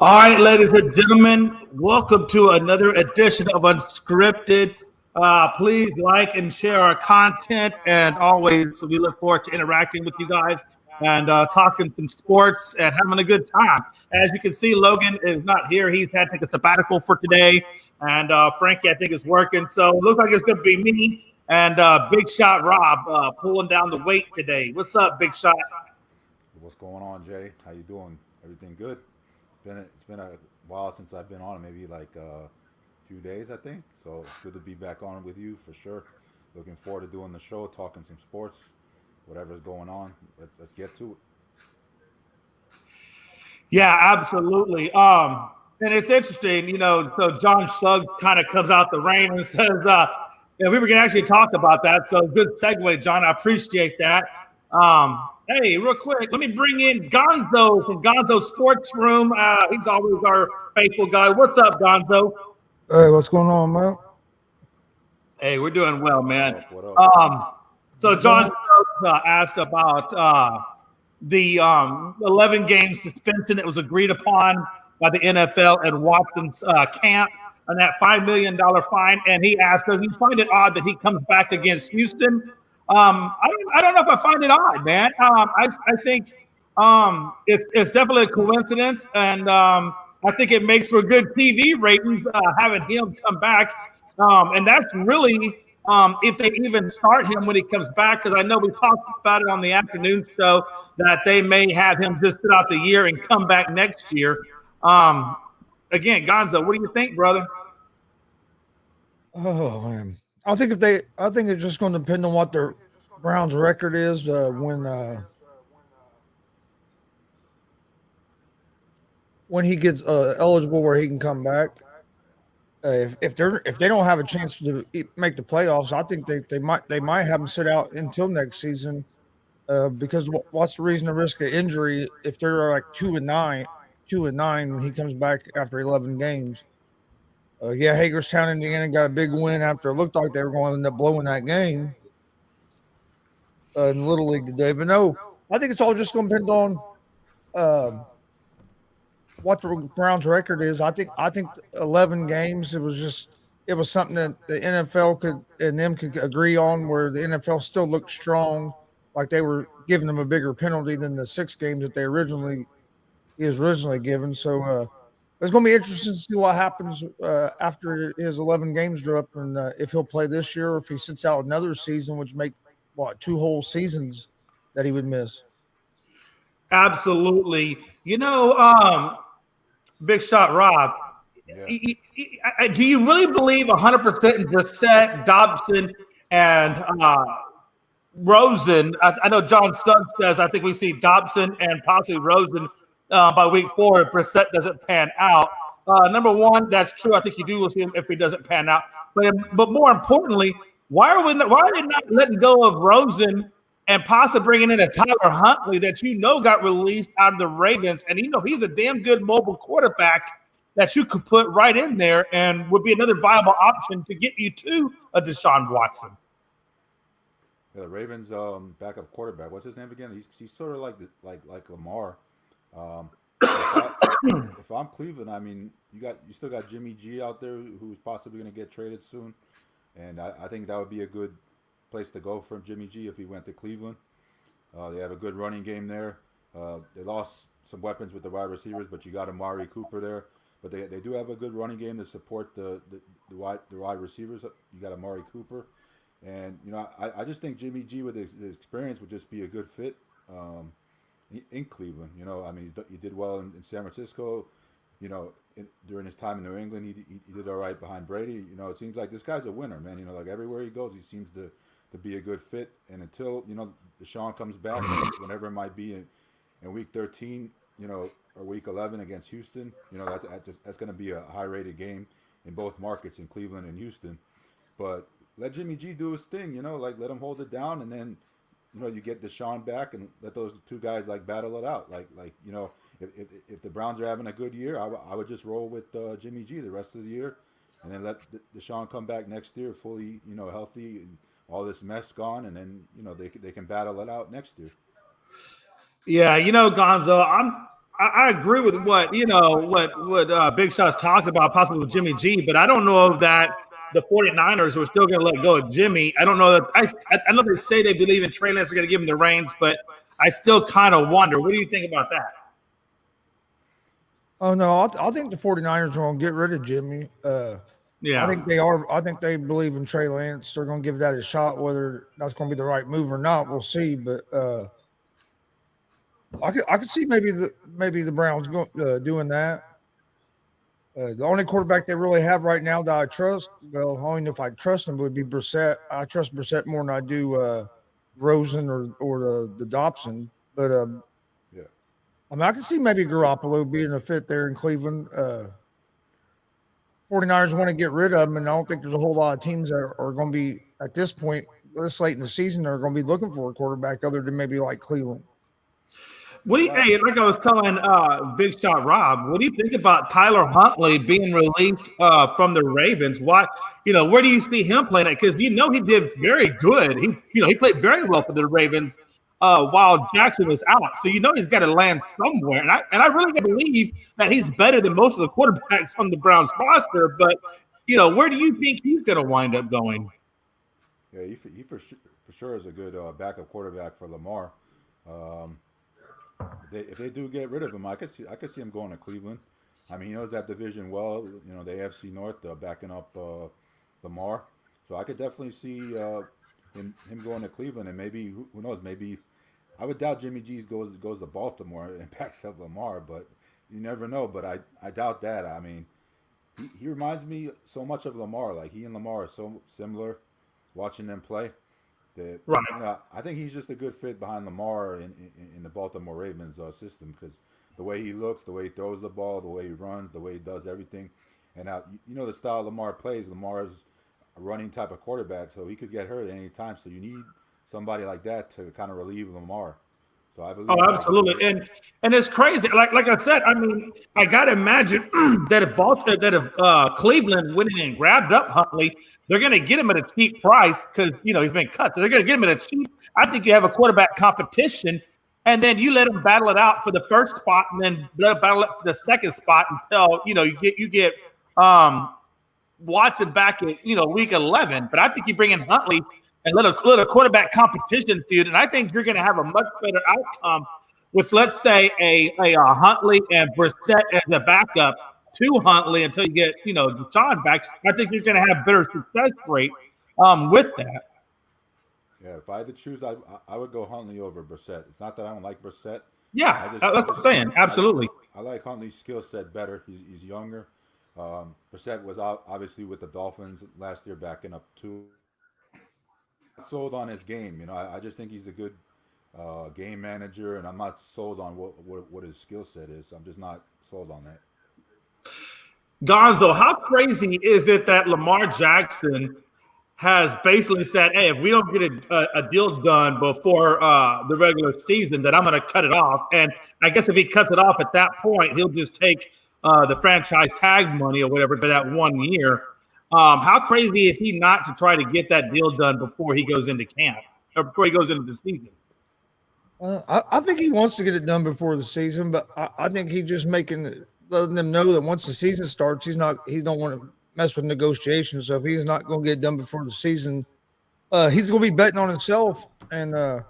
All right, ladies and gentlemen, welcome to another edition of Unscripted. Please like and share our content, and always we look forward to interacting with you guys and talking some sports and having a good time. As you can see, Logan is not here; he's had to take a sabbatical for today, and Frankie, I think, is working. So it looks like it's going to be me and Big Shot Rob pulling down the weight today. What's up, Big Shot? What's going on, Jay? How you doing? Everything good? It's been a while since I've been on, maybe like a few days, I think. So it's good to be back on with you for sure. Looking forward to doing the show, talking some sports, whatever's going on. Let's get to it. Yeah, absolutely. And it's interesting, so John Suggs kind of comes out the rain and says, yeah, we were going to actually talk about that. So good segue, John. I appreciate that. Hey, real quick, let me bring in Gonzo from Gonzo Sports Room. He's always our faithful guy. What's up, Gonzo? Hey, what's going on, man? Hey, we're doing well, What man. up? What up? So John Suggs asked about the 11 game suspension that was agreed upon by the NFL and Watson's camp and that $5 million fine. And he asked, does he find it odd that he comes back against Houston? I don't know if I find it odd, man. I think it's definitely a coincidence. And I think it makes for good TV ratings having him come back. And that's really if they even start him when he comes back, because I know we talked about it on the afternoon show that they may have him just sit out the year and come back next year. Again, Gonzo, what do you think, brother? Oh man, I think it's just going to depend on what their Browns' record is when he gets eligible, where he can come back. If they don't have a chance to make the playoffs, I think they might have him sit out until next season. Because what's the reason to risk an injury if they're like 2-9 when he comes back after 11 games? Yeah, Hagerstown, Indiana got a big win after it looked like they were going to end up blowing that game in Little League today. But no, I think it's all just going to depend on what the Browns' record is. I think 11 games. It was something that the NFL could agree on, where the NFL still looked strong, like they were giving them a bigger penalty than the 6 games that he was originally given. So it's going to be interesting to see what happens after his 11 games are up, and if he'll play this year or if he sits out another season, which make 2 whole seasons that he would miss. Absolutely. Big Shot Rob, Yeah. do you really believe 100% in Brissett, Dobson, and Rosen? I know John Suggs says I think we see Dobson and possibly Rosen by week 4 if Brissett doesn't pan out. Number one, that's true. I think you do see him if he doesn't pan out. But more importantly, why are they not letting go of Rosen and possibly bringing in a Tyler Huntley that got released out of the Ravens? And he's a damn good mobile quarterback that you could put right in there and would be another viable option to get you to a Deshaun Watson. Yeah, the Ravens backup quarterback. What's his name again? He's sort of like Lamar. Um, if I'm Cleveland, I mean, you still got Jimmy G out there who's possibly going to get traded soon, and I think that would be a good place to go for Jimmy G if he went to Cleveland. They have a good running game there. They lost some weapons with the wide receivers, but you got Amari Cooper there. But they do have a good running game to support the wide receivers. You got Amari Cooper, and I just think Jimmy G with his experience would just be a good fit in Cleveland. I mean, he did well in San Francisco. During his time in New England, he did all right behind Brady. It seems like this guy's a winner, man. Like everywhere he goes, he seems to be a good fit. And until Deshaun comes back, whenever it might be in week 13, or week 11 against Houston, that's going to be a high rated game in both markets, in Cleveland and Houston. But let Jimmy G do his thing, like let him hold it down, and then you get Deshaun back and let those two guys battle it out. If the Browns are having a good year, I would just roll with Jimmy G the rest of the year, and then let Deshaun come back next year fully healthy and all this mess gone, and then they can battle it out next year. Yeah, Gonzo, I agree with what Big Shot's talked about, possibly with Jimmy G, but I don't know that the 49ers are still going to let go of Jimmy. I don't know that. I know they say they believe in Trey Lance are going to give him the reins, but I still kind of wonder. What do you think about that? Oh no, I think the 49ers are going to get rid of Jimmy. Yeah. I think they are. I think they believe in Trey Lance. They're going to give that a shot. Whether that's going to be the right move or not, we'll see. But I could see maybe the Browns doing that. The only quarterback they really have right now that I trust, well, I don't know if I trust him, would be Brissett. I trust Brissett more than I do Rosen or the Dobson. But Yeah. I mean, I can see maybe Garoppolo being a fit there in Cleveland. 49ers want to get rid of him, and I don't think there's a whole lot of teams that are going to be at this point, this late in the season, are going to be looking for a quarterback other than maybe like Cleveland. What do you, hey, like I was telling Big Shot Rob, what do you think about Tyler Huntley being released from the Ravens? Why, where do you see him playing at? Because he did very good. He played very well for the Ravens while Jackson was out. So he's got to land somewhere. And I really believe that he's better than most of the quarterbacks on the Browns roster. But where do you think he's going to wind up going? Yeah, he for sure is a good backup quarterback for Lamar. If they do get rid of him, I could see him going to Cleveland. I mean, he knows that division well. The AFC North backing up Lamar, so I could definitely see him going to Cleveland, and maybe who knows? Maybe I would doubt Jimmy G goes to Baltimore and backs up Lamar, but you never know. But I doubt that. I mean, he reminds me so much of Lamar. Like he and Lamar are so similar. Watching them play. Right. I think he's just a good fit behind Lamar in the Baltimore Ravens system because the way he looks, the way he throws the ball, the way he runs, the way he does everything, and the style Lamar plays. Lamar is a running type of quarterback, so he could get hurt at any time. So you need somebody like that to kind of relieve Lamar. So I believe. Oh, absolutely, and it's crazy. Like I said, I mean, I gotta imagine that if Cleveland went in and grabbed up Huntley, they're gonna get him at a cheap price because he's been cut. So they're gonna get him at a cheap. I think you have a quarterback competition, and then you let him battle it out for the first spot, and then battle it for the second spot until you get Watson back at week 11. But I think you bring in Huntley and let a quarterback competition feud, and I think you're going to have a much better outcome with, let's say, a Huntley and Brissett as a backup to Huntley until you get Deshaun back. I think you're going to have better success rate with that. Yeah, if I had to choose, I would go Huntley over Brissett. It's not that I don't like Brissett. Yeah, that's what I'm saying. Absolutely. I like Huntley's skill set better. He's younger. Brissett was obviously with the Dolphins last year, backing up too. Sold on his game. I just think he's a good game manager, and I'm not sold on what his skill set is. I'm just not sold on that. Gonzo, how crazy is it that Lamar Jackson has basically said, hey, if we don't get a deal done before the regular season, then I'm going to cut it off. And I guess if he cuts it off at that point, he'll just take the franchise tag money or whatever for that 1 year. How crazy is he not to try to get that deal done before he goes into camp or before he goes into the season? I think he wants to get it done before the season, but I think he's just letting them know that once the season starts, he don't want to mess with negotiations. So if he's not going to get it done before the season, he's going to be betting on himself, and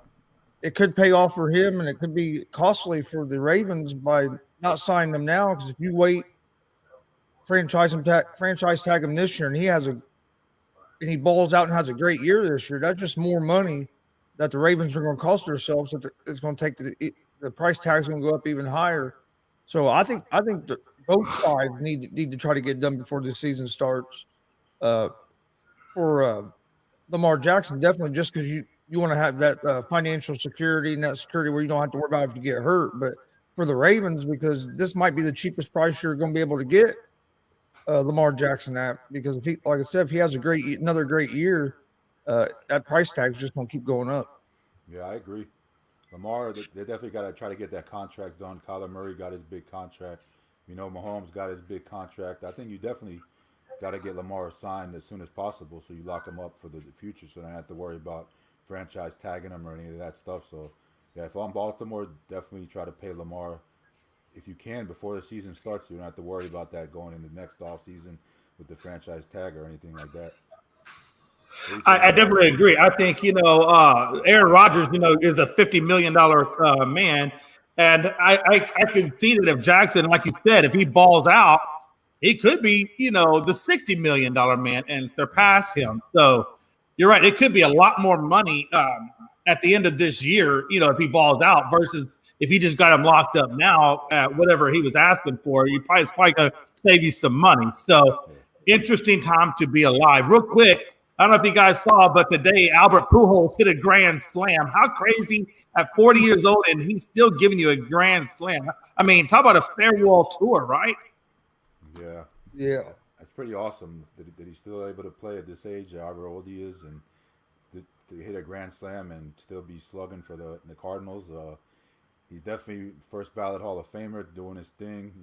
it could pay off for him, and it could be costly for the Ravens by not signing him now. Because if you wait, franchise tag him this year, and he balls out and has a great year this year, that's just more money that the Ravens are going to cost themselves. That it's going to take the price tag is going to go up even higher. So I think that both sides need to try to get done before the season starts. For Lamar Jackson, definitely just because you want to have that financial security and that security where you don't have to worry about if you get hurt. But for the Ravens, because this might be the cheapest price you're going to be able to get Lamar Jackson at, because if he has another great year, that price tag is just going to keep going up. Yeah, I agree. Lamar, they definitely got to try to get that contract done. Kyler Murray got his big contract. Mahomes got his big contract. I think you definitely got to get Lamar signed as soon as possible so you lock him up for the future so they don't have to worry about franchise tagging him or any of that stuff. So, yeah, if I'm Baltimore, definitely try to pay Lamar if you can before the season starts, you don't have to worry about that going into next off season with the franchise tag or anything like that. I definitely agree. I think, Aaron Rodgers, is a $50 million man. And I can see that if Jackson, like you said, if he balls out, he could be, the $60 million man and surpass him. So you're right. It could be a lot more money at the end of this year, if he balls out versus if he just got him locked up now at whatever he was asking for, it's probably going to save you some money. So interesting time to be alive. Real quick, I don't know if you guys saw, but today Albert Pujols hit a grand slam. How crazy at 40 years old, and he's still giving you a grand slam. I mean, talk about a farewell tour, right? Yeah. That's pretty awesome that he's still able to play at this age, however old he is, and to hit a grand slam and still be slugging for the Cardinals. He's definitely first ballot Hall of Famer doing his thing.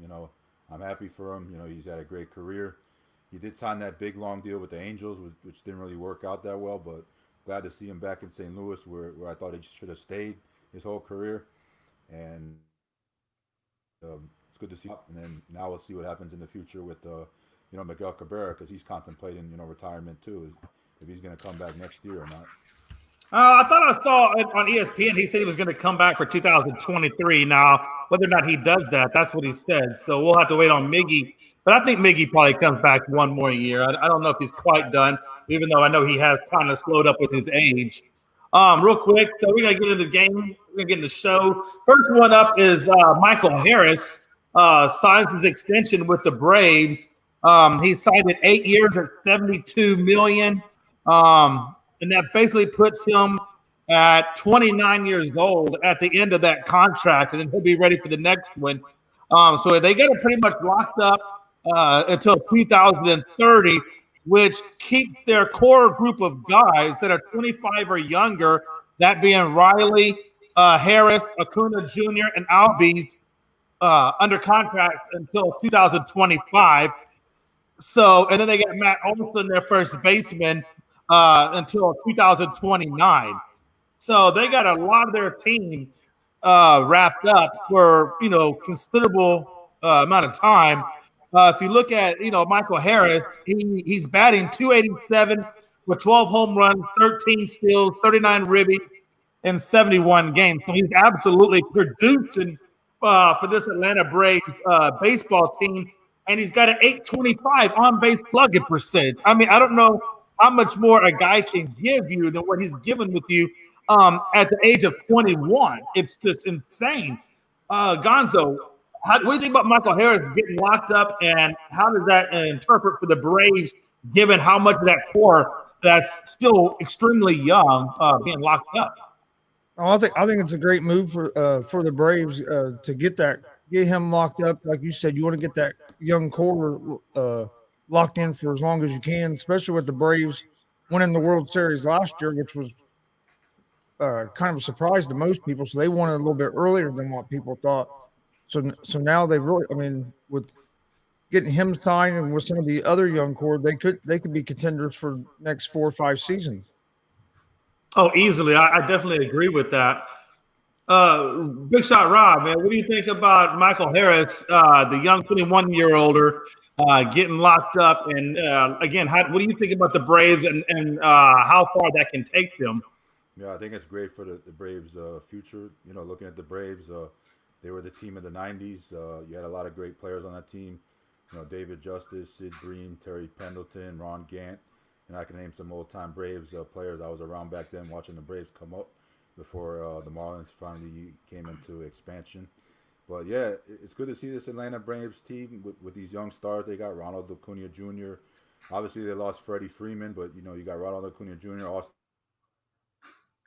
I'm happy for him. He's had a great career. He did sign that big long deal with the Angels, which didn't really work out that well, but glad to see him back in St. Louis where I thought he should have stayed his whole career. And it's good to see him. And then now we'll see what happens in the future with Miguel Cabrera, because he's contemplating retirement too, if he's going to come back next year or not. I thought I saw on ESPN he said he was going to come back for 2023. Now, whether or not he does that, that's what he said. So we'll have to wait on Miggy. But I think Miggy probably comes back one more year. I don't know if he's quite done, even though I know he has kind of slowed up with his age. Real quick, so we're going to get into the game. We're going to get into the show. First one up is Michael Harris signs his extension with the Braves. He signed it 8 years at $72 million. And that basically puts him at 29 years old at the end of that contract, and then he'll be ready for the next one. So they got it pretty much locked up until 2030, which keeps their core group of guys that are 25 or younger, that being Riley, Harris, Acuna Jr., and Albies, under contract until 2025. So, and then they got Matt Olson, their first baseman, until 2029. So they got a lot of their team wrapped up for considerable amount of time. If you look at Michael Harris, he's batting 287 with 12 home runs, 13 steals, 39 ribbies in 71 games. So he's absolutely producing for this Atlanta Braves baseball team, and he's got an 825 on base slugging percentage. I mean, I don't know how much more a guy can give you than what he's given with you at the age of 21. It's just insane. Gonzo, what do you think about Michael Harris getting locked up, and how does that interpret for the Braves, given how much of that core that's still extremely young being locked up? Oh, I think it's a great move for the Braves to get him locked up. Like you said, you want to get that young core locked in for as long as you can, especially with the Braves winning the World Series last year, which was kind of a surprise to most people. So they won it a little bit earlier than what people thought. So now they've really, I mean, with getting him signed and with some of the other young core, they could be contenders for next 4 or 5 seasons. Oh, easily. I definitely agree with that. Big Shot Rob, man, what do you think about Michael Harris, the young 21-year-older, getting locked up? And again, what do you think about the Braves and how far that can take them? Yeah, I think it's great for the Braves' future. Looking at the Braves, they were the team of the 90s. You had a lot of great players on that team. David Justice, Sid Bream, Terry Pendleton, Ron Gant. And I can name some old-time Braves players. I was around back then watching the Braves come up before the Marlins finally came into expansion. But, yeah, it's good to see this Atlanta Braves team with these young stars. They got Ronald Acuna Jr. Obviously, they lost Freddie Freeman, but, you got Ronald Acuna Jr. Also,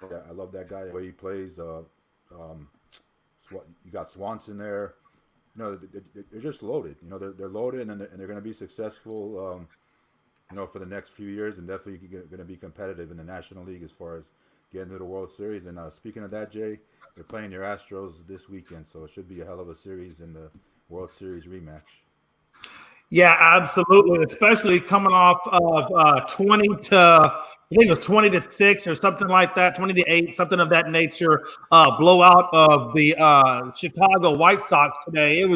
I love that guy, the way he plays. You got Swanson there. They're just loaded. They're loaded, and they're going to be successful for the next few years, and definitely going to be competitive in the National League as far as getting to the World Series. And speaking of that, Jay, they're playing your Astros this weekend, so it should be a hell of a series in the World Series rematch. Yeah, absolutely. Especially coming off of 20 to, I think it was 20 to 6 or something like that, 20 to 8, something of that nature. Blowout of the Chicago White Sox today. It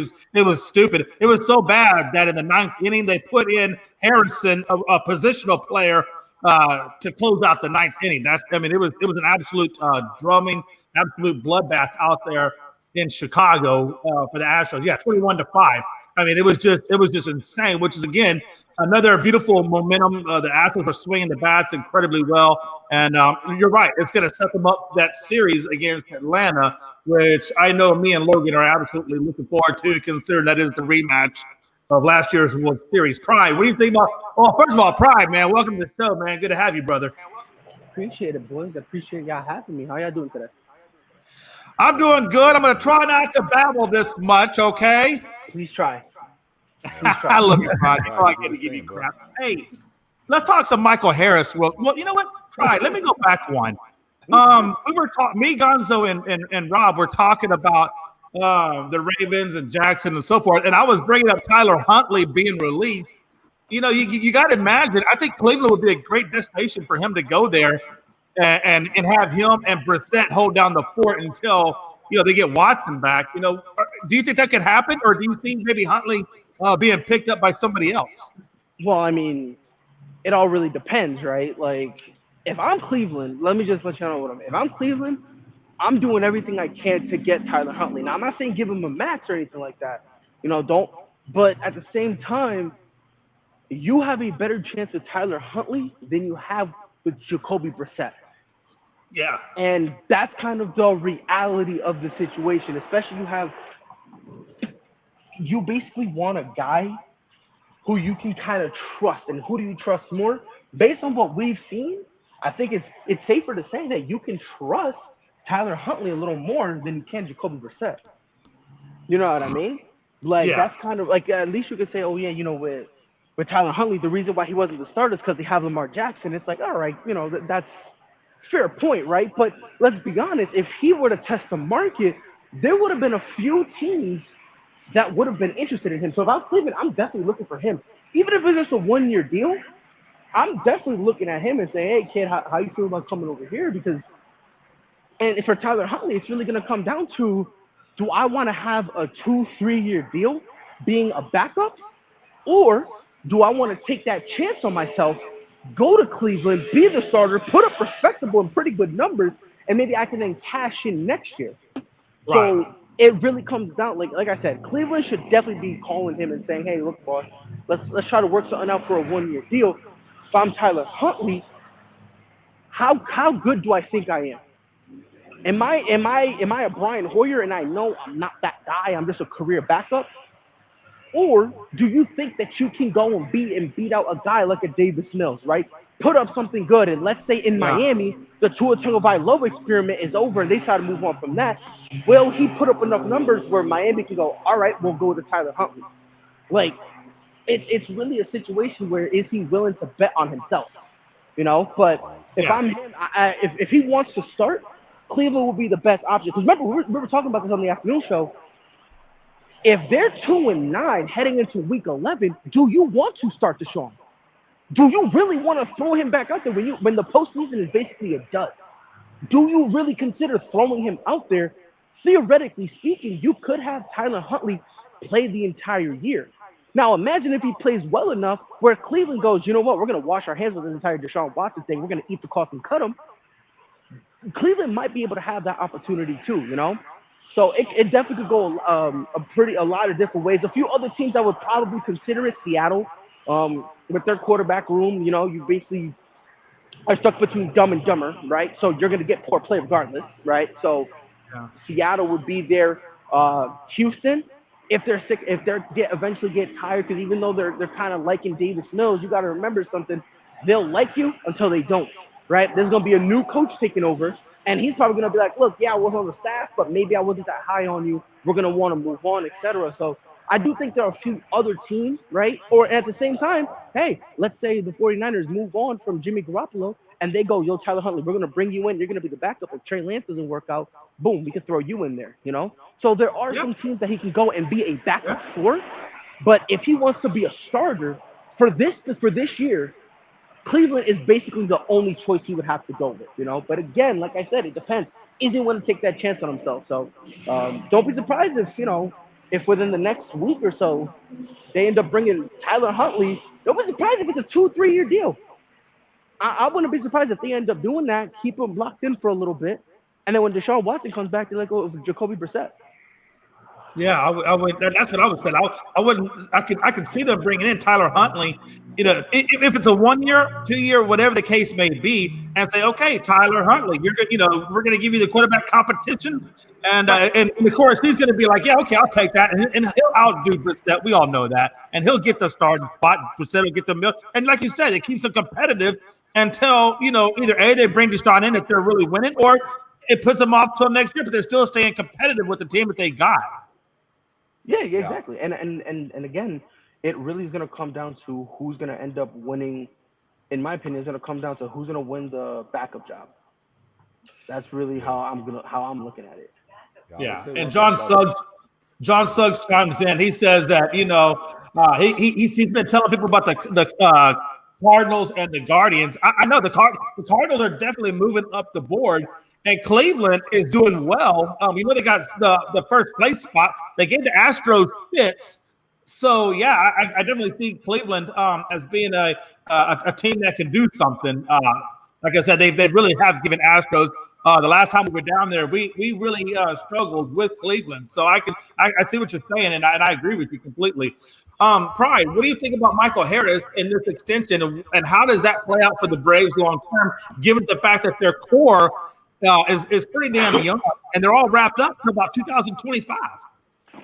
was stupid. It was so bad that in the ninth inning they put in Harrison, a positional player, to close out the ninth inning. It was an absolute drumming, absolute bloodbath out there in Chicago for the Astros. Yeah, 21-5. It was just insane, which is again another beautiful momentum. The Astros are swinging the bats incredibly well, and you're right. It's going to set them up for that series against Atlanta, which I know me and Logan are absolutely looking forward to, considering that is the rematch of last year's World Series. Pride, what do you think about? Well, first of all, Pride, man, welcome to the show, man. Good to have you, brother. Appreciate it, boys. Appreciate y'all having me. How y'all doing today? I'm doing good. I'm going to try not to babble this much, okay? Please try. I love you, Pride. You know I Do get the to give you same, bro. crap. Hey, let's talk some Michael Harris. Well, you know what? Pride, let me go back one. We were talking, me, Gonzo, and Rob were talking about the Ravens and Jackson and so forth, and I was bringing up Tyler Huntley being released. You know, you got to imagine. I think Cleveland would be a great destination for him to go there and have him and Brissett hold down the fort until they get Watson back. Do you think that could happen, or do you think maybe Huntley being picked up by somebody else? Well, I mean, it all really depends, right? Like, if I'm Cleveland, let me just let you know what if I'm Cleveland, I'm doing everything I can to get Tyler Huntley. Now, I'm not saying give him a max or anything like that. Don't. But at the same time, you have a better chance with Tyler Huntley than you have with Jacoby Brissett. Yeah. And that's kind of the reality of the situation, especially you basically want a guy who you can kind of trust. And who do you trust more? Based on what we've seen, I think it's safer to say that you can trust Tyler Huntley a little more than you can Jacoby Brissett. You know what I mean? Like, Yeah. That's kind of like, at least you could say, oh yeah, with Tyler Huntley, the reason why he wasn't the starter is because they have Lamar Jackson. It's like, all right, that's fair point, right? But let's be honest, if he were to test the market, there would have been a few teams that would have been interested in him. So if I'm Cleveland, I'm definitely looking for him. Even if it's just a 1-year deal, I'm definitely looking at him and saying, hey, kid, how you feel about coming over here? And for Tyler Huntley, it's really going to come down to, do I want to have a 2-3-year deal being a backup? Or do I want to take that chance on myself, go to Cleveland, be the starter, put up respectable and pretty good numbers, and maybe I can then cash in next year? Right. So it really comes down, like I said, Cleveland should definitely be calling him and saying, hey, look, boss, let's try to work something out for a 1-year deal. If I'm Tyler Huntley, how good do I think I am? Am I a Brian Hoyer and I know I'm not that guy, I'm just a career backup? Or do you think that you can go and beat out a guy like a Davis Mills, right? Put up something good, and let's say in Miami, the Tua Tagovailoa experiment is over, and they start to move on from that. Will he put up enough numbers where Miami can go, all right, we'll go to Tyler Huntley? Like, it's really a situation where is he willing to bet on himself, But if I'm him, if he wants to start, Cleveland will be the best option. Because remember, we were talking about this on the afternoon show. If they're 2-9 heading into week 11, do you want to start Deshaun? Do you really want to throw him back out there when the postseason is basically a dud? Do you really consider throwing him out there? Theoretically speaking, you could have Tyler Huntley play the entire year. Now, imagine if he plays well enough where Cleveland goes, you know what, we're going to wash our hands with this entire Deshaun Watson thing. We're going to eat the cost and cut him. Cleveland might be able to have that opportunity too, So it definitely could go a lot of different ways. A few other teams I would probably consider is Seattle, with their quarterback room. You basically are stuck between dumb and dumber, right? So you're going to get poor play regardless, right? So Seattle would be there. Houston, if they're sick, if they eventually get tired, because even though they're kind of liking Davis Mills, you got to remember something. They'll like you until they don't, right? There's going to be a new coach taking over. And he's probably going to be like, look, yeah, I was on the staff, but maybe I wasn't that high on you. We're going to want to move on, etc. So I do think there are a few other teams, right? Or at the same time, hey, let's say the 49ers move on from Jimmy Garoppolo and they go, yo, Tyler Huntley, we're going to bring you in. You're going to be the backup. If Trey Lance doesn't work out, boom, we can throw you in there, So there are some teams that he can go and be a backup for. But if he wants to be a starter for this year, Cleveland is basically the only choice he would have to go with, you know. But again, like I said, it depends. Is he willing to take that chance on himself? So don't be surprised if if within the next week or so they end up bringing Tyler Huntley. Don't be surprised if it's a 2-3 year deal. I wouldn't be surprised if they end up doing that, keep him locked in for a little bit, and then when Deshaun Watson comes back, they're like, oh, Jacoby Brissett. Yeah, I would. That's what I would say. I wouldn't. I could see them bringing in Tyler Huntley. You know, if it's a 1 year, 2 year, whatever the case may be, and say, okay, Tyler Huntley, you're good. You know, we're going to give you the quarterback competition, and of course he's going to be like, yeah, okay, I'll take that, and he'll outdo Brissett. We all know that, and he'll get the starting spot. Brissett will get the milk, and like you said, it keeps them competitive until either they bring Deshaun in if they're really winning, or it puts them off till next year, but they're still staying competitive with the team that they got. Yeah, exactly. And again, it really is going to come down to who's going to end up winning. In my opinion, it's going to come down to who's going to win the backup job. That's really how I'm looking at it. Yeah, and John Suggs chimes in. He says that he's been telling people about the Cardinals and the Guardians. I know the Cardinals are definitely moving up the board. And Cleveland is doing well. They got the first place spot. They gave the Astros fits. So, yeah, I definitely see Cleveland as being a team that can do something. Like I said, they really have given Astros. The last time we were down there, we really struggled with Cleveland. So I see what you're saying, and I agree with you completely. Pride, what do you think about Michael Harris in this extension, and how does that play out for the Braves long term, given the fact that their core is pretty damn young, and they're all wrapped up for about 2025.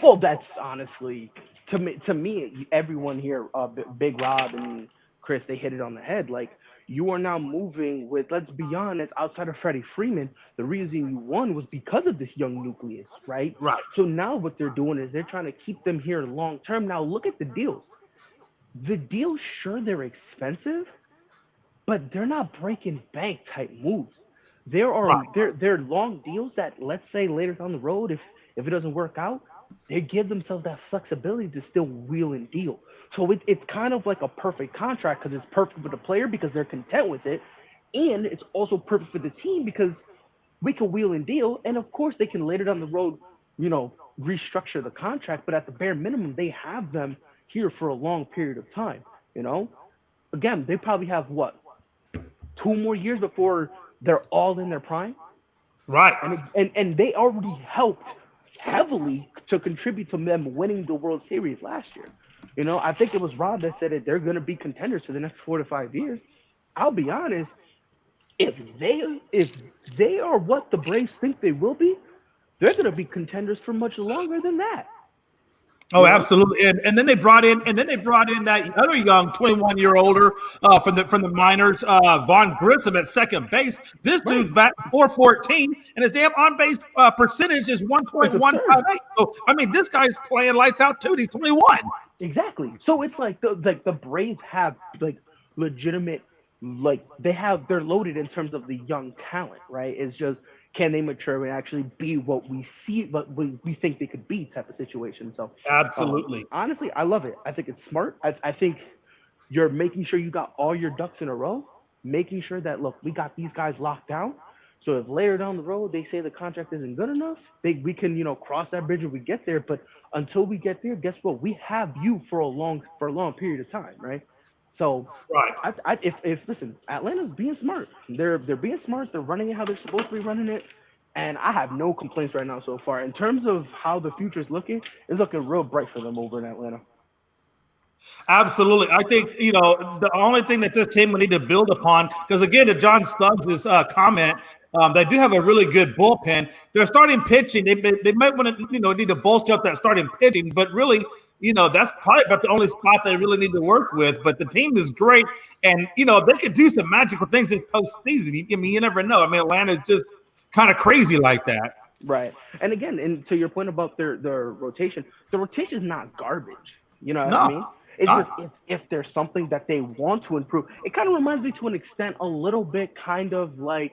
Well, that's honestly to me, everyone here, Big Rob and Chris, they hit it on the head. Like, you are now moving with, let's be honest, outside of Freddie Freeman, the reason you won was because of this young nucleus, right? Right. So now what they're doing is they're trying to keep them here long term. Now look at the deals. The deals, sure, they're expensive, but they're not breaking bank type moves. There are they're long deals that, let's say, later down the road, if it doesn't work out, they give themselves that flexibility to still wheel and deal. So it's kind of like a perfect contract, because it's perfect for the player because they're content with it, and it's also perfect for the team because we can wheel and deal, and of course they can later down the road, restructure the contract, but at the bare minimum they have them here for a long period of time. Again, they probably have 2 more years before they're all in their prime. Right. And they already helped heavily to contribute to them winning the World Series last year. I think it was Rob that said that they're going to be contenders for the next 4 to 5 years. I'll be honest, if they are what the Braves think they will be, they're going to be contenders for much longer than that. Oh, absolutely. And then they brought in that other young 21-year-older from the minors, Vaughn Grissom at second base. This dude's batting .414, and his damn on-base percentage is 1.158. So this guy's playing lights out too. He's 21. Exactly. So it's like the Braves have legitimate, they're loaded in terms of the young talent, right? It's just, can they mature and actually be what we see, what we think they could be, type of situation. So absolutely, honestly, I love it. I think it's smart. I think you're making sure you got all your ducks in a row, making sure that, look, we got these guys locked down. So if later down the road they say the contract isn't good enough, we can cross that bridge when we get there. But until we get there, guess what? We have you for a long period of time, right? So right. If listen, Atlanta's being smart. They're being smart. They're running it how they're supposed to be running it, and I have no complaints right now so far. In terms of how the future is looking, it's looking real bright for them over in Atlanta. Absolutely. I think, the only thing that this team will need to build upon, because again, to John Suggs' comment, they do have a really good bullpen. They're starting pitching. They might want to, need to bolster up that starting pitching, but really, that's probably about the only spot they really need to work with. But the team is great, and, they could do some magical things this postseason. You never know. Atlanta's just kind of crazy like that. Right. And again, and to your point about their rotation, the rotation is not garbage. You know what I mean? It's just if there's something that they want to improve, it kind of reminds me to an extent a little bit kind of like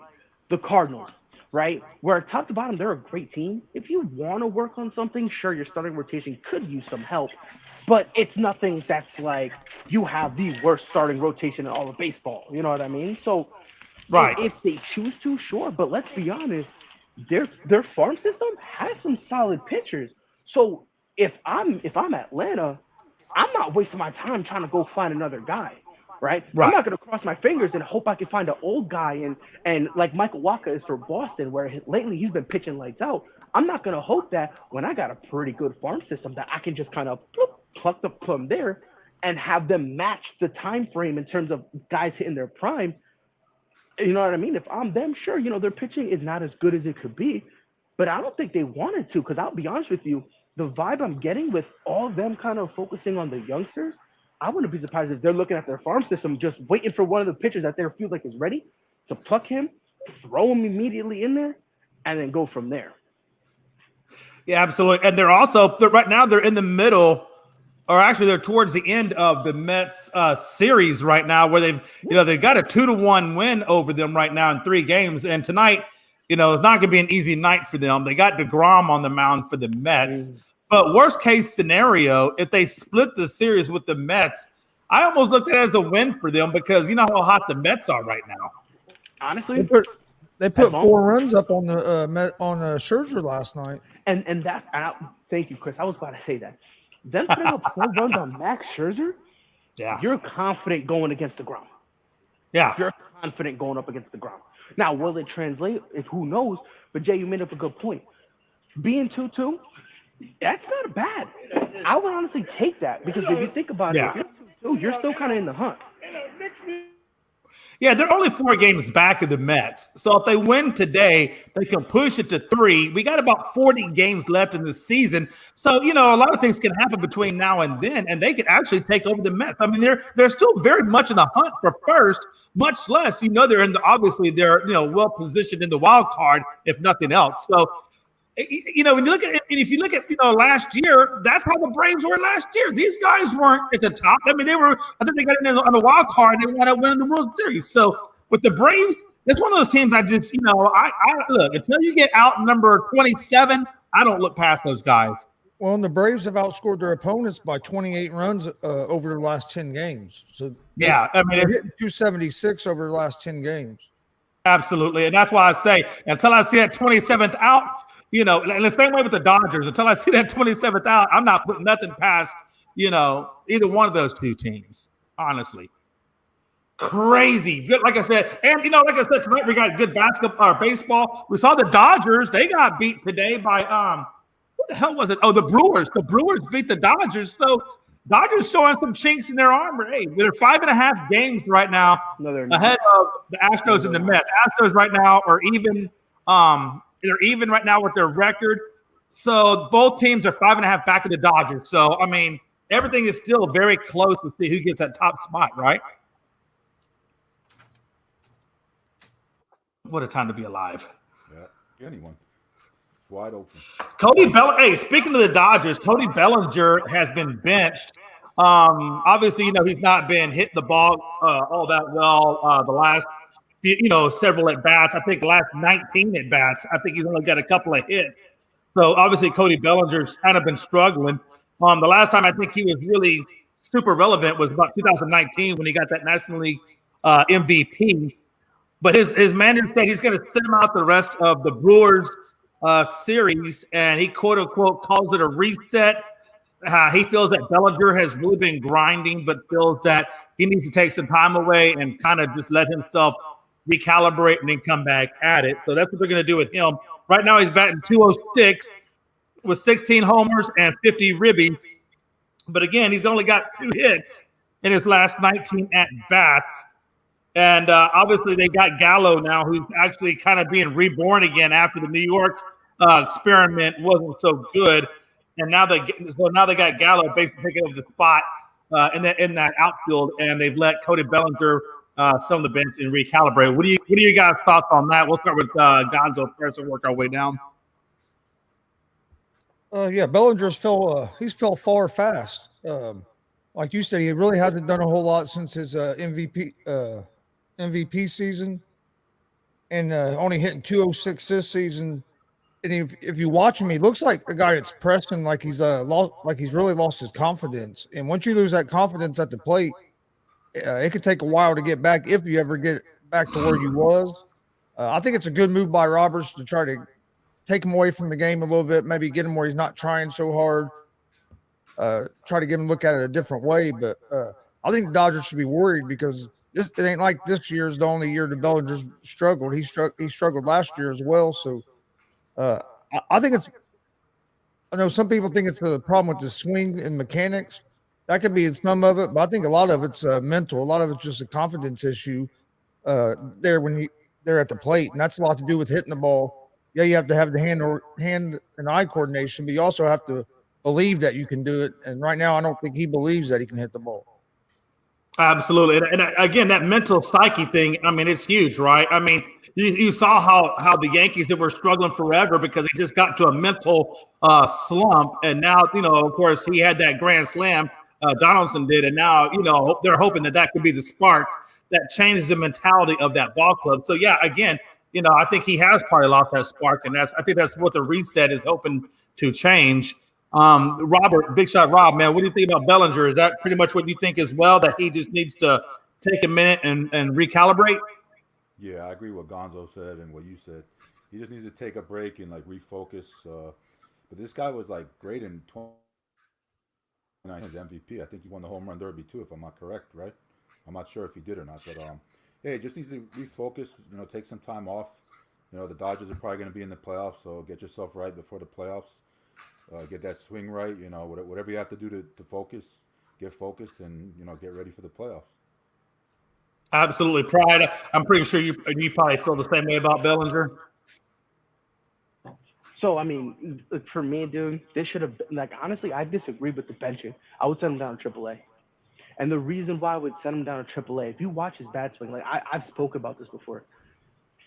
the Cardinals. right? Where top to bottom, they're a great team. If you want to work on something, sure, your starting rotation could use some help, but it's nothing that's like you have the worst starting rotation in all of baseball. You know what I mean? So Right. if they choose to, sure. But let's be honest, their farm system has some solid pitchers. So if I'm Atlanta, I'm not wasting my time trying to go find another guy, right? I'm Right. not going to cross my fingers and hope I can find an old guy and like Michael Waka is for Boston, where lately he's been pitching lights out. I'm not going to hope that when I got a pretty good farm system that I can just kind of pluck the from there and have them match the time frame in terms of guys hitting their prime. You know what I mean? If I'm them, sure, their pitching is not as good as it could be, but I don't think they wanted to, because I'll be honest with you, the vibe I'm getting with all of them kind of focusing on the youngsters, I wouldn't be surprised if they're looking at their farm system, just waiting for one of the pitchers that they feel like is ready to pluck him, throw him immediately in there, and then go from there. Yeah, absolutely. And right now they're in the middle, or actually they're towards the end of the Mets series right now, where they've got a 2-1 win over them right now in 3 games. And tonight, it's not going to be an easy night for them. They got DeGrom on the mound for the Mets. But worst case scenario, if they split the series with the Mets, I almost looked at it as a win for them, because you know how hot the Mets are right now. Honestly, they put 4 runs up on the Scherzer last night. And thank you, Chris. I was about to say that. Them putting up 4 runs on Max Scherzer, Yeah. you're confident going against the ground. Yeah. You're confident going up against the ground. Now, will it translate? Who knows? But Jay, you made up a good point. Being 2-2, that's not bad. I would honestly take that, because if you think about it, if you're 2-2, you're still kind of in the hunt. Yeah, they're only 4 games back of the Mets. So if they win today, they can push it to 3. We got about 40 games left in the season. So, a lot of things can happen between now and then, and they could actually take over the Mets. I mean, they're still very much in the hunt for first, much less, they're obviously they're, well positioned in the wild card, if nothing else. So, when if you look at last year, that's how the Braves were last year. These guys weren't at the top. I mean, I think they got in on the wild card and they wound up winning the World Series. So with the Braves, that's one of those teams I just, I look, until you get out number 27, I don't look past those guys. Well, and the Braves have outscored their opponents by 28 runs over their last 10 games. So yeah, I mean, they're hitting 276 over the last 10 games. Absolutely, and that's why I say until I see that 27th out. And the same way with the Dodgers, until I see that 27th out, I'm not putting nothing past, either one of those 2 teams, honestly. Crazy. Good, like I said. And, tonight we got good basketball or baseball. We saw the Dodgers. They got beat today by, what the hell was it? Oh, the Brewers. The Brewers beat the Dodgers. So Dodgers showing some chinks in their armor. Hey, they're 5.5 games right now ahead of the Astros and the Mets. Astros right now are even, they're even right now with their record. So both teams are 5.5 back of the Dodgers. So, I mean, everything is still very close to see who gets that top spot, right? What a time to be alive. Yeah, anyone. Wide open. Hey, speaking of the Dodgers, Cody Bellinger has been benched. Obviously, he's not been hitting the ball all that well the last several at bats. I think the last 19 at bats. I think he's only got a couple of hits. So obviously Cody Bellinger's kind of been struggling. The last time I think he was really super relevant was about 2019 when he got that National League MVP. But his manager said he's going to sit him out the rest of the Brewers series, and he quote unquote calls it a reset. He feels that Bellinger has really been grinding, but feels that he needs to take some time away and kind of just let himself recalibrate and then come back at it. So that's what they're going to do with him. Right now he's batting .206 with 16 homers and 50 ribbies. But again, he's only got 2 hits in his last 19 at-bats. And obviously they got Gallo now, who's actually kind of being reborn again after the New York experiment wasn't so good. And now they got Gallo basically taking over the spot in that outfield, and they've let Cody Bellinger sit on the bench and recalibrate. What do you guys' thoughts on that? We'll start with Gonzo first and work our way down. Yeah, Bellinger's fell far fast. Like you said, he really hasn't done a whole lot since his MVP season. and only hitting 206 this season. And if you watch him, he looks like a guy that's pressing like he's lost, like he's really lost his confidence. And once you lose that confidence at the plate, it could take a while to get back if you ever get back to where you was. I think it's a good move by Roberts to try to take him away from the game a little bit, maybe get him where he's not trying so hard. Try to get him look at it a different way. But I think the Dodgers should be worried because it ain't like this year's the only year the Bellinger's struggled. He struggled last year as well. So I think it's. I know some people think it's the problem with the swing and mechanics. That could be some of it, but I think a lot of it's mental. A lot of it's just a confidence issue there when they're at the plate, and that's a lot to do with hitting the ball. Yeah, you have to have the hand and eye coordination, but you also have to believe that you can do it. And right now, I don't think he believes that he can hit the ball. Absolutely. And again, that mental psyche thing, I mean, it's huge, right? I mean, you saw how the Yankees that were struggling forever because they just got to a mental slump. And now, of course, he had that grand slam, Donaldson did. And now, they're hoping that could be the spark that changes the mentality of that ball club. So, yeah, again, I think he has probably lost that spark. And I think that's what the reset is hoping to change. Robert, Big Shot Rob, man, what do you think about Bellinger? Is that pretty much what you think as well, that he just needs to take a minute and recalibrate? Yeah, I agree with what Gonzo said and what you said. He just needs to take a break and refocus. But this guy was great in 2019 MVP. I think he won the home run derby too, if I'm not correct, right? I'm not sure if he did or not, but hey, just needs to refocus. Take some time off. The Dodgers are probably going to be in the playoffs, so get yourself right before the playoffs. Get that swing right, whatever you have to do to focus, get focused, and get ready for the playoffs. Absolutely, Pride. I'm pretty sure you probably feel the same way about Bellinger. So I mean, for me, dude, this should have been honestly, I disagree with the benching. I would send him down to AAA, and the reason why I would send him down to AAA, if you watch his bat swing, I've spoken about this before,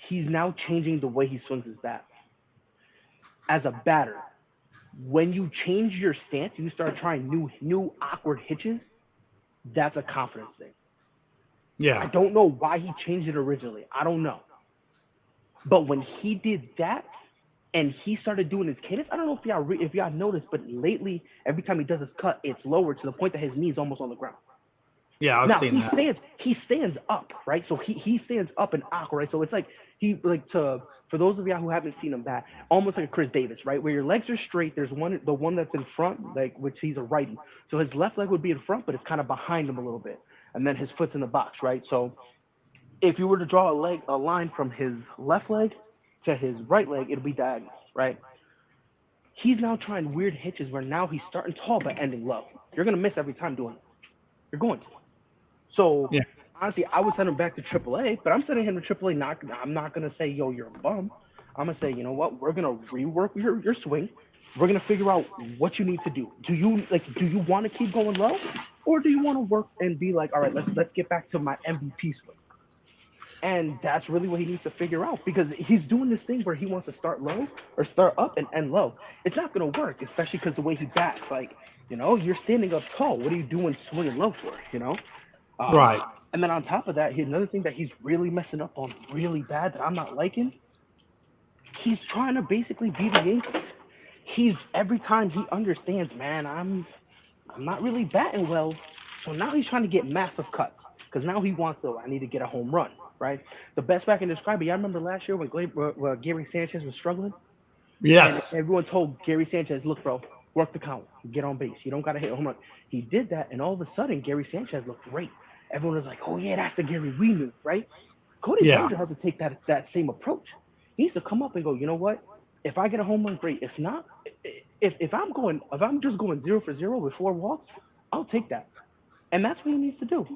he's now changing the way he swings his bat. As a batter, when you change your stance, you start trying new awkward hitches. That's a confidence thing. Yeah. I don't know why he changed it originally. I don't know. But when he did that and he started doing his cadence, I don't know if y'all noticed, but lately, every time he does his cut, it's lower to the point that his knee is almost on the ground. Yeah, I've seen that. He stands up, right? So he stands up and awkward, right? So it's for those of y'all who haven't seen him bat, almost like a Chris Davis, right? Where your legs are straight. There's the one that's in front, which he's a righty. So his left leg would be in front, but it's kind of behind him a little bit. And then his foot's in the box, right? So if you were to draw a line from his left leg to his right leg, it'll be diagonal, right? He's now trying weird hitches where now he's starting tall but ending low. You're going to miss every time doing it. You're going to. So, yeah. Honestly, I would send him back to AAA, but I'm sending him to AAA. I'm not going to say, yo, you're a bum. I'm going to say, you know what? We're going to rework your swing. We're going to figure out what you need to do. Do you want to keep going low? Or do you want to work and be like, all right, let's get back to my MVP swing? And that's really what he needs to figure out, because he's doing this thing where he wants to start low or start up and end low. It's not going to work, especially because the way he bats. You're standing up tall. What are you doing swinging low for, Right. And then on top of that, another thing that he's really messing up on really bad that I'm not liking, he's trying to basically be the Yankees. Every time he understands, man, I'm not really batting well. So now he's trying to get massive cuts, because now he wants I need to get a home run, right? The best way I can describe it, y'all remember last year when Gary Sanchez was struggling? Yes. And everyone told Gary Sanchez, look, bro, work the count, get on base. You don't got to hit a home run. He did that, and all of a sudden, Gary Sanchez looked great. Everyone was like, oh, yeah, that's the Gary we knew, right? Cody Bellinger has to take that same approach. He needs to come up and go, you know what? If I get a home run, great. If not, if I'm just going 0 for 0 with 4 walks, I'll take that. And that's what he needs to do,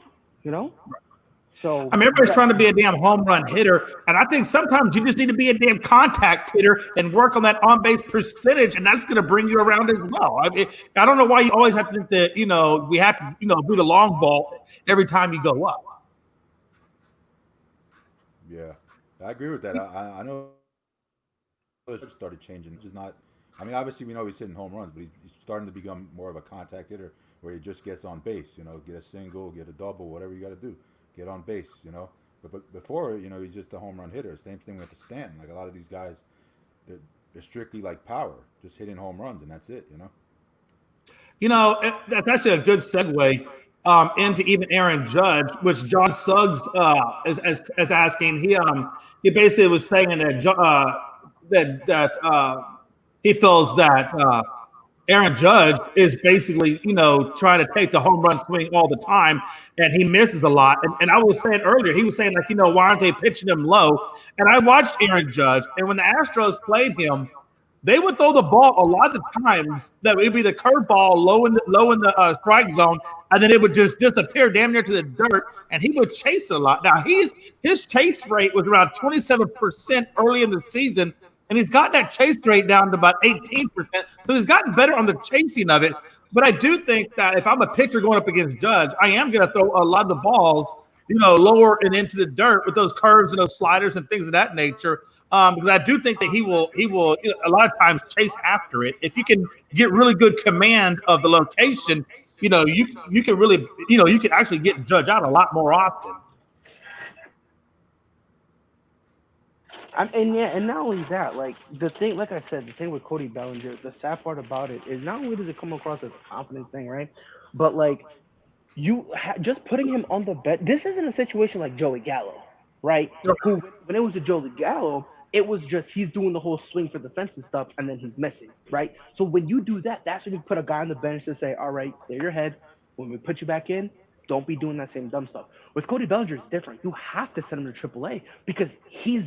So I mean, everybody's trying to be a damn home run hitter, and I think sometimes you just need to be a damn contact hitter and work on that on-base percentage, and that's going to bring you around as well. I mean, I don't know why you always have to think that we have to do the long ball every time you go up. Yeah, I agree with that. I know it started changing. It's just not. I mean, obviously we know he's hitting home runs, but he's starting to become more of a contact hitter where he just gets on base. Get a single, get a double, whatever you got to do. Get on base, But before, he's just a home run hitter. Same thing with the Stanton. Like a lot of these guys, they're strictly like power, just hitting home runs, and that's it. That's actually a good segue into even Aaron Judge, which John Suggs is asking. He basically was saying that he feels that Aaron Judge is basically trying to take the home run swing all the time, and he misses a lot. And I was saying earlier, he was saying like why aren't they pitching him low? And I watched Aaron Judge, and when the Astros played him, they would throw the ball a lot of times that would be the curveball low in the strike zone, and then it would just disappear damn near to the dirt, and he would chase it a lot. Now his chase rate was around 27% early in the season, and he's got that chase rate down to about 18%. So he's gotten better on the chasing of it. But I do think that if I'm a pitcher going up against Judge, I am going to throw a lot of the balls, lower and into the dirt with those curves and those sliders and things of that nature. Because I do think that he will a lot of times chase after it. If you can get really good command of the location, you can really, you can actually get Judge out a lot more often. And not only that, like the thing with Cody Bellinger, the sad part about it is not only does it come across as a confidence thing, right? But like just putting him on the bench. This isn't a situation like Joey Gallo, right? Who, when it was a Joey Gallo, it was just he's doing the whole swing for the fence and stuff, and then he's missing, right? So when you do that, that's when you put a guy on the bench to say, all right, clear your head. When we put you back in, don't be doing that same dumb stuff. With Cody Bellinger, it's different. You have to send him to AAA because he's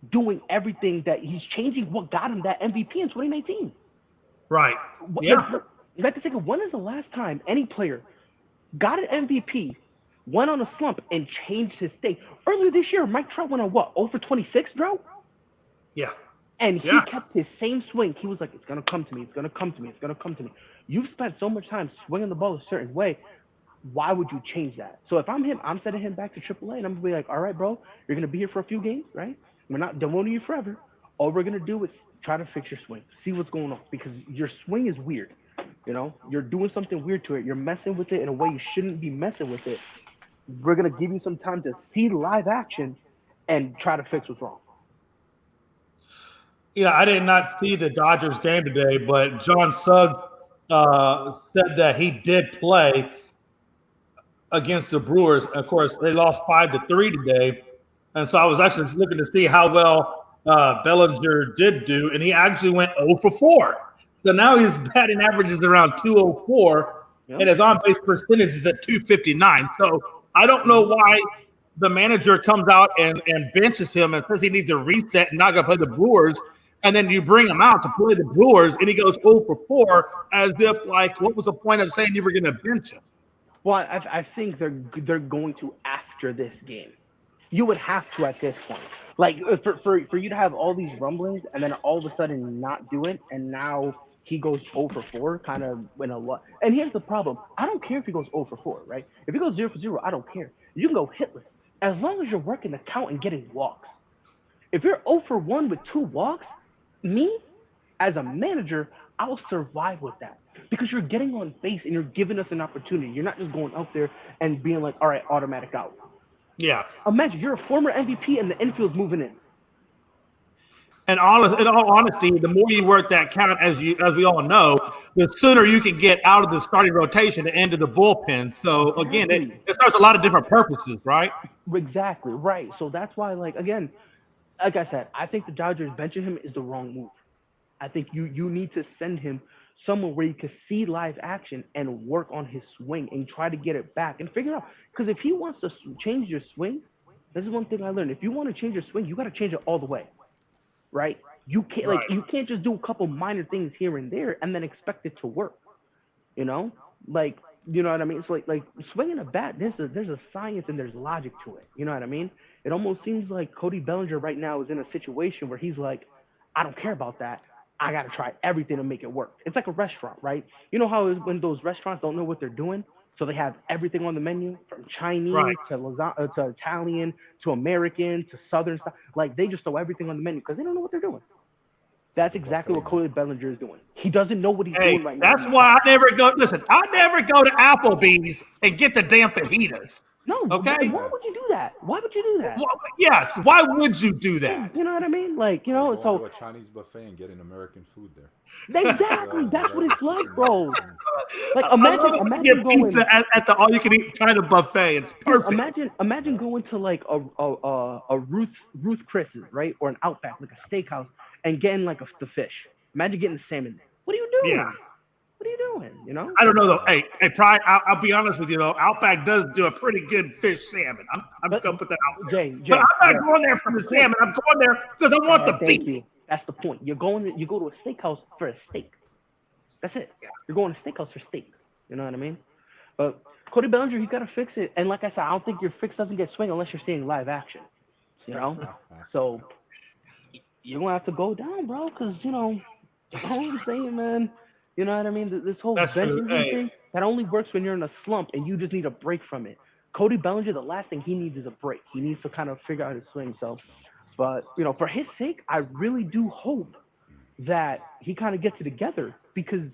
doing everything that he's changing what got him that MVP in 2019. Right. Yeah. You have to think of when is the last time any player got an MVP, went on a slump, and changed his state? Earlier this year, Mike Trout went on what, 0 for 26, bro? Yeah. And he kept his same swing. He was like, it's going to come to me. It's going to come to me. It's going to come to me. You've spent so much time swinging the ball a certain way. Why would you change that? So if I'm him, I'm sending him back to AAA, and I'm going to be like, all right, bro, you're going to be here for a few games, right? We're not demoting you forever. All we're going to do is try to fix your swing. See what's going on. Because your swing is weird. You're doing something weird to it. You're messing with it in a way you shouldn't be messing with it. We're going to give you some time to see live action and try to fix what's wrong. I did not see the Dodgers game today, but John Suggs said that he did play against the Brewers. Of course, they lost 5-3 today. And so I was actually just looking to see how well Bellinger did do, and he actually went 0 for 4. So now his batting average is around 204, and his on-base percentage is at 259. So I don't know why the manager comes out and benches him and says he needs a reset and not going to play the Brewers, and then you bring him out to play the Brewers, and he goes 0 for 4 as if, like, what was the point of saying you were going to bench him? Well, I think they're going to after this game. You would have to at this point. Like, for you to have all these rumblings and then all of a sudden not do it, and now he goes 0 for 4, kind of in a lot. And here's the problem. I don't care if he goes 0 for 4, right? If he goes 0 for 0, I don't care. You can go hitless. As long as you're working the count and getting walks. If you're 0 for 1 with 2 walks, me, as a manager, I'll survive with that. Because you're getting on base and you're giving us an opportunity. You're not just going out there and being like, all right, automatic out. Yeah. Imagine you're a former MVP and the infield's moving in. And in all honesty, the more you work that count, as we all know, the sooner you can get out of the starting rotation and into the bullpen. So again, it serves a lot of different purposes, right? Exactly, right. So that's why, like I said, I think the Dodgers benching him is the wrong move. I think you need to send him somewhere where you can see live action and work on his swing and try to get it back and figure out. Because if he wants to change your swing, this is one thing I learned. If you want to change your swing, you got to change it all the way, right? You can't you can't just do a couple minor things here and there and then expect it to work. You know what I mean? It's like swinging a bat. There's a science and there's logic to it. You know what I mean? It almost seems like Cody Bellinger right now is in a situation where he's like, I don't care about that. I got to try everything to make it work. It's like a restaurant, right? You know how when those restaurants don't know what they're doing, so they have everything on the menu from Chinese to lasagna to Italian to American to Southern stuff. Like they just throw everything on the menu because they don't know what they're doing. That's exactly what Cody Bellinger is doing. He doesn't know what he's Hey, doing right now. that's why I never go. Listen, I never go to Applebee's and get the damn fajitas. No, Okay. why would you do that? Why would you do that? Well, yes. Why would you do that? You know what I mean? Like, you Just know, going so to a Chinese buffet and getting American food there. exactly, that's what it's like, bro. Like, I love it when you imagine get pizza at the all-you-can-eat China buffet. It's dude, perfect. imagine going to like a Ruth Chris's, right, or an Outback, like a steakhouse, and getting like the fish. Imagine getting the salmon. What are you doing? Yeah. What are you doing? You know? I don't know though. Hey, probably I'll be honest with you though. Outback does do a pretty good fish salmon. I'm just gonna put that out there. Jay, But I'm not going there for the salmon. I'm going there because I want the thank beef. you. That's the point. You go to a steakhouse for a steak. That's it. You're going to a steakhouse for steak. You know what I mean? But Cody Bellinger, he's got to fix it. And like I said, I don't think your fix doesn't get swing unless you're seeing live action. You know? So you're going to have to go down, bro, because, you know, I'm saying, man, you know what I mean? This whole benching thing, that only works when you're in a slump and you just need a break from it. Cody Bellinger, the last thing he needs is a break. He needs to kind of figure out his swing. So, but, you know, for his sake, I really do hope that he kind of gets it together, because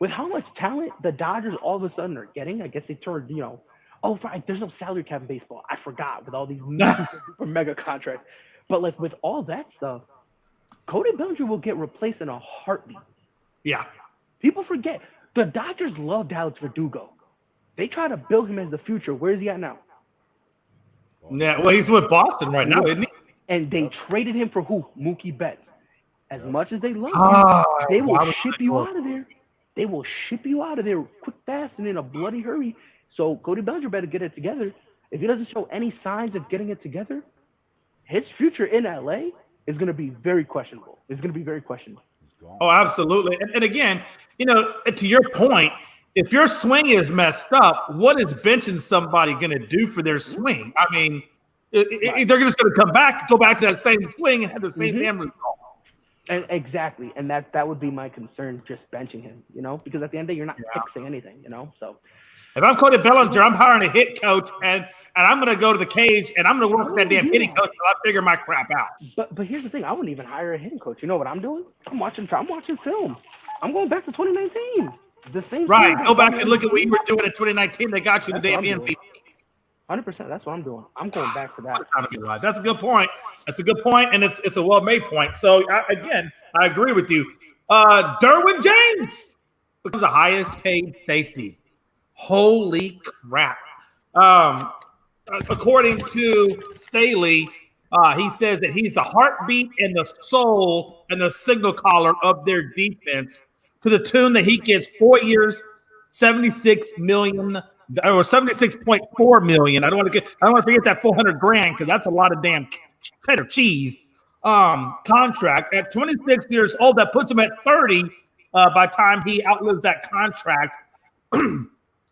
with how much talent the Dodgers all of a sudden are getting, I guess they turned, you know, oh, right, there's no salary cap in baseball. I forgot, with all these super mega contracts. But like with all that stuff, Cody Bellinger will get replaced in a heartbeat. Yeah. People forget. The Dodgers loved Alex Verdugo. They try to build him as the future. Where is he at now? Yeah. Well, he's with Boston right now, isn't he? And they traded him for who? Mookie Betts. As much as they love you, they will ship you out of there. They will ship you out of there quick, fast, and in a bloody hurry. So Cody Bellinger better get it together. If he doesn't show any signs of getting it together, his future in LA is going to be very questionable. It's going to be very questionable. Oh, absolutely. And again, you know, to your point, if your swing is messed up, what is benching somebody going to do for their swing? I mean, they're just going to go back to that same swing and have the same damn result. And exactly, and that would be my concern, just benching him, you know, because at the end of the day, you're not fixing anything, you know. So if I'm Cody Bellinger, I'm hiring a hit coach, and I'm going to go to the cage, and I'm going to work with that damn hitting coach until I figure my crap out. But here's the thing: I wouldn't even hire a hitting coach. You know what I'm doing? I'm watching film. I'm going back to 2019. The same. Right. Go back and look at what you were doing in 2019. They got you the damn MVP. 100%. That's what I'm doing. I'm going back to that. That's a good point. And it's a well-made point. So I agree with you. Derwin James becomes the highest-paid safety. Holy crap! According to Staley, he says that he's the heartbeat and the soul and the signal caller of their defense, to the tune that he gets 4 years, $76 million. Or 76.4 million. I don't want to forget that $400,000, because that's a lot of damn cheddar cheese. Contract at 26 years old, that puts him at 30 by the time he outlives that contract.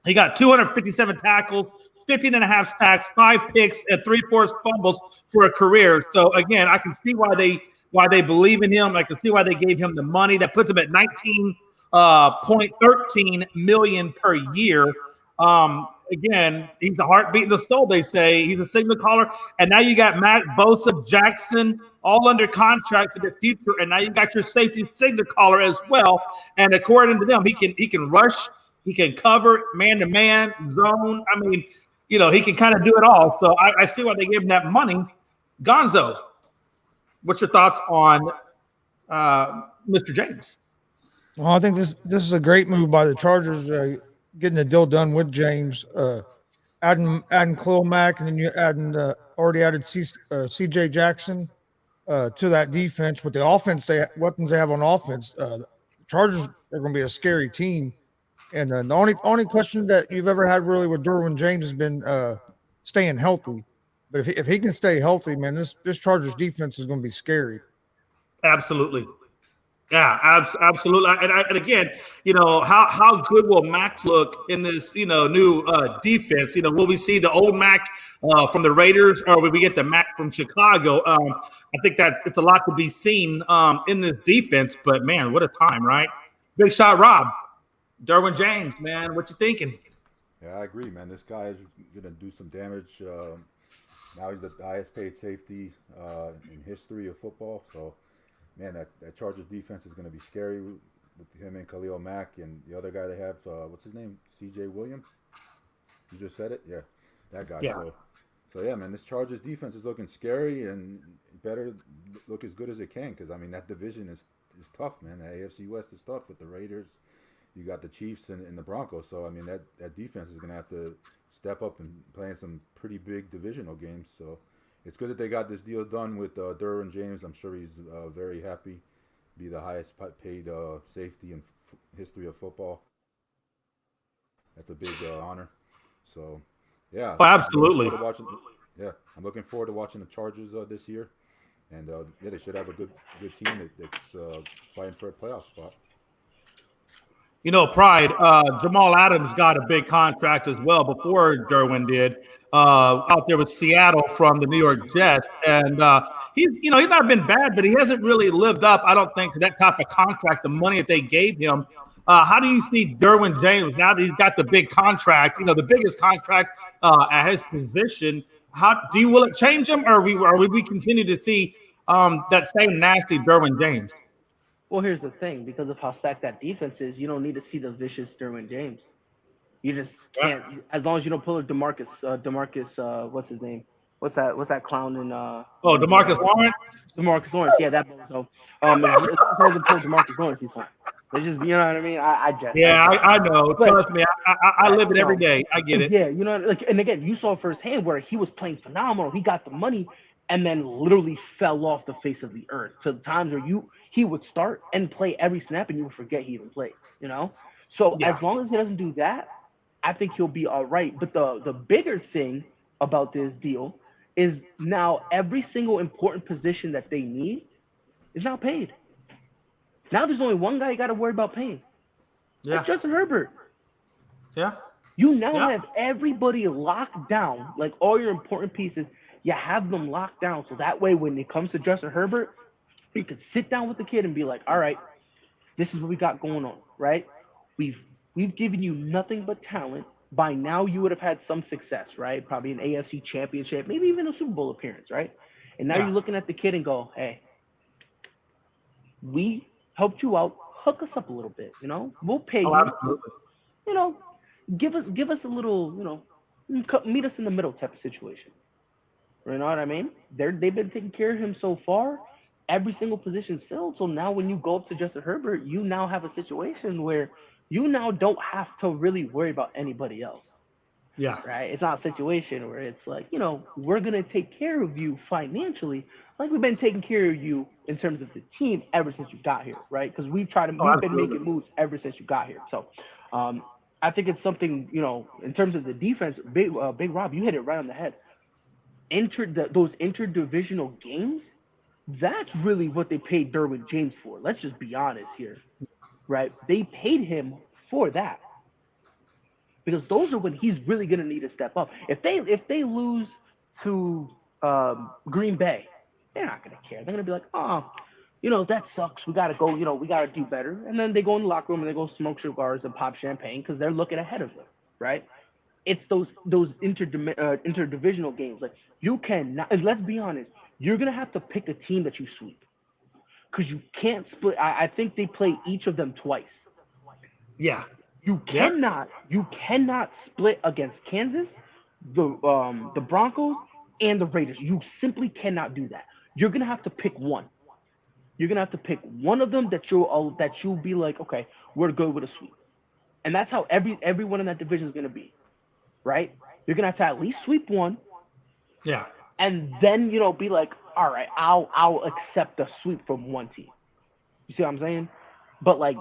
He got 257 tackles, 15 and a half sacks, 5 picks, and 3 forced fumbles for a career. So again, I can see why they believe in him. I can see why they gave him the money. That puts him at 19.13 million per year. Again, he's the heartbeat and the soul, they say. He's a signal caller. And now you got Matt Bosa, Jackson, all under contract for the future. And now you got your safety signal caller as well. And according to them, he can rush, he can cover, man-to-man, zone. I mean, you know, he can kind of do it all. So I see why they gave him that money. Gonzo, what's your thoughts on Mr. James? Well, I think this is a great move by the Chargers, getting the deal done with James, adding Khalil Mack, and then you already added C.J. Jackson to that defense. With the offense, weapons they have on offense, Chargers are going to be a scary team. And the only question that you've ever had really with Derwin James has been staying healthy. But if he can stay healthy, man, this Chargers defense is going to be scary. Absolutely. Yeah, absolutely. And again, you know, how good will Mac look in this, you know, new defense? You know, will we see the old Mac from the Raiders, or will we get the Mac from Chicago? I think that it's a lot to be seen in this defense. But man, what a time, right? Big shot, Rob. Derwin James, man, what you thinking? Yeah, I agree, man. This guy is gonna do some damage. Now he's the highest paid safety in history of football. So man, that Chargers defense is going to be scary with him and Khalil Mack and the other guy they have. What's his name? C.J. Williams. You just said it, yeah, that guy. Yeah. So yeah, man, this Chargers defense is looking scary and better look as good as it can because I mean that division is tough, man. The AFC West is tough with the Raiders. You got the Chiefs and the Broncos. So I mean that defense is going to have to step up and play in some pretty big divisional games. So it's good that they got this deal done with Derwin James. I'm sure he's very happy. Be the highest paid safety in history of football. That's a big honor. So, yeah. Oh, absolutely. I'm looking forward to watching the Chargers this year. And, yeah, they should have a good team that's fighting for a playoff spot. You know, Pride, Jamal Adams got a big contract as well before Derwin did out there with Seattle from the New York Jets. And he's not been bad, but he hasn't really lived up, I don't think, to that type of contract, the money that they gave him. How do you see Derwin James now that he's got the big contract, the biggest contract at his position? Will it change him, or will we continue to see that same nasty Derwin James? Well, here's the thing. Because of how stacked that defense is, you don't need to see the vicious Derwin James. You just can't. As long as you don't pull a Demarcus, what's his name? What's that clown in? DeMarcus Lawrence. DeMarcus Lawrence, yeah, that bozo. As long as he doesn't pull DeMarcus Lawrence, he's fine. It's just, you know what I mean? I know. But, trust me, I live it every day. I get it. Yeah, and again, you saw firsthand where he was playing phenomenal. He got the money, and then literally fell off the face of the earth. To the times where he would start and play every snap, and you would forget he even played. So as long as he doesn't do that, I think he'll be all right. But the bigger thing about this deal is now every single important position that they need is now paid. Now there's only one guy you got to worry about paying. Yeah. That's Justin Herbert. Yeah. You now have everybody locked down, like all your important pieces. You have them locked down, so that way when it comes to Justin Herbert, you could sit down with the kid and be like, all right, this is what we got going on, right? We've given you nothing but talent. By now you would have had some success, right? Probably an AFC championship, maybe even a Super Bowl appearance, right? And now you're looking at the kid and go, hey, we helped you out, hook us up a little bit, we'll pay you, absolutely. Give us a little, meet us in the middle type of situation. You know what I mean? They've been taking care of him so far. Every single position's filled. So now when you go up to Justin Herbert, you now have a situation where you now don't have to really worry about anybody else. Yeah. Right? It's not a situation where it's like, we're going to take care of you financially like we've been taking care of you in terms of the team ever since you got here, right? Because we've been making moves ever since you got here. So I think it's something, in terms of the defense, Big Rob, you hit it right on the head. Those interdivisional games, that's really what they paid Derwin James for. Let's just be honest here, right? They paid him for that because those are when he's really going to need to step up. If they lose to Green Bay, they're not going to care. They're going to be like, oh, that sucks. We got to go. We got to do better. And then they go in the locker room and they go smoke cigars and pop champagne because they're looking ahead of them, right? It's those interdivisional games. Like you cannot. And let's be honest. You're going to have to pick a team that you sweep because you can't split. I think they play each of them twice. Yeah. You cannot split against Kansas, the Broncos, and the Raiders. You simply cannot do that. You're going to have to pick one. You're going to have to pick one of them that you'll be like, okay, we're good with a sweep. And that's how everyone in that division is going to be, right? You're going to have to at least sweep one. Yeah. And then, be like, all right, I'll accept a sweep from one team. You see what I'm saying? But like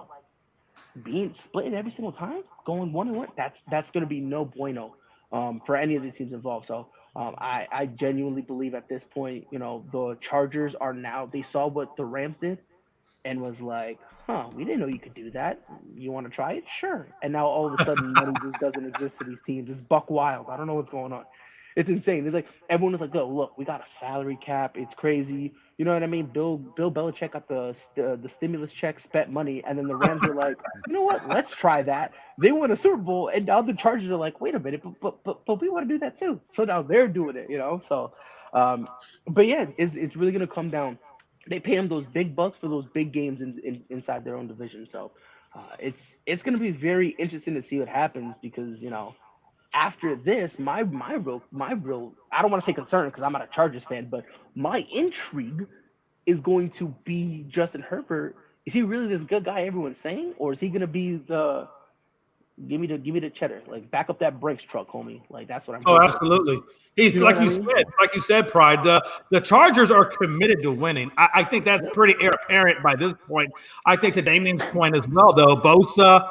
being split every single time, going 1-1, that's going to be no bueno for any of the teams involved. So I genuinely believe at this point, the Chargers are now, they saw what the Rams did and was like, we didn't know you could do that. You want to try it? Sure. And now all of a sudden money just doesn't exist to these teams. It's buck wild. I don't know what's going on. It's insane. It's like everyone is like, "Oh, look, we got a salary cap. It's crazy." You know what I mean? Bill Belichick got the stimulus check, spent money, and then the Rams are like, "You know what? Let's try that." They won a Super Bowl, and now the Chargers are like, "Wait a minute, but we want to do that too." So now they're doing it. So, but yeah, it's really gonna come down They pay him those big bucks for those big games inside their own division. So it's going to be very interesting to see what happens because after this, my real I don't want to say concern because I'm not a Chargers fan, but my intrigue is going to be Justin Herbert. Is he really this good guy everyone's saying, or is he going to be the give me the cheddar, like back up that Brinks truck, homie? Like that's what I'm. Oh, absolutely. He's You know like what I you mean? said, Pride. The Chargers are committed to winning. I think that's pretty apparent by this point. I think to Damien's point as well, though, Bosa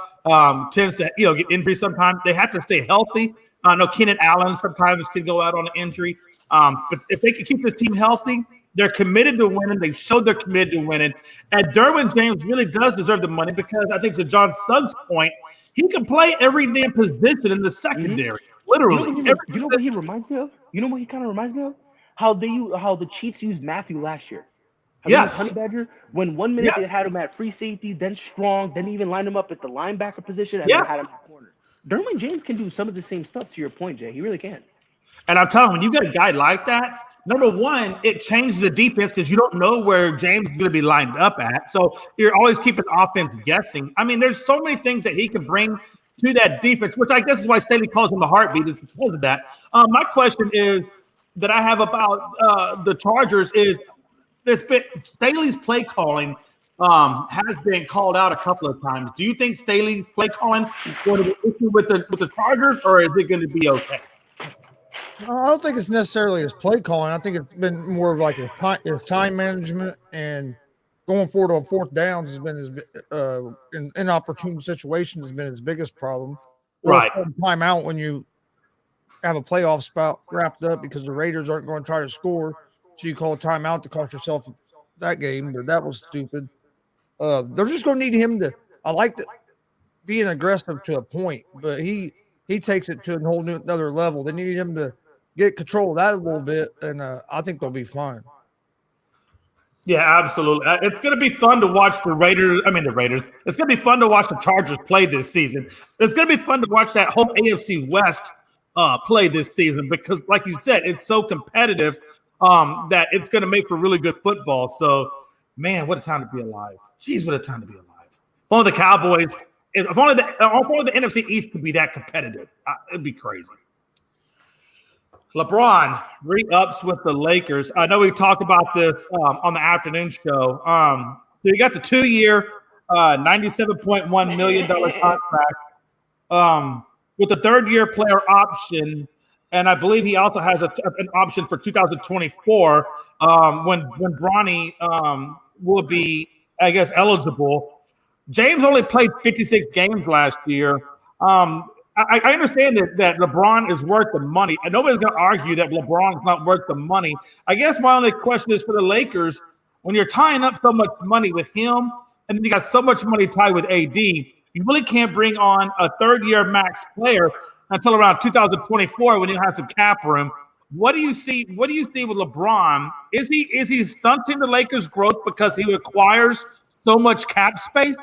tends to get injuries sometimes. They have to stay healthy. I know Keenan Allen sometimes can go out on an injury. But if they can keep this team healthy, they're committed to winning. They showed they're committed to winning. And Derwin James really does deserve the money because I think to John Suggs' point, he can play every damn position in the secondary. Literally. You know what he reminds me of? You know what he kind of reminds me of? How the Chiefs used Matthew last year. Yes. Honey Badger, when 1 minute they had him at free safety, then strong, then even lined him up at the linebacker position, and then had him at corner. Derwin James can do some of the same stuff, to your point, Jay. He really can. And I'm telling you, when you get a guy like that, number one, it changes the defense because you don't know where James is going to be lined up at. So you're always keeping offense guessing. I mean, there's so many things that he can bring to that defense, which I guess is why Staley calls him the heartbeat, is because of that. My question is that I have about the Chargers is Staley's play calling has been called out a couple of times. Do you think Staley's play calling is going to be an issue with the Chargers, or is it going to be okay? I don't think it's necessarily his play calling. I think it's been more of like his time management and going forward on fourth downs has been his in inopportune situations has been his biggest problem. Or Right. Time out when you have a playoff spot wrapped up because the Raiders aren't going to try to score, so you call a timeout to cost yourself that game. But that was stupid. They're just going to need him to. I like being aggressive to a point, but he takes it to a whole another level. They need him to get control of that a little bit, and I think they'll be fine. Yeah, absolutely. It's going to be fun to watch the Raiders. It's going to be fun to watch the Chargers play this season. It's going to be fun to watch that whole AFC West play this season because, like you said, it's so competitive that it's going to make for really good football. So, man, what a time to be alive. Jeez, what a time to be alive. If only the Cowboys, if only the NFC East could be that competitive, it'd be crazy. LeBron re-ups with the Lakers. I know we talked about this on the afternoon show. So you got the 2-year, $97.1 million contract with a third-year player option, and I believe he also has an option for 2024 when Bronny will be, I guess, eligible. James only played 56 games last year. I understand that LeBron is worth the money, and nobody's going to argue that LeBron is not worth the money. I guess my only question is for the Lakers, when you're tying up so much money with him, and then you got so much money tied with AD, you really can't bring on a third-year max player until around 2024 when you have some cap room. What do you see? What do you see with LeBron? Is he stunting the Lakers' growth because he requires so much cap space,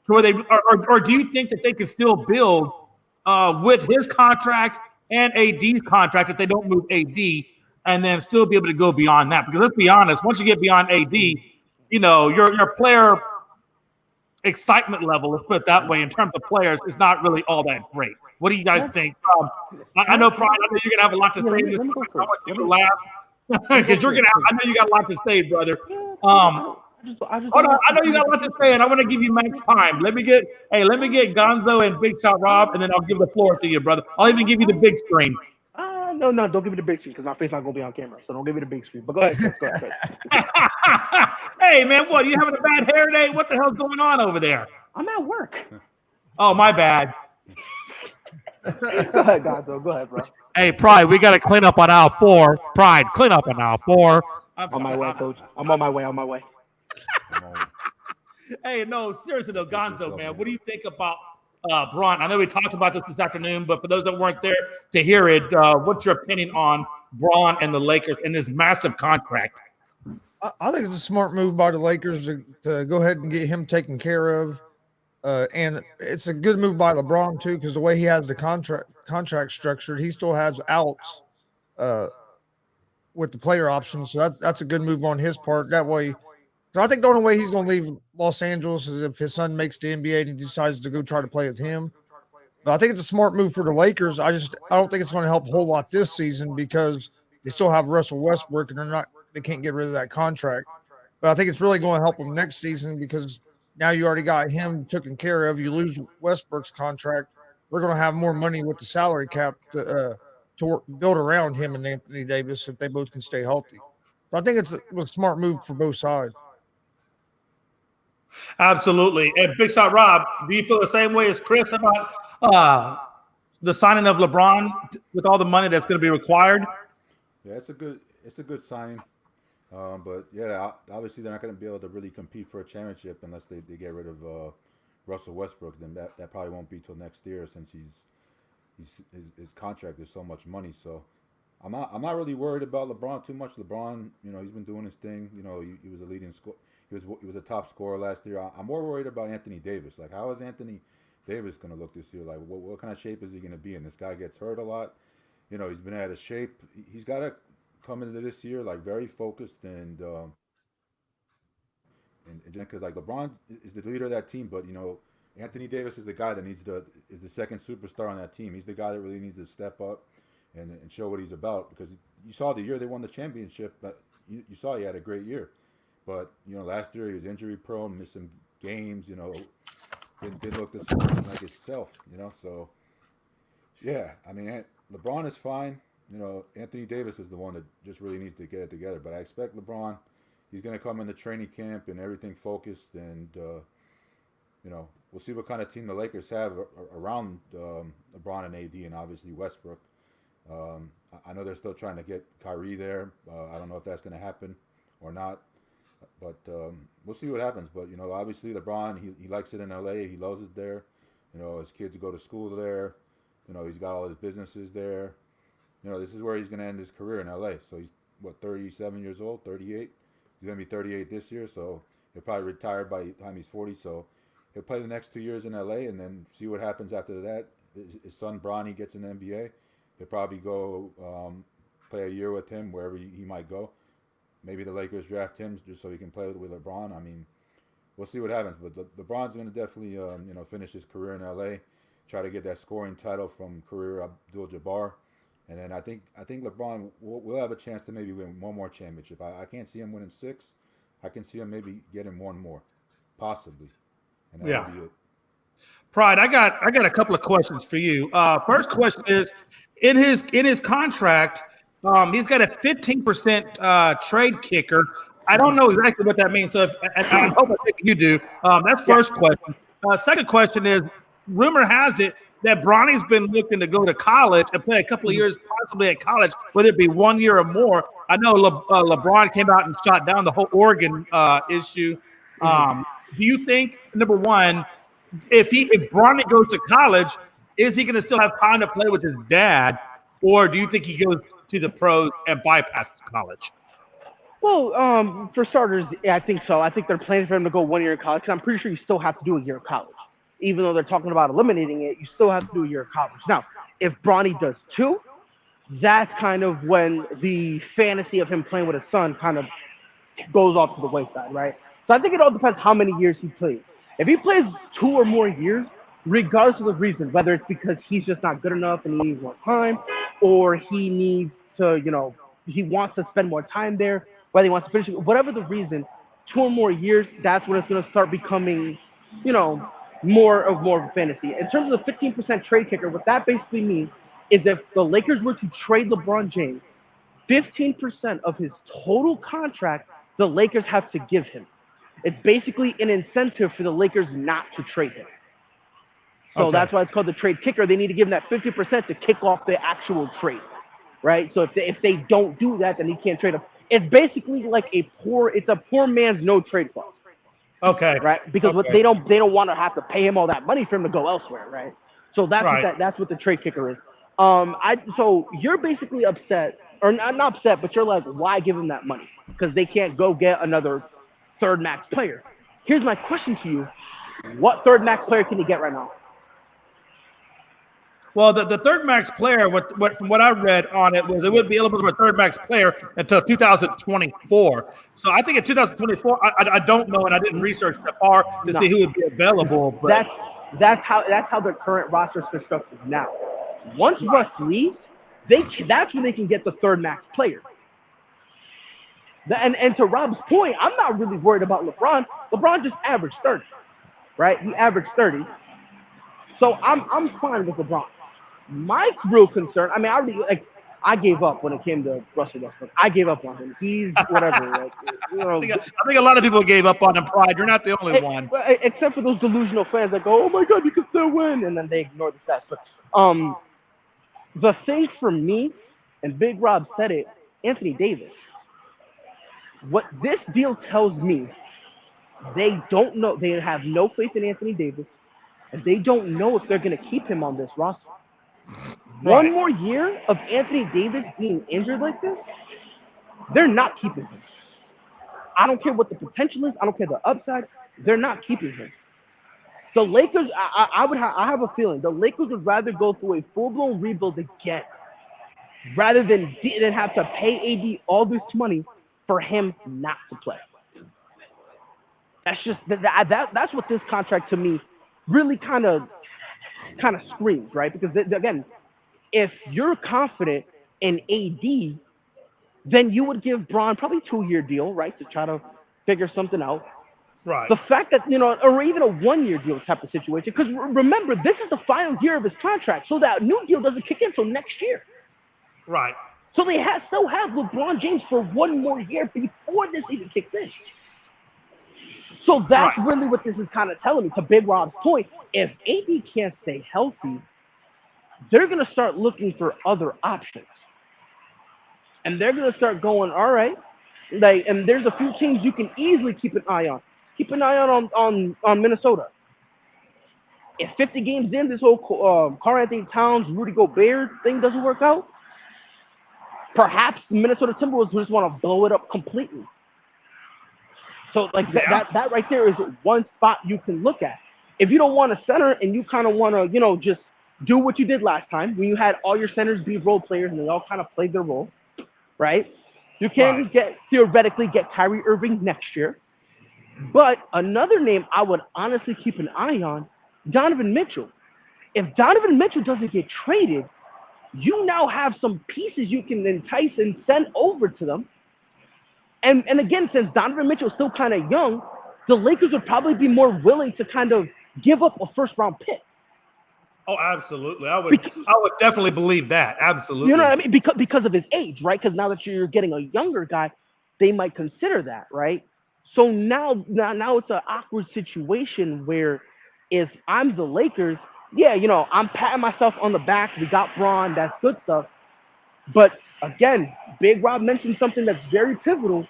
or do you think that they can still build with his contract and AD's contract if they don't move AD, and then still be able to go beyond that? Because let's be honest, once you get beyond AD, your player excitement level, let's put it that way, in terms of players, is not really all that great. What do you guys think? I know, Brian, I know you're gonna have a lot to say. I want you to laugh because I know you got a lot to say, brother. Hold on, I know you got a lot to say, and I want to give you max time. Let me get Gonzo and Big Shot Rob, and then I'll give the floor to you, brother. I'll even give you the big screen. No, don't give me the big screen because my face not gonna be on camera. So don't give me the big screen. But go ahead. Hey, man, what? You having a bad hair day? What the hell's going on over there? I'm at work. Oh, my bad. Go ahead, Gonzo. Go ahead, bro. Hey, Pride, we got to clean up on aisle 4. Pride, clean up on aisle 4. On my way, coach. I'm on my way. Hey, no, seriously though, Gonzo, man, what do you think about Bron? I know we talked about this afternoon, but for those that weren't there to hear it, what's your opinion on Bron and the Lakers in this massive contract? I think it's a smart move by the Lakers to go ahead and get him taken care of. And it's a good move by LeBron too, because the way he has the contract structured, he still has outs with the player options. So that's a good move on his part. That way, So I think the only way he's going to leave Los Angeles is if his son makes the NBA and he decides to go try to play with him. But I think it's a smart move for the Lakers. I don't think it's going to help a whole lot this season because they still have Russell Westbrook and they can't get rid of that contract. But I think it's really going to help them next season because now you already got him taken care of. You lose Westbrook's contract. We're going to have more money with the salary cap to build around him and Anthony Davis if they both can stay healthy. So I think it's a smart move for both sides. Absolutely. And Big Shot Rob, do you feel the same way as Chris about the signing of LeBron with all the money that's going to be required? Yeah, it's a good signing. But yeah, obviously they're not going to be able to really compete for a championship unless they get rid of Russell Westbrook. Then that probably won't be till next year since his contract is so much money. So I'm not really worried about LeBron too much. LeBron, he's been doing his thing. He was a leading score. He was a top scorer last year. I'm more worried about Anthony Davis. Like, how is Anthony Davis going to look this year? Like, what kind of shape is he going to be in? This guy gets hurt a lot. He's been out of shape. He's got to come into this year like very focused and because like LeBron is the leader of that team, but Anthony Davis is the guy that is the second superstar on that team. He's the guy that really needs to step up and show what he's about, because you saw the year they won the championship, but you saw he had a great year. But last year he was injury prone, missed some games. Didn't look this like himself. So yeah, I mean LeBron is fine. Anthony Davis is the one that just really needs to get it together. But I expect LeBron, he's going to come into training camp and everything focused, and we'll see what kind of team the Lakers have around LeBron and AD, and obviously Westbrook. I know they're still trying to get Kyrie there. I don't know if that's going to happen or not. But we'll see what happens. But, obviously LeBron, he likes it in L.A. He loves it there. His kids go to school there. He's got all his businesses there. This is where he's going to end his career in L.A. So he's, 37 years old, 38? He's going to be 38 this year, so he'll probably retire by the time he's 40. So he'll play the next 2 years in L.A. and then see what happens after that. His son, Bronny, gets in the NBA. He'll probably go play a year with him wherever he might go. Maybe the Lakers draft him just so he can play with LeBron. I mean, we'll see what happens. But LeBron's going to definitely, finish his career in L.A., try to get that scoring title from Kareem Abdul-Jabbar. And then I think LeBron will have a chance to maybe win one more championship. I can't see him winning 6. I can see him maybe getting one more, possibly. And that'll be it. Pride, I got a couple of questions for you. First question is, in his contract, he's got a 15% trade kicker. I don't know exactly what that means, so I hope I think you do. That's first question. Second question is, rumor has it that Bronny's been looking to go to college and play a couple of years possibly at college, whether it be 1 year or more. I know LeBron came out and shot down the whole Oregon issue. Do you think, number one, if Bronny goes to college, is he going to still have time to play with his dad, or do you think he goes to the pros and bypasses college? Well, for starters, I think so. I think they're planning for him to go 1 year in college, because I'm pretty sure you still have to do a year of college. Even though they're talking about eliminating it, you still have to do a year of college. Now, if Bronny does 2, that's kind of when the fantasy of him playing with his son kind of goes off to the wayside, right? So I think it all depends how many years he plays. If he plays 2 or more years, regardless of the reason, whether it's because he's just not good enough and he needs more time, or he needs to, he wants to spend more time there, whether he wants to finish it, whatever the reason, 2 or more years, that's when it's going to start becoming, more of a fantasy. In terms of the 15% trade kicker, what that basically means is if the Lakers were to trade LeBron James, 15% of his total contract, the Lakers have to give him. It's basically an incentive for the Lakers not to trade him. So that's why it's called the trade kicker. They need to give him that 50% to kick off the actual trade, right? So if they don't do that, then he can't trade him. It's basically like a poor man's no trade clause. Okay. Right? Because what they don't want to have to pay him all that money for him to go elsewhere, right? So that's what the trade kicker is. So you're basically upset, or not upset, but you're like, why give him that money? Because they can't go get another third max player. Here's my question to you: what third max player can you get right now? Well, the third max player, what from what I read on it, was it wouldn't be eligible for a third max player until 2024. So I think in 2024, I don't know, and I didn't research that far to No. see who would be available. But That's how the current roster is constructed now. Once Russ leaves, that's when they can get the third max player. And to Rob's point, I'm not really worried about LeBron. LeBron just averaged 30, right? He averaged 30. So I'm fine with LeBron. My real concern, I mean, I gave up when it came to Russell Westbrook. I gave up on him. He's whatever. Like, I think a lot of people gave up on him. Pride, you're not the only one. Except for those delusional fans that go, "Oh my God, you can still win," and then they ignore the stats. But the thing for me, and Big Rob said it, Anthony Davis. What this deal tells me, they don't know. They have no faith in Anthony Davis, and they don't know if they're going to keep him on this roster. One more year of Anthony Davis being injured like this, they're not keeping him. I don't care what the potential is. I don't care the upside. They're not keeping him. The Lakers, I have a feeling the Lakers would rather go through a full-blown rebuild again rather than have to pay AD all this money for him not to play. That's just that's what this contract to me really kind of screams, right? Because again, if you're confident in AD, then you would give Bron probably a 2-year deal, right, to try to figure something out. Right. The fact that, or even a 1-year deal type of situation, because remember, this is the final year of his contract, so that new deal doesn't kick in until next year. Right. So they still have LeBron James for 1 more year before this even kicks in. So that's really what this is kind of telling me. To Big Rob's point, if AD can't stay healthy, they're going to start looking for other options. And they're going to start going, all right, and there's a few teams you can easily keep an eye on. Keep an eye on Minnesota. If 50 games in, this whole Karl-Anthony Towns, Rudy Gobert thing doesn't work out, perhaps the Minnesota Timberwolves just want to blow it up completely. So that right there is one spot you can look at. If you don't want a center and you kind of want to, just do what you did last time when you had all your centers be role players and they all kind of played their role, right? You can theoretically get Kyrie Irving next year. But another name I would honestly keep an eye on, Donovan Mitchell. If Donovan Mitchell doesn't get traded, you now have some pieces you can entice and send over to them. And again, since Donovan Mitchell is still kind of young, the Lakers would probably be more willing to kind of give up a first-round pick. Oh, absolutely. I would definitely believe that. Absolutely. You know what I mean? Because of his age, right? Because now that you're getting a younger guy, they might consider that, right? So now it's an awkward situation where if I'm the Lakers, I'm patting myself on the back. We got Bron. That's good stuff. But again, Big Rob mentioned something that's very pivotal.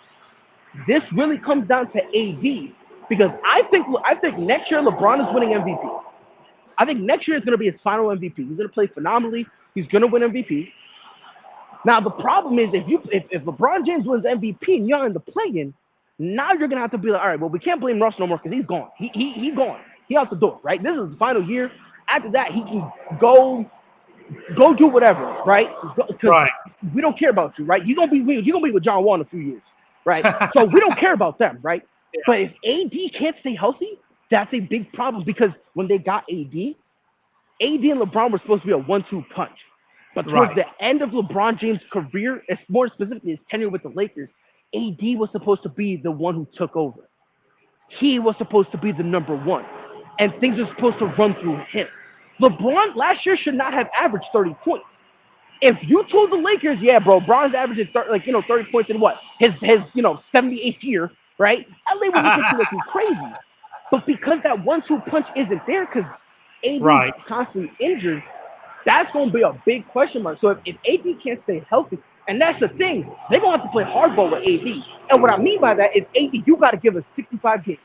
This really comes down to AD because I think next year LeBron is winning MVP. I think next year is going to be his final MVP. He's going to play phenomenally. He's going to win MVP. Now the problem is if LeBron James wins MVP and you're in the play-in, now you're going to have to be like, all right, well, we can't blame Russ no more because he's gone. He gone. He out the door, right? This is his final year. After that, he can go do whatever, right? Because we don't care about you, right? You're gonna be with John Wall in a few years, right? So we don't care about them, right? Yeah. But if AD can't stay healthy, that's a big problem because when they got AD and LeBron were supposed to be a 1-2 punch. But towards the end of LeBron James' career, more specifically his tenure with the Lakers, AD was supposed to be the one who took over. He was supposed to be the number one. And things are supposed to run through him. LeBron last year should not have averaged 30 points. If you told the Lakers, yeah, bro, Bron's averaging 30 points in what? His 78th year, right? LA would look at you like you're crazy. But because that 1-2 punch isn't there because AD is constantly injured, that's going to be a big question mark. So if AD can't stay healthy, and that's the thing, they're going to have to play hardball with AD. And what I mean by that is AD, you got to give us 65 games.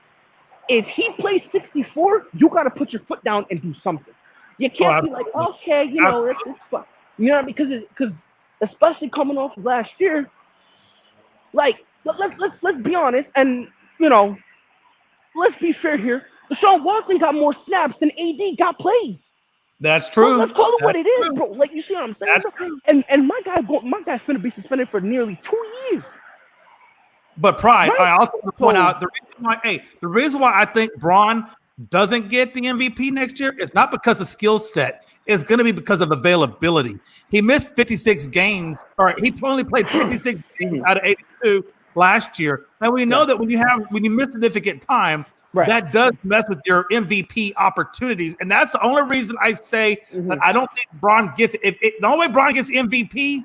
If he plays 64, you got to put your foot down and do something. You can't be like, okay, it's fun. You know, because especially coming off of last year, like let's be honest, and let's be fair here. Deshaun Watson got more snaps than AD got plays. That's true. Let's call it what That's it is, true. bro. Like, you see what I'm saying? That's true. And my guy's finna be suspended for nearly 2 years. But Pride, Right? I also want to point So- out the reason why I think Braun doesn't get the MVP next year is not because of skill set. It's going to be because of availability. He missed 56 games, or he only played 56 games out of 82 last year. And we know that when you miss significant time, Right. that does mess with your MVP opportunities. And that's the only reason I say that I don't think Braun gets it. The only way Braun gets MVP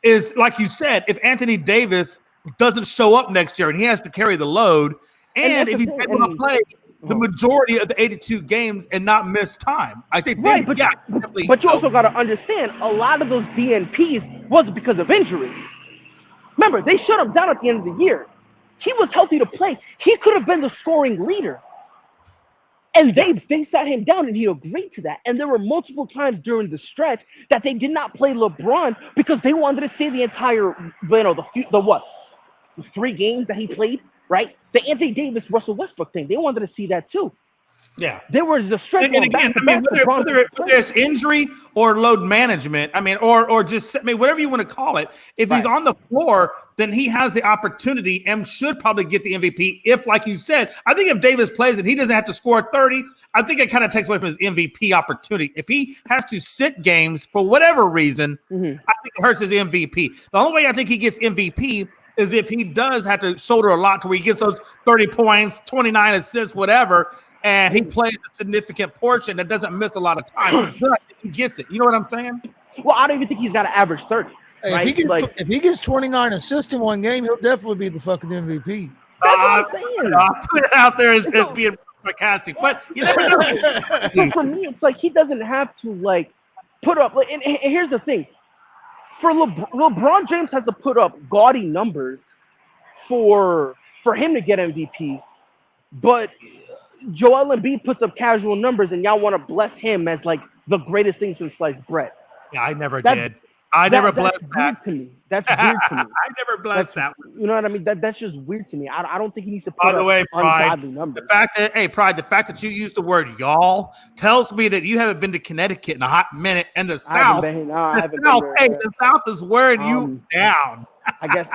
is, like you said, if Anthony Davis doesn't show up next year and he has to carry the load, and if he's able to play the majority of the 82 games and not miss time. I think Right, but you also got to understand, a lot of those DNPs was because of injuries. Remember, they shut him down at the end of the year. He was healthy to play. He could have been the scoring leader. And they sat him down, and he agreed to that. And there were multiple times during the stretch that they did not play LeBron because they wanted to see the entire, the 3 games that he played, right? The Anthony Davis, Russell Westbrook thing. They wanted to see that too. Yeah. There was a stretch. And again, whether it's injury or load management, or just, whatever you want to call it, if he's on the floor, then he has the opportunity and should probably get the MVP. If, like you said, I think if Davis plays and he doesn't have to score 30, I think it kind of takes away from his MVP opportunity. If he has to sit games for whatever reason, I think it hurts his MVP. The only way I think he gets MVP is if he does have to shoulder a lot to where he gets those 30 points, 29 assists, whatever, and he plays a significant portion that doesn't miss a lot of time. But he gets it. You know what I'm saying? Well, I don't even think he's got to average 30. Hey, right? if he gets 29 assists in one game, he'll definitely be the fucking MVP. That's what I'm saying. I'll put it out there as being sarcastic, but you never know. So for me, it's like he doesn't have to put up. And here's the thing: for LeBron James has to put up gaudy numbers for him to get MVP, but Joel Embiid puts up casual numbers, and y'all want to bless him as like the greatest thing since sliced bread. Yeah, I never did. I never blessed that. Weird to me. That's weird to me. I never blessed that. You know what I mean? That's just weird to me. I don't think he needs to put By the way, up Pride, ungodly numbers. the fact that you used the word y'all tells me that you haven't been to Connecticut in a hot minute, and the South, the South is wearing you down. I guess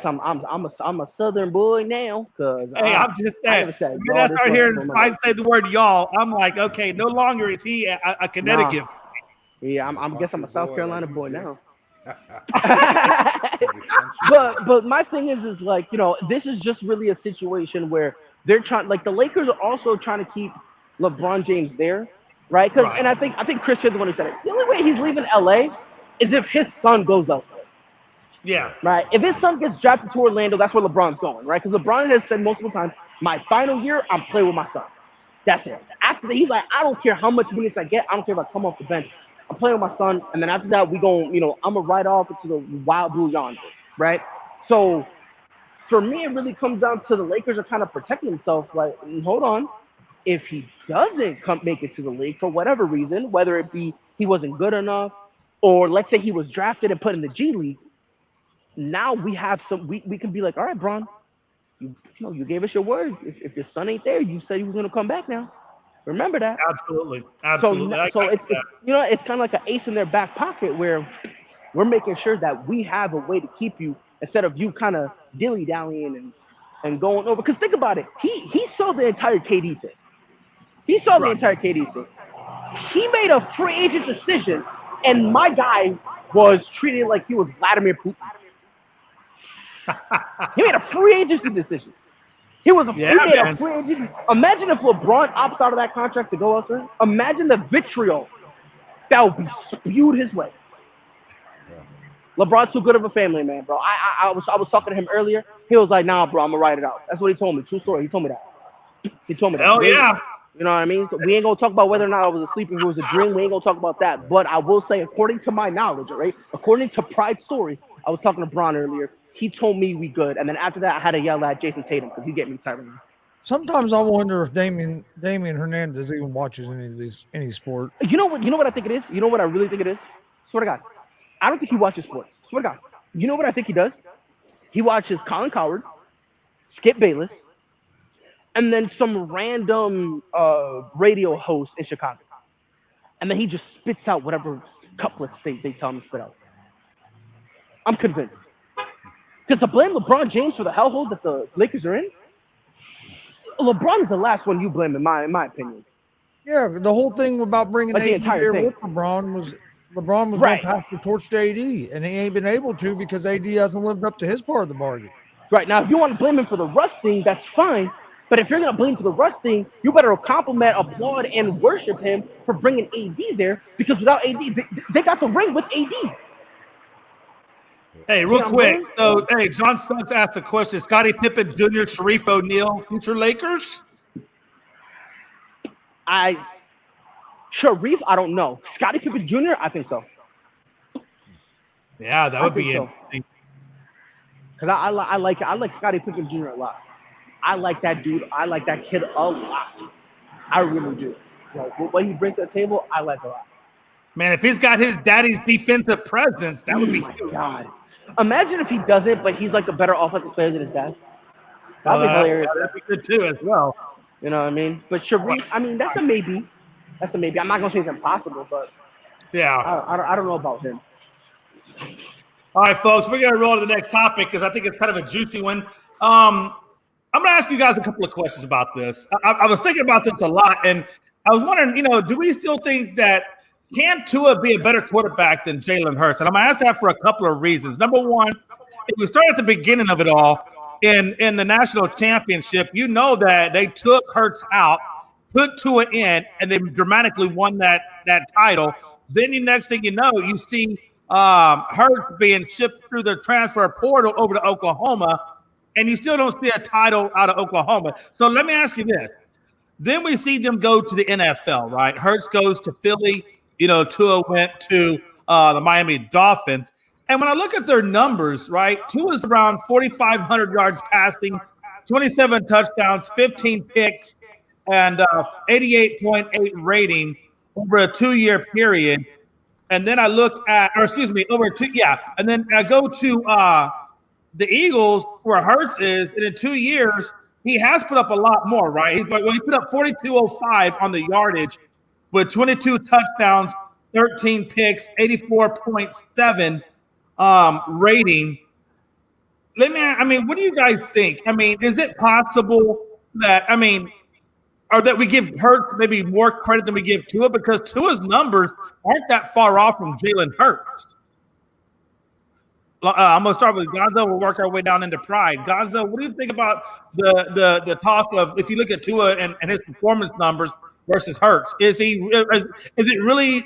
I'm a Southern boy now, because I'm just saying. When I start hearing Pride say the word y'all, I'm like, okay, no longer is he a Connecticut. Yeah, I guess I'm a South Carolina boy now. but my thing is like, this is just really a situation where they're trying, like, the Lakers are also trying to keep LeBron James there, right? And I think Chris is the one who said it. The only way he's leaving LA is if his son goes elsewhere. Yeah. Right. If his son gets drafted to Orlando, that's where LeBron's going, right? Because LeBron has said multiple times, my final year, I'm playing with my son. That's it. After that, he's like, I don't care how much minutes I get. I don't care if I come off the bench. I'm playing with my son, and then after that, I'm gonna ride off into the wild blue yonder, right? So, for me, it really comes down to the Lakers are kind of protecting themselves. Like, hold on, if he doesn't make it to the league for whatever reason, whether it be he wasn't good enough, or let's say he was drafted and put in the G League, now we have we can be like, all right, Bron, you gave us your word. If your son ain't there, you said he was gonna come back now. Remember that. Absolutely. So it's kind of like an ace in their back pocket where we're making sure that we have a way to keep you instead of you kind of dilly-dallying and going over. Because think about it. He saw the entire KD thing. He made a free agent decision, and my guy was treated like he was Vladimir Putin. He made a free agency decision. He made a free agent. Imagine if LeBron opts out of that contract to go elsewhere. Imagine the vitriol that would be spewed his way. Yeah. LeBron's too good of a family man, bro. I was talking to him earlier. He was like, nah, bro, I'm gonna write it out. That's what he told me. True story. He told me that. Hell yeah. You know what I mean? So we ain't gonna talk about whether or not I was asleep, if it was a dream. We ain't gonna talk about that. But I will say, according to my knowledge, right? According to Pride's story, I was talking to Bron earlier. He told me we good, and then after that, I had to yell at Jason Tatum because he get me tired. Sometimes I wonder if Damian Hernandez even watches any sport. You know what I think it is? You know what I really think it is? Swear to God, I don't think he watches sports. Swear to God. You know what I think he does? He watches Colin Cowherd, Skip Bayless, and then some random radio host in Chicago. and then he just spits out whatever couplets they tell him to spit out. I'm convinced. Because to blame LeBron James for the hellhole that the Lakers are in, LeBron is the last one you blame, in my opinion. Yeah, the whole thing about bringing Like the AD entire there thing. with LeBron was going Right. to pass the torch to AD, and he ain't been able to because AD hasn't lived up to his part of the bargain. Right. Now, if you want to blame him for the rusting, that's fine. But if you're going to blame for the rusting, you better compliment, applaud, and worship him for bringing AD there, because without AD, they got the ring with AD. Hey, real Yeah, I'm quick. saying? So, hey, John Suggs asked a question. Scottie Pippen Jr., Sharif O'Neal, future Lakers? Sharif, I don't know. Scottie Pippen Jr., I think so. Yeah, that I would think be so. interesting. Because I like Scottie Pippen Jr. a lot. I like that dude. I like that kid a lot. I really do. Like, what he brings to the table, I like a lot. Man, if he's got his daddy's defensive presence, that would be Oh my huge. God. Imagine if he doesn't, but he's like a better offensive player than his dad. That'd be hilarious. That'd be good too, as well. You know what I mean? But Sharif, I mean, that's a maybe. That's a maybe. I'm not gonna say it's impossible, but Yeah. I don't know about him. All right, folks, we're going to roll to the next topic because I think it's kind of a juicy one. I'm going to ask you guys a couple of questions about this. I was thinking about this a lot, and I was wondering, do we still think that can Tua be a better quarterback than Jalen Hurts? And I'm going to ask that for a couple of reasons. Number one, if we start at the beginning of it all, in the national championship, you know that they took Hurts out, put Tua in, and they dramatically won that title. Then the next thing you know, you see Hurts being shipped through the transfer portal over to Oklahoma, and you still don't see a title out of Oklahoma. So let me ask you this. Then we see them go to the NFL, right? Hurts goes to Philly. Tua went to the Miami Dolphins. And when I look at their numbers, right, Tua's around 4,500 yards passing, 27 touchdowns, 15 picks, and 88.8 rating over a 2-year period. And then I look at, over 2, yeah. And then I go to the Eagles, where Hurts is, and in 2 years, he has put up a lot more, right? He put up 4,205 on the yardage with 22 touchdowns, 13 picks, 84.7 rating. What do you guys think? Is it possible that, or that we give Hurts maybe more credit than we give Tua, because Tua's numbers aren't that far off from Jalen Hurts? I'm going to start with Gonzo. We'll work our way down into Pride. Gonzo, what do you think about the talk of, if you look at Tua and his performance numbers versus Hurts, is it really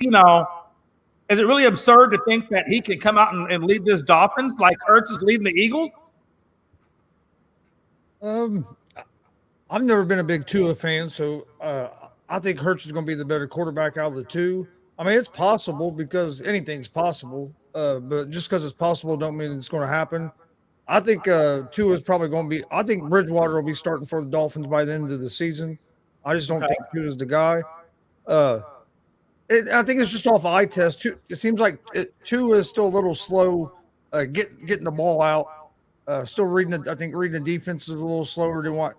absurd to think that he can come out and lead this Dolphins like Hurts is leading the Eagles? I've never been a big Tua fan, so I think Hurts is going to be the better quarterback out of the two. It's possible because anything's possible, but just because it's possible don't mean it's going to happen. I think Tua is probably going to be – I think Bridgewater will be starting for the Dolphins by the end of the season. I just don't think Tua is the guy. I think it's just off eye test. It seems like Tua is still a little slow getting the ball out. Still reading the defense is a little slower than what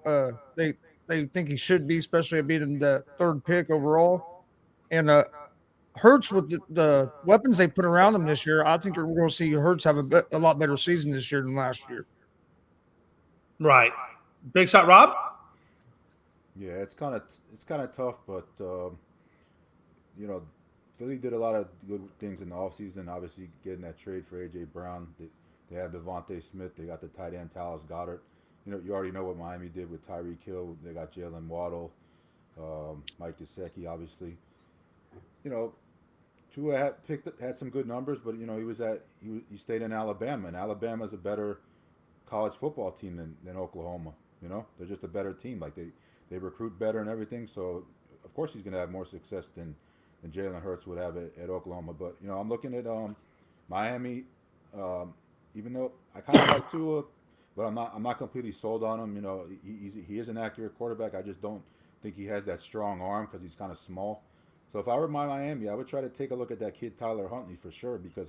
they think he should be, especially being the third pick overall. And Hurts, with the weapons they put around him this year, I think we're going to see Hurts have a lot better season this year than last year. Right. Big shot, Rob? Yeah, it's kind of tough, but Philly did a lot of good things in the offseason. Obviously, getting that trade for A.J. Brown. They have Devontae Smith. They got the tight end Dallas Goedert. You already know what Miami did with Tyreek Hill. They got Jalen Waddle, Mike Gesicki, obviously. Tua had some good numbers, but he stayed in Alabama, and Alabama's a better college football team than Oklahoma. They're just a better team. Like they recruit better and everything. So of course he's going to have more success than Jalen Hurts would have at Oklahoma. But I'm looking at Miami. Even though I kind of like Tua, but I'm not completely sold on him. He is an accurate quarterback. I just don't think he has that strong arm because he's kind of small. So if I were Miami, I would try to take a look at that kid Tyler Huntley for sure, because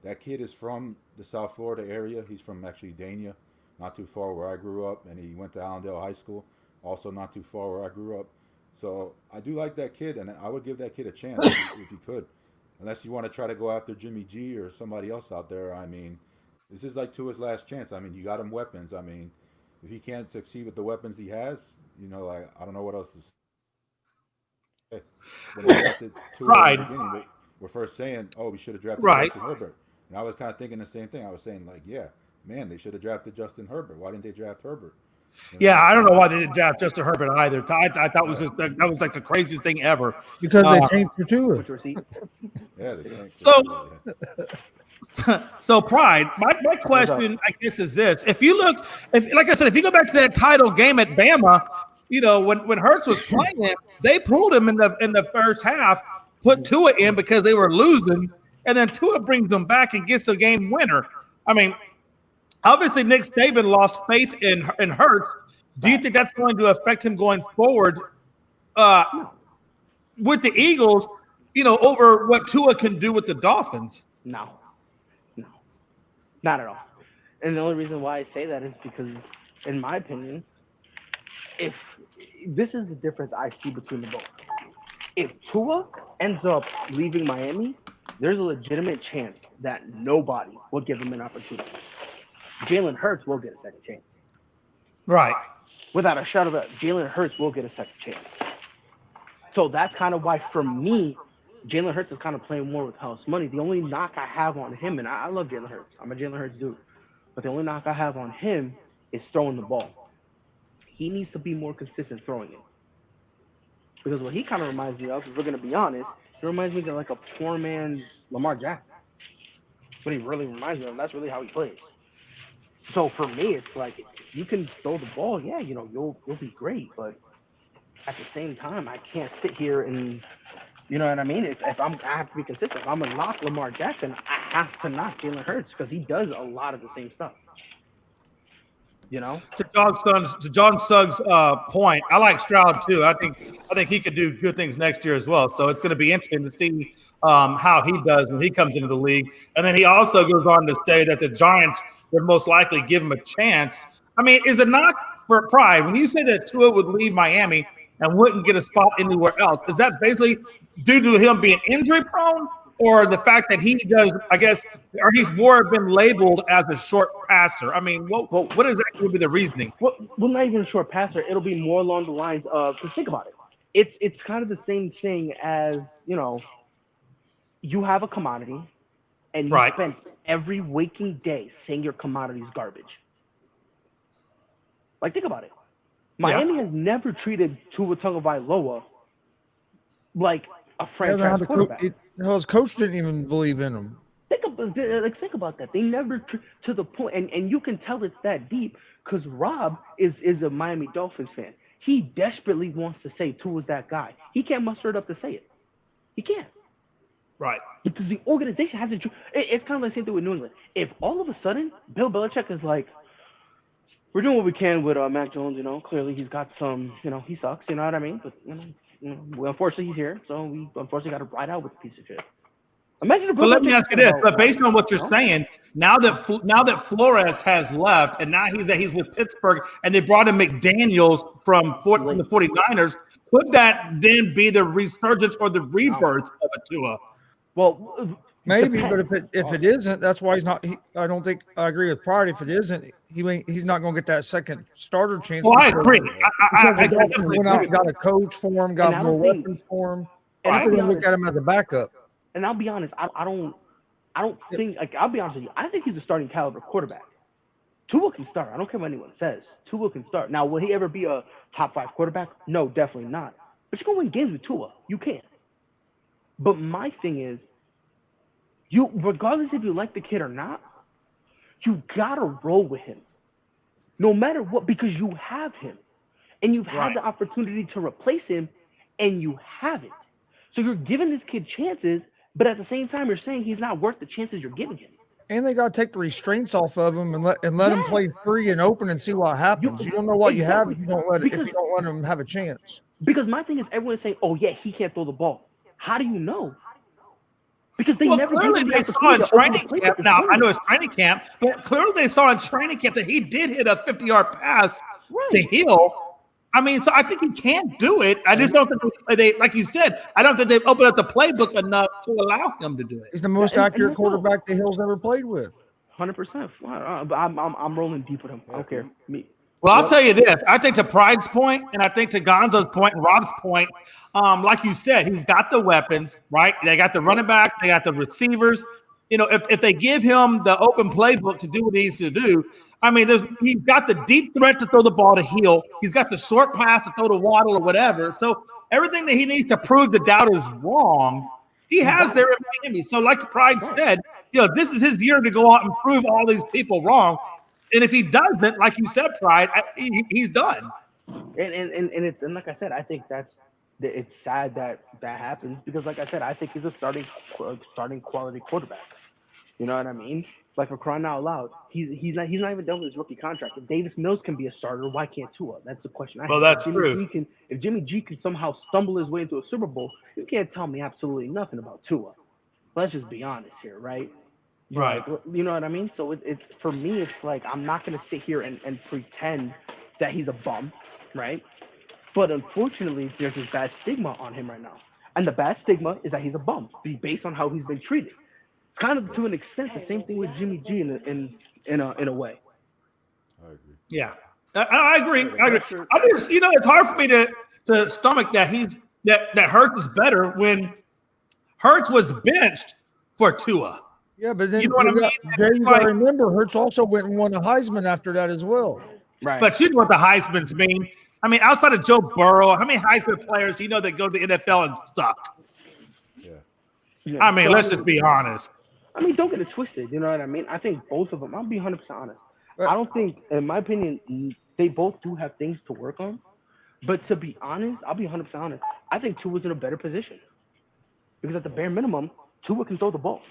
that kid is from the South Florida area. He's from actually Dania, not too far where I grew up, and he went to Allendale High School, also not too far where I grew up. So I do like that kid, and I would give that kid a chance if you could. Unless you want to try to go after Jimmy G or somebody else out there. I mean, this is like Tua's last chance. I mean, you got him weapons. I mean, if he can't succeed with the weapons he has, like I don't know what else to say. When they drafted Tua in the beginning, we're first saying, "Oh, we should have drafted Justin Herbert," and I was kind of thinking the same thing. I was saying, like, yeah, man, they should have drafted Justin Herbert. Why didn't they draft Herbert? Yeah, I don't know why they didn't draft Justin Herbert either. I thought that was like the craziest thing ever. Because they tanked for Tua. Yeah, they tanked. So Pride, my question, I guess, is this: if like I said, if you go back to that title game at Bama, when Hurts was playing, they pulled him in the first half, put Tua in because they were losing, and then Tua brings them back and gets the game winner. I mean, obviously Nick Saban lost faith in Hurts. Do you think that's going to affect him going forward with the Eagles, over what Tua can do with the Dolphins? No, not at all. And the only reason why I say that is because, in my opinion, if this is the difference I see between the both. If Tua ends up leaving Miami, there's a legitimate chance that nobody will give him an opportunity. Jalen Hurts will get a second chance. Right. Without a shadow of a doubt, Jalen Hurts will get a second chance. So that's kind of why, for me, Jalen Hurts is kind of playing more with house money. The only knock I have on him, and I love Jalen Hurts. I'm a Jalen Hurts dude. But the only knock I have on him is throwing the ball. He needs to be more consistent throwing it. Because what he kind of reminds me of, if we're going to be honest, he reminds me of like a poor man's Lamar Jackson. What he really reminds me of, that's really how he plays. So for me, it's like, if you can throw the ball, yeah, you'll be great. But at the same time, I can't sit here and, you know what I mean? If I have to be consistent. If I'm going to knock Lamar Jackson, I have to knock Jalen Hurts because he does a lot of the same stuff. To John Suggs' point, I like Stroud too. I think he could do good things next year as well. So it's going to be interesting to see how he does when he comes into the league. And then he also goes on to say that the Giants would most likely give him a chance. I mean, is it not for Pride when you say that Tua would leave Miami and wouldn't get a spot anywhere else? Is that basically due to him being injury prone? Or the fact that he does, I guess, or he's more been labeled as a short passer. I mean, what exactly would be the reasoning? Well, not even a short passer. It'll be more along the lines of, because think about it. It's kind of the same thing as, you have a commodity and you spend every waking day saying your commodity is garbage. Like, think about it. Miami has never treated Tua Tagovailoa like a franchise quarterback. His coach didn't even believe in him. Think about that. They never to the point, and you can tell it's that deep because Rob is a Miami Dolphins fan. He desperately wants to say Tua's that guy. He can't muster it up to say it. He can't. Right. Because the organization hasn't. It's kind of like the same thing with New England. If all of a sudden Bill Belichick is like, we're doing what we can with Mac Jones. Clearly he's got some. He sucks. You know what I mean? But unfortunately he's here, so we unfortunately got to ride out with the piece of shit. Imagine. But let me ask you this: but based on what you're saying, now that Flores has left, and now he's with Pittsburgh, and they brought in McDaniels from the 49ers, could that then be the resurgence or the rebirth of a Tua? Well, maybe, but if it isn't, that's why he's not. I don't think I agree with Pride. If it isn't, he's not going to get that second starter chance. Well, I agree. I went out and got a coach for him, got more weapons for him. And I'm going to look at him as a backup. And I'll be honest, I don't think, like, I'll be honest with you, I think he's a starting caliber quarterback. Tua can start. I don't care what anyone says. Tua can start. Now, will he ever be a top 5 quarterback? No, definitely not. But you can win games with Tua. You can. But my thing is, regardless if you like the kid or not, you got to roll with him. No matter what, because you have him. And you've had the opportunity to replace him, and you haven't. So you're giving this kid chances, but at the same time, you're saying he's not worth the chances you're giving him. And they got to take the restraints off of him and let him play free and open and see what happens. You don't know what you have if you don't let him have a chance. Because my thing is, everyone's saying, "Oh yeah, he can't throw the ball." How do you know? Because they never clearly they saw in training camp. Now I know it's training camp, but clearly they saw in training camp that he did hit a 50-yard pass to Hill. I mean, so I think he can do it. I just don't think they, like you said, I don't think they've opened up the playbook enough to allow him to do it. He's the most accurate quarterback the Hill's ever played with. 100%. I'm rolling deep with him. I don't care. Me. Well, I'll tell you this. I think to Pride's point, and I think to Gonzo's point and Rob's point, like you said, he's got the weapons, right? They got the running backs, they got the receivers. You know, if they give him the open playbook to do what he needs to do, I mean, he's got the deep threat to throw the ball to Hill. He's got the short pass to throw to Waddle or whatever. So everything that he needs to prove the doubters wrong, he has there in Miami. So like Pride said, you know, this is his year to go out and prove all these people wrong. And if he doesn't, like you said, Pride, he's done. And like I said, I think it's sad that happens because, like I said, I think he's a starting quality quarterback. You know what I mean? Like, for crying out loud, he's not even done with his rookie contract. If Davis Mills can be a starter, why can't Tua? That's the question. Well, that's true. If Jimmy G can somehow stumble his way into a Super Bowl, you can't tell me absolutely nothing about Tua. Let's just be honest here, right? Right. You know what I mean? So it's for me, it's like I'm not going to sit here and pretend that he's a bum, right? But unfortunately, there's this bad stigma on him right now. And the bad stigma is that he's a bum based on how he's been treated. It's kind of, to an extent, the same thing with Jimmy G in a way. I agree. Yeah, I agree. I agree. I just, it's hard for me to stomach that that Hurts is better when Hurts was benched for Tua. Yeah, but then you know what I mean? You got to remember, Hurts also went and won a Heisman after that as well. Right. But you know what the Heismans mean. I mean, outside of Joe Burrow, how many Heisman players do you know that go to the NFL and suck? Yeah. I mean, let's just be honest. I mean, don't get it twisted. You know what I mean? I think both of them, I'll be 100% honest. I don't think, in my opinion, they both do have things to work on. But to be honest, I'll be 100% honest. I think Tua's in a better position. Because at the bare minimum, Tua can throw the ball.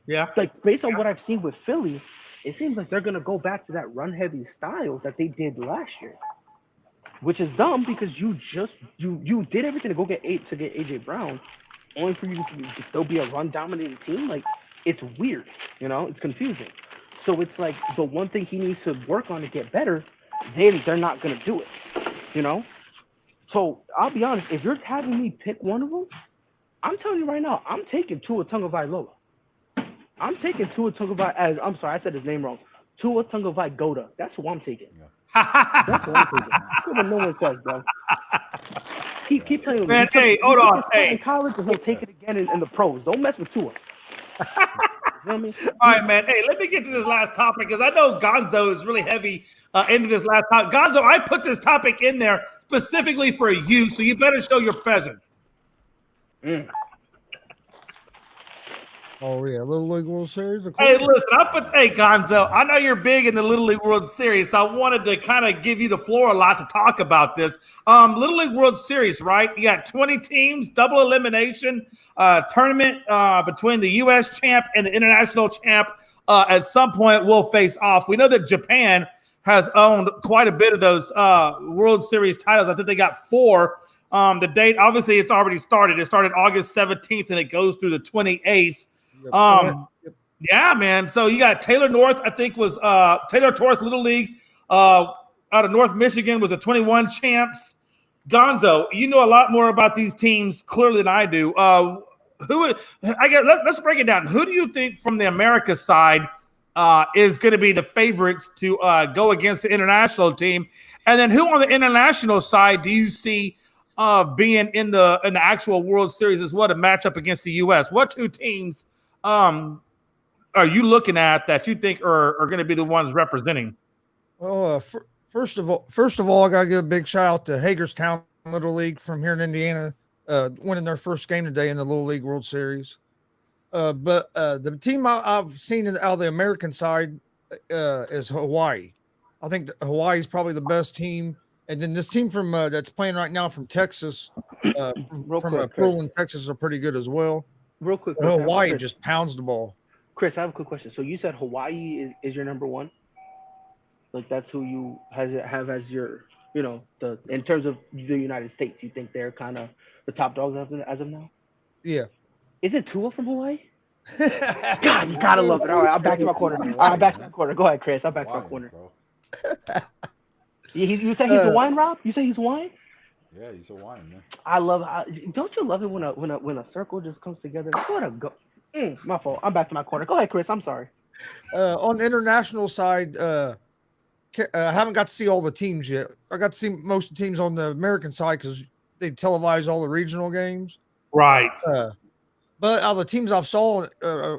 Yeah. Like, based on what I've seen with Philly, it seems like they're going to go back to that run-heavy style that they did last year. Which is dumb because you did everything to get A.J. Brown, only for you to still be a run-dominating team. Like, it's weird, it's confusing. So it's like the one thing he needs to work on to get better, they're not going to do it, So I'll be honest, if you're having me pick one of them, I'm telling you right now, I'm taking Tua Tagovailoa. I'm taking Tua Tagovailoa. I'm sorry, I said his name wrong. Tua Tagovailoa. That's who I'm taking. Yeah. That's what I'm taking. That's what no one says, bro. Keep playing with me. Man, hey, hold on. Hey. In college, and he'll take it again in the pros. Don't mess with Tua. You know what I mean? All right, man. Hey, let me get to this last topic because I know Gonzo is really heavy into this last topic. Gonzo, I put this topic in there specifically for you, so you better show your presence. Oh, yeah. Little League World Series? Hey, listen, Gonzo, I know you're big in the Little League World Series, so I wanted to kind of give you the floor a lot to talk about this. Little League World Series, right? You got 20 teams, double elimination tournament between the U.S. champ and the international champ. At some point, will face off. We know that Japan has owned quite a bit of those World Series titles. I think they got 4. The date, obviously, it's already started. It started August 17th, and it goes through the 28th. Yeah, man. So you got Taylor North, I think was Taylor North Little League out of North Michigan was a 21 champs. Gonzo, you know a lot more about these teams clearly than I do. Let's break it down. Who do you think from the America side is going to be the favorites to go against the international team? And then who on the international side do you see being in the actual World Series as well to match up against the U.S.? What 2 teams are you looking at that you think are going to be the ones representing? Well, first of all, I got to give a big shout out to Hagerstown Little League from here in Indiana, winning their first game today in the Little League World Series. But the team I've seen out of the American side is Hawaii. I think Hawaii is probably the best team. And then this team from that's playing right now from Texas, from Pearland, Texas, are pretty good as well. Real quick, Hawaii just pounds the ball. Chris, I have a quick question. So you said Hawaii is your number one? Like that's who you have as your, in terms of the United States, you think they're kind of the top dogs as of now? Yeah. Is it Tua from Hawaii? God, you gotta love it. All right, I'm back to my corner. Go ahead, Chris. I'm back to my corner. You say he's Hawaiian, Rob? You say he's Hawaiian? Yeah, he's Hawaiian, man. I love. Don't you love it when a circle just comes together? What a go! My fault. I'm back to my corner. Go ahead, Chris. I'm sorry. On the international side, I haven't got to see all the teams yet. I got to see most of the teams on the American side because they televise all the regional games. Right. But out of the teams I've saw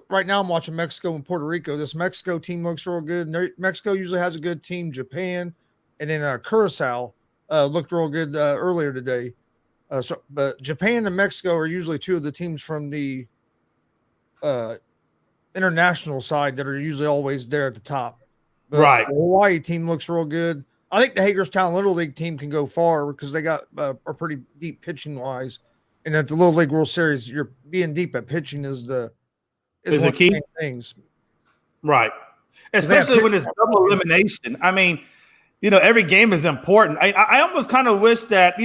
right now, I'm watching Mexico and Puerto Rico. This Mexico team looks real good. Mexico usually has a good team. Japan and then Curacao looked real good earlier today. But Japan and Mexico are usually two of the teams from the international side that are usually always there at the top. But right. The Hawaii team looks real good. I think the Hagerstown Little League team can go far because they got are pretty deep pitching wise. And at the Little League World Series, you're being deep at pitching is the key things. Right. Especially when it's double elimination. I mean, every game is important. I almost kind of wish that,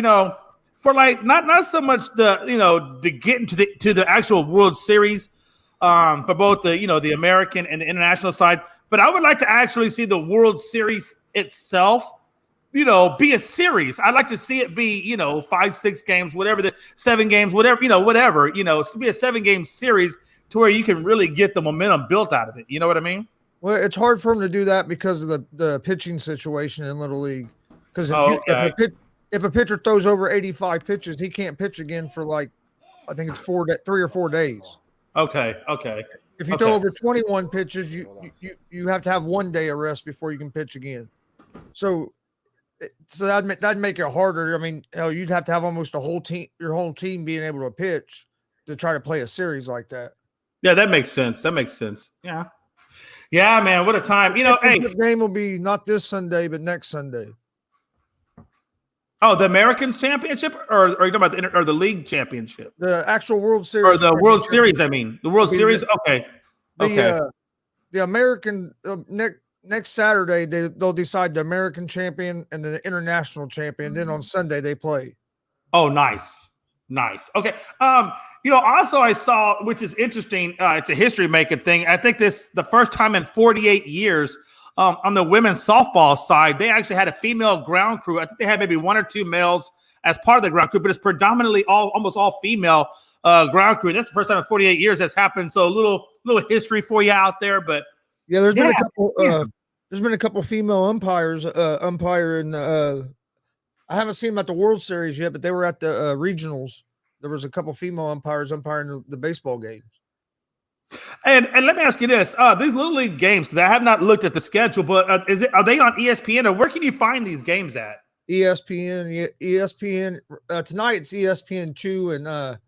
for like not so much to get into the actual World Series for both the American and the international side, but I would like to actually see the World Series itself be a series. I'd like to see it be, 5, 6 games, whatever, 7 games, whatever, to be a 7-game series to where you can really get the momentum built out of it. You know what I mean? Well, it's hard for him to do that because of the pitching situation in Little League. Because if a pitcher throws over 85 pitches, he can't pitch again for I think it's 3 or 4 days. Okay. If you throw over 21 pitches, you have to have 1 day of rest before you can pitch again. So that'd make it harder. I mean, you'd have to have almost your whole team being able to pitch to try to play a series like that. Yeah, that makes sense. Yeah, man, what a time. The game will be not this Sunday, but next Sunday. Oh, the Americans Championship, or are you talking about the league championship? The actual World Series, or the World Series. I mean, the World Series. Okay. The American next Saturday they'll decide the American champion and the international champion. Then on Sunday they play. Oh, nice. Okay. Also I saw, which is interesting. It's a history making thing. I think the first time in 48 years. On the women's softball side, they actually had a female ground crew. I think they had maybe 1 or 2 males as part of the ground crew, but it's predominantly almost all female ground crew. That's the first time in 48 years that's happened. So a little history for you out there. But yeah, there's been a couple. There's been a couple female umpires umpiring. I haven't seen them at the World Series yet, but they were at the regionals. There was a couple female umpires umpiring the baseball games. And let me ask you this: these Little League games, because I have not looked at the schedule, but are they on ESPN, or where can you find these games at? ESPN. Tonight it's ESPN2 and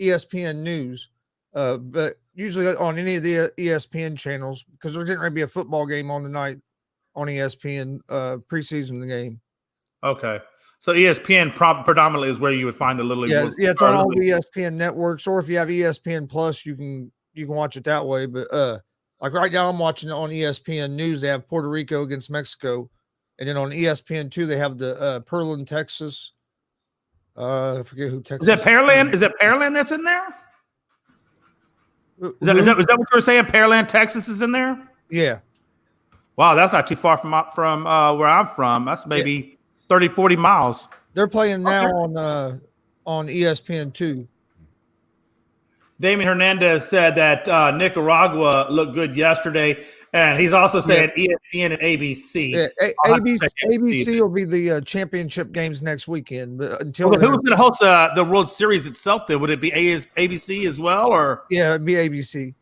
ESPN News, but usually on any of the ESPN channels because there's getting ready to be a football game on tonight on ESPN preseason game. Okay, so ESPN predominantly is where you would find the Little League. Yeah, it's on all the ESPN networks, or if you have ESPN Plus, you can watch it that way. But like right now I'm watching it on ESPN News. They have Puerto Rico against Mexico, and then on ESPN2 they have the Pearland, Texas. I forget who Texas is. That Pearland? Is that Pearland that's in there? Is that what you were saying? Pearland, Texas is in there? Yeah. Wow, that's not too far from where I'm from. That's maybe 30, 40 miles. They're playing now on ESPN2. Damien Hernandez said that Nicaragua looked good yesterday, and he's also saying ESPN and ABC. Yeah, ABC will be the championship games next weekend. But until who's going to host the World Series itself? Then would it be ABC as well, or it'd be ABC?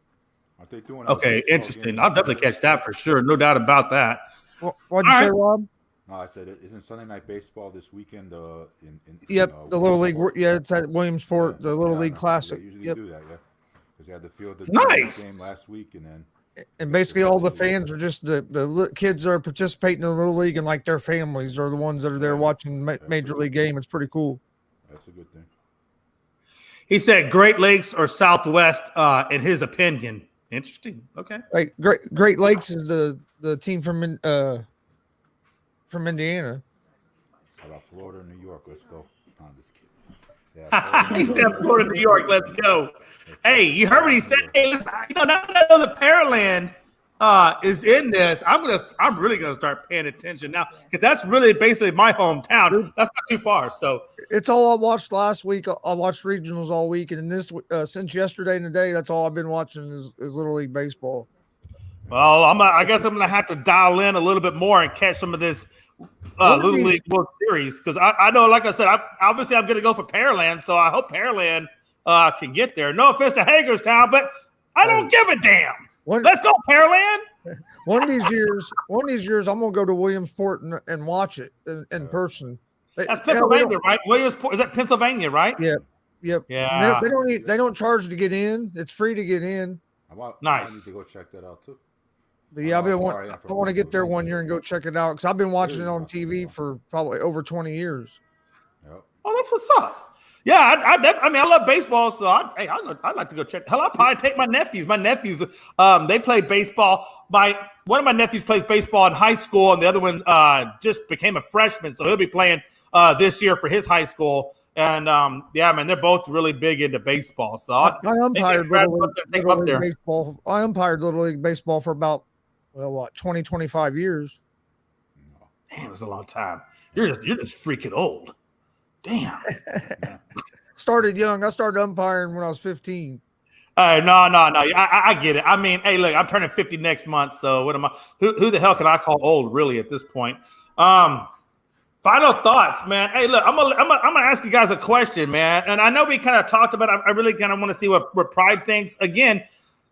Aren't they doing? Okay, interesting. I'll definitely catch that for sure. No doubt about that. What'd you say, Rob? No, I said isn't Sunday Night Baseball this weekend? The Little League. It's at Williamsport, the Little League Classic. They usually do that, because they had the field the game last week, and basically all the fans are just the kids that are participating in the Little League, and like their families are the ones that are there watching Major League game. It's pretty cool. That's a good thing. He said Great Lakes or Southwest, in his opinion. Interesting. Okay. Like Great Lakes is the team from Indiana. How about Florida and New York? Let's go. I'm just kidding. Yeah, he said Florida, New York. Let's go. Hey, you heard what he said. Hey, listen, now that I know the Pearland, is in this, I'm really gonna start paying attention now because that's really basically my hometown. That's not too far. So it's all I watched last week. I watched regionals all week, and this since yesterday and today, that's all I've been watching is Little League baseball. well, I guess I'm gonna have to dial in a little bit more and catch some of this Little League World Series because I know, like I said, I'm gonna go for Pearland, so I hope Pearland can get there. No offense to Hagerstown, but I don't give a damn. Let's go, Pearland. One of these years, I'm gonna go to Williamsport and watch it in person. That's Pennsylvania, right? Williamsport, is that Pennsylvania, right? Yep. Yeah. They don't charge to get in. It's free to get in. Nice. I need to go check that out too. But yeah, I want to get there one year and go check it out because I've been watching it on TV for probably over 20 years. Yep. Oh, that's what's up. Yeah, I mean, I love baseball, so I'd like to go check. Hell, I'll probably take my nephews. My nephews, they play baseball. One of my nephews plays baseball in high school, and the other one just became a freshman, so he'll be playing this year for his high school. And yeah, man, they're both really big into baseball. So I umpired Little League baseball. I umpired Little League baseball for about 20, 25 years. Damn, it's a long time. You're just freaking old. Damn. Started young. I started umpiring when I was 15. No. I get it. I mean, hey, look, I'm turning 50 next month, so what am I? Who the hell can I call old, really, at this point? Final thoughts, man. Hey, look, I'm gonna ask you guys a question, man. And I know we kind of talked about. I really kind of want to see what Pride thinks. Again,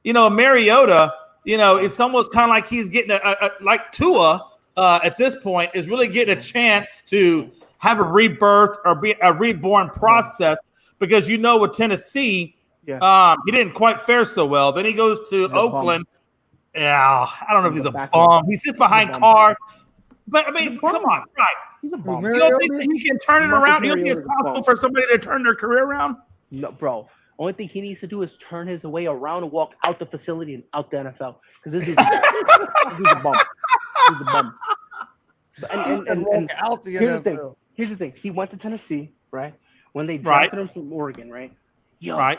Mariota. It's almost kind of like he's getting like Tua at this point is really getting a chance to have a rebirth or be a reborn process because with Tennessee, he didn't quite fare so well. Then he goes to Oakland. Yeah, I don't know if he's a bum. He sits behind Carr. But I mean, come on, right? He's a bum. You don't think that he can turn it around? You don't think it's possible for somebody to turn their career around? No, bro. Only thing he needs to do is turn his way around and walk out the facility and out the NFL. Because this is a bum. He's a bum. And out the here's NFL. Here's the thing. He went to Tennessee, right? When they drafted him from Oregon, right?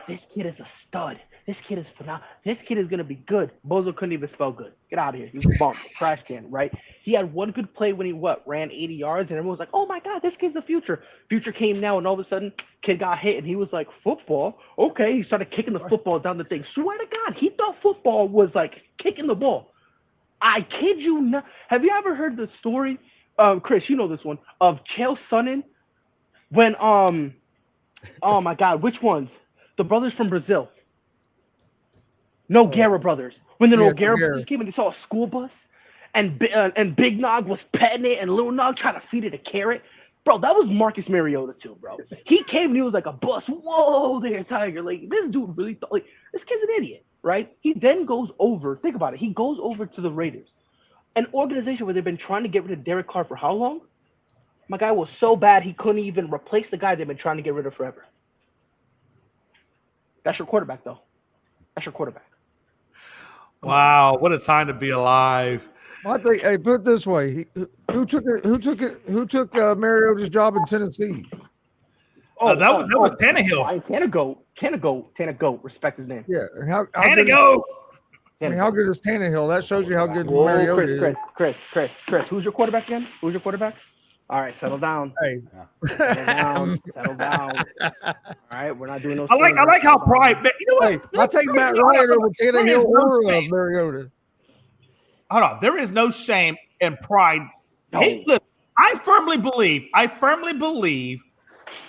This kid is a stud. This kid is phenomenal. This kid is going to be good. Bozo couldn't even spell good. Get out of here. He's a bum. Trash can, right? He had one good play when he ran 80 yards, and everyone was like, oh, my God, this kid's the future. Future came now, and all of a sudden, kid got hit, and he was like, football? Okay. He started kicking the football down the thing. Swear to God, he thought football was like kicking the ball. I kid you not. Have you ever heard the story, Chris, you know this one, of Chael Sonnen when, oh, my God, which ones? The brothers from Brazil. Nogueira brothers. When the Nogueira brothers came and they saw a school bus and Big Nog was petting it and Little Nog trying to feed it a carrot. Bro, that was Marcus Mariota too, bro. He came and he was like a bus. Whoa there, Tiger. Like, this dude really thought, like, this kid's an idiot, right? He then goes over, think about it. He goes over to the Raiders, an organization where they've been trying to get rid of Derek Carr for how long? My guy was so bad he couldn't even replace the guy they've been trying to get rid of forever. That's your quarterback, though. That's your quarterback. Wow, what a time to be alive! I think. Hey, put it this way: who took Mariota's job in Tennessee? That was Tannehill. Tannehill. Respect his name. Yeah, Tannehill. I mean, how good is Tannehill? That shows you how good Mariota is. Chris. Who's your quarterback again? Who's your quarterback? All right, settle down. Hey, settle down. All right, we're not doing those. I like how Pride. You know what? Hey, I'll take Matt Ryan over Tannehill or Mariota. Hold on, there is no shame in Pride. No. Hey, look, I firmly believe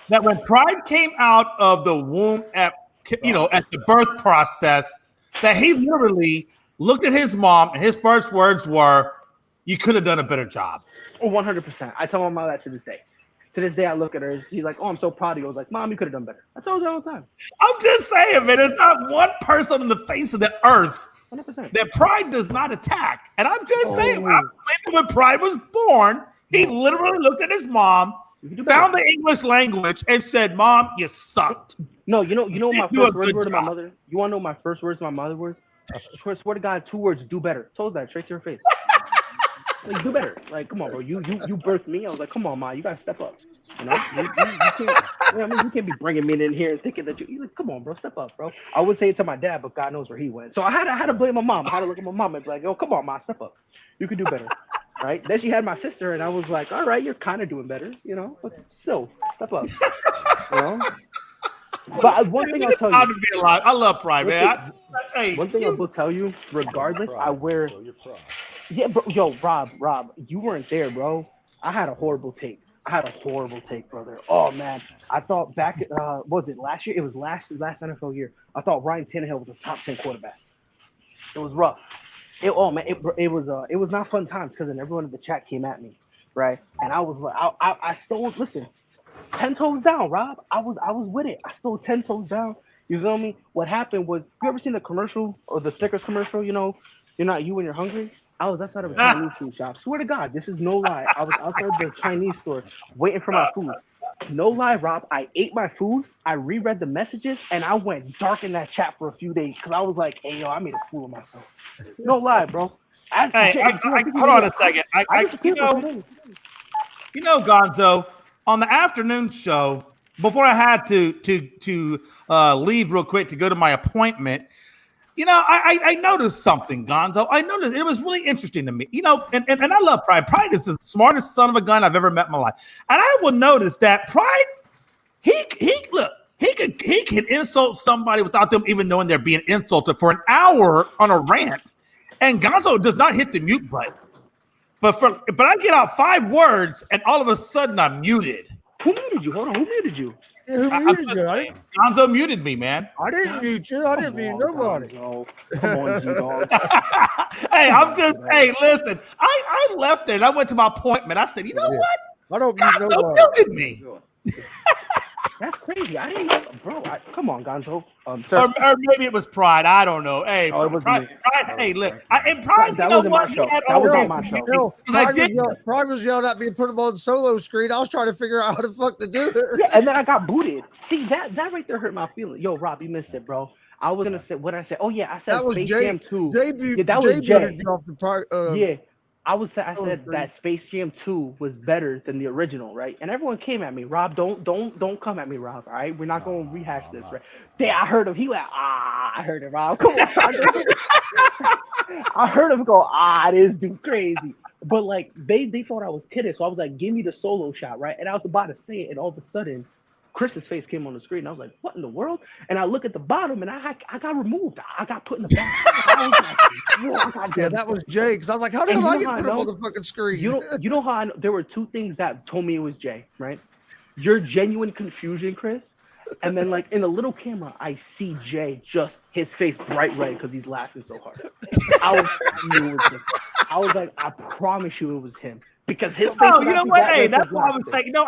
that when Pride came out of the womb at the birth process, that he literally looked at his mom and his first words were, "You could have done a better job." Oh, 100%. I tell my mom that to this day. To this day, I look at her. She's like, "Oh, I'm so proud of you." I was like, "Mom, you could have done better." I told her all the time. I'm just saying, man. There's not one person on the face of the earth 100%. that Pride does not attack. And I'm just saying, when Pride was born, he literally looked at his mom, found the English language, and said, "Mom, you sucked." No, you know my first words were to my mother. You want to know my first words to my mother were? Swear to God, 2 words: do better. Told that straight to her face. Like, do better. Like, come on, bro. You birthed me. I was like, come on, Ma, you gotta step up. You know, you can't. You know what I mean, you can't be bringing me in here and thinking that you like, come on, bro, step up, bro. I would say it to my dad, but God knows where he went. So I had to blame my mom. I had to look at my mom and be like, "Yo, come on, ma, step up. You can do better." Right? Then she had my sister, and I was like, "All right, you're kind of doing better, you know, but still, step up." You know. But one thing I'll tell you, to be alive. I love Pride, man. One thing I will tell you, regardless, I wear. So you're proud. Yeah, bro. Yo, Rob, you weren't there, bro. I had a horrible take. Brother. Oh man, I thought back. Was it last year? It was last NFL year. I thought Ryan Tannehill was a top 10 quarterback. It was rough. It was not fun times because then everyone in the chat came at me, right? And I was like, I stole. Listen, 10 toes down, Rob. I was with it. I stole 10 toes down. You feel me? What happened was, you ever seen the commercial or the Snickers commercial? You know, you're not you when you're hungry. I was outside of a Chinese food shop. Swear to God, this is no lie. I was outside the Chinese store waiting for my food. No lie, Rob. I ate my food. I reread the messages, and I went dark in that chat for a few days because I was like, "Hey, yo, I made a fool of myself." No lie, bro. Hold on a second. You know, Gonzo, on the afternoon show, before I had to leave real quick to go to my appointment, you know, I noticed something, Gonzo. I noticed it was really interesting to me. You know, and I love Pride. Pride is the smartest son of a gun I've ever met in my life. And I will notice that Pride, he can insult somebody without them even knowing they're being insulted for an hour on a rant. And Gonzo does not hit the mute button. But I get out 5 words and all of a sudden I'm muted. Who muted you? Hold on, who muted you? Yeah, who muted you? Gonzo muted me, man. I didn't mute you. I didn't mute nobody. Come on, G-Dog. Hey, listen. I left there and I went to my appointment. I said, you know what? I don't mute Gonzo nobody. muted me. That's crazy. I didn't know, bro. Come on, Gonzo. Or maybe it was Pride. I don't know. Hey, it was Pride. me. Hey, look. Pride, that you know wasn't what? my show. That was on my show. No, I did. Pride was yelling at me to put him on the solo screen. I was trying to figure out how the fuck to do it. Yeah, and then I got booted. See, that right there hurt my feelings. Yo, Rob, you missed it, bro. I was gonna say what did I say. Oh yeah, I said That was Space Jay. Jam 2. Jay, That was Jay. Off the Yeah. I said that Space Jam 2 was better than the original, right? And everyone came at me. Rob, don't come at me, Rob. All right, we're not going to rehash this, right? Yeah, I heard him. He went, I heard it, Rob. Come on. I heard him go, this dude crazy. But like they thought I was kidding, so I was like, give me the solo shot, right? And I was about to say it, and all of a sudden, Chris's face came on the screen. And I was like, what in the world? And I look at the bottom, and I got removed. I got put in the back. Yeah, that was Jay. Because I was like, how did I get put up on the fucking screen? You know how I know? There were 2 things that told me it was Jay, right? Your genuine confusion, Chris. And then, like, in the little camera, I see Jay, just his face bright red because he's laughing so hard. I was like, I promise you it was him. Because his face. Oh, you know what? Hey, that's what I was saying. You know,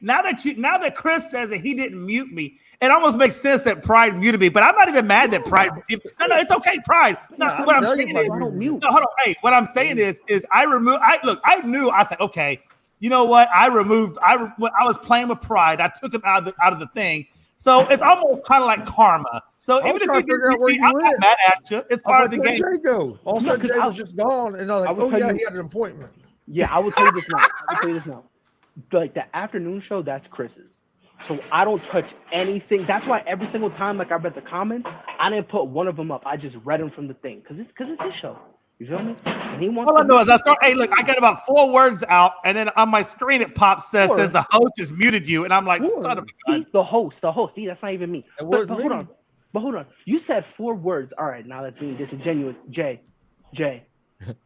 now that Chris says that he didn't mute me, it almost makes sense that Pride muted me. But I'm not even mad that Pride. No, it's okay, Pride. No, what I'm saying is, hold on. Hey, what I'm saying is I removed. I knew. I said, okay, you know what? I was playing with Pride. I took him out of the thing. So it's almost kind of like karma. So even if you didn't mute me, I'm not mad at you. It's part of the game. Jay go? All of a sudden, Jay was just gone, and I was like, oh yeah, he had an appointment. Yeah, I will tell you this now. Like the afternoon show, that's Chris's. So I don't touch anything. That's why every single time, like I read the comments, I didn't put one of them up. I just read them from the thing because it's his show. You feel me? And he wants. All I know is hey, look, I got about 4 words out, and then on my screen it pops says the host has muted you, and I'm like, son of a gun. The host. See, that's not even me. But hold on. You said 4 words. All right, now that's being disingenuous. Jay.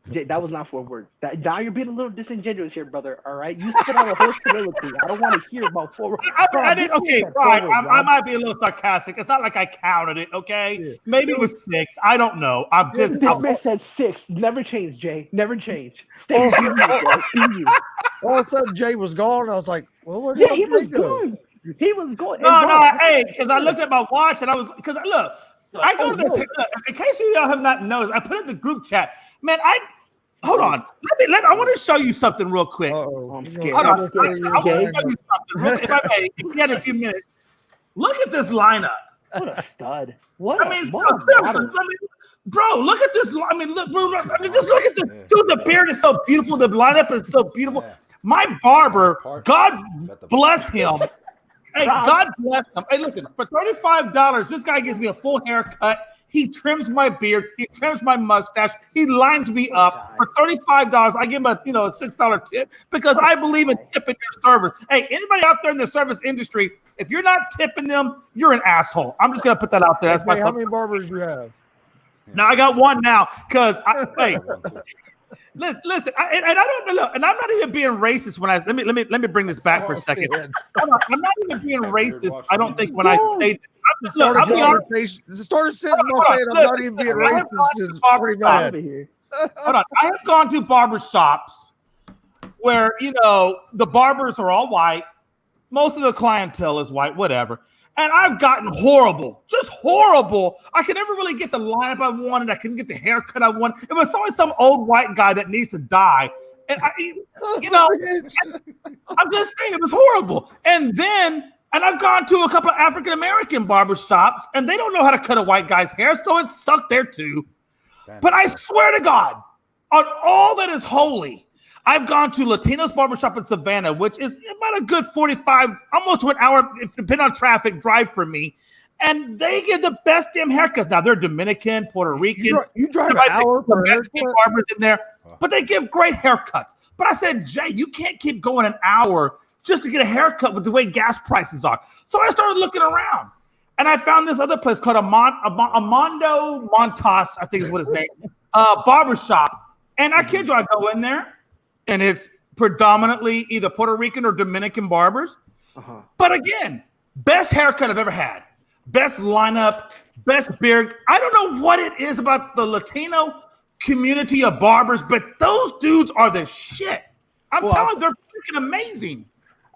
That was not 4 words. Now you're being a little disingenuous here, brother. All right, you spit out a whole soliloquy. I don't want to hear about 4 words. I did okay, right. I might be a little sarcastic. It's not like I counted it. Okay, yeah. Maybe it was 6. I don't know. This man said 6. Never change, Jay. Never change. Stay you. All of a sudden, Jay was gone. I was like, well, where did he was gone. He was going. No. Hey, because I looked at my watch and I was look. I go to the in case you all have not noticed, I put in the group chat. Man, hold on. I want to show you something real quick. I'm scared. Hold on. I want to show you something. If I may, if you had a few minutes, look at this lineup. What a stud! Bro, look at this. Look, bro. Just look at this. Dude, the beard is so beautiful. The lineup is so beautiful. My barber, Part- God got the- bless him. Hey, God bless him. Hey, listen, for $35, this guy gives me a full haircut. He trims my beard. He trims my mustache. He lines me up. For $35, I give him a $6 tip because I believe in tipping your servers. Hey, anybody out there in the service industry, if you're not tipping them, you're an asshole. I'm just gonna put that out there. That's Hey, how my many barbers you have? Now I got one now because hey, listen, and I don't know, and I'm not even being racist when I let me bring this back for a second. I'm not even being racist. I don't think when I say that. Look, I'll be honest. Start a sentence by saying I'm not even being racist is pretty bad. Hold on, I have gone to barber shops where the barbers are all white, most of the clientele is white, whatever. And I've gotten horrible, just horrible. I could never really get the lineup I wanted. I couldn't get the haircut I wanted. It was always some old white guy that needs to die. And I'm just saying it was horrible. And I've gone to a couple of African-American barber shops and they don't know how to cut a white guy's hair. So it sucked there too. But I swear to God, on all that is holy, I've gone to Latino's barbershop in Savannah, which is about a good 45, almost to an hour, depending on traffic, drive for me. And they give the best damn haircuts. Now, they're Dominican, Puerto Rican. You drive an hour for Mexican barbers in there, but they give great haircuts. But I said, Jay, you can't keep going an hour just to get a haircut with the way gas prices are. So I started looking around. And I found this other place called Armando Montas, I think is what his name is, barbershop. And I kid you, I go in there. And it's predominantly either Puerto Rican or Dominican barbers. But again, best haircut I've ever had. Best lineup, best beard. I don't know what it is about the Latino community of barbers, but those dudes are the shit. I'm telling you, they're freaking amazing.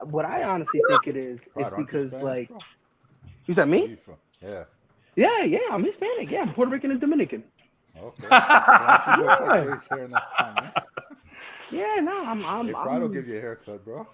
What I honestly think it is because, like, who's that, me? Yeah. Yeah, I'm Hispanic. Yeah, I'm Puerto Rican and Dominican. Okay. Next time, man. Yeah, no, I'm probably don't give you a haircut, bro.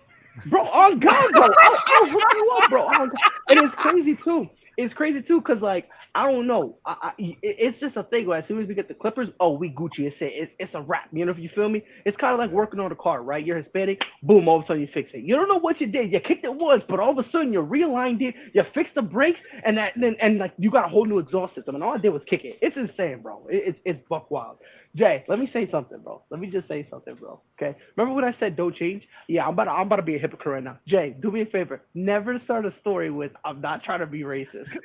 Bro, on God, bro. I'll hook you up, bro. And it's crazy too. Because like I don't know. It's just a thing. Where as soon as we get the Clippers, we Gucci. It's a wrap. You know, if you feel me, it's kind of like working on a car, right? You're Hispanic, boom, all of a sudden you fix it. You don't know what you did. You kicked it once, but all of a sudden you realigned it. You fixed the brakes, and like you got a whole new exhaust system, and all I did was kick it. It's insane, bro. It's buck wild. Jay, let me say something, bro. Let me just say something, bro. Okay. Remember when I said don't change? Yeah, I'm about to be a hypocrite right now. Jay, do me a favor. Never start a story with "I'm not trying to be racist."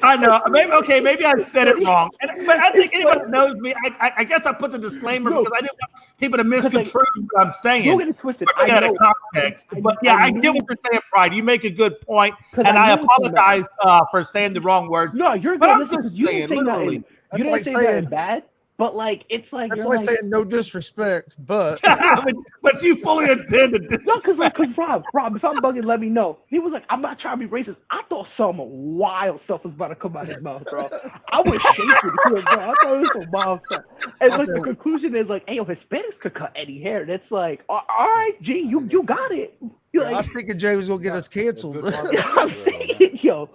I know. Maybe I said it wrong. But I think anybody that knows me, I guess I put the disclaimer because I didn't want people to misconstrue what I'm saying. Don't get it twisted. I know. Context. But yeah, I get what you're saying, Pride. You make a good point, and I apologize for saying the wrong words. No, you're good. Listen, because you didn't say nothing. You didn't say nothing bad. But like, it's like that's like saying no disrespect, but but you fully intended. No, because Rob, if I'm bugging, let me know. He was like, I'm not trying to be racist. I thought some wild stuff was about to come out of his mouth, bro. I was shaking, bro. I thought it was some wild stuff. And like the conclusion is like, hey, yo, Hispanics could cut any hair. And it's like, all right, G, you got it. I was thinking Jay was gonna get us canceled. I'm saying, yo.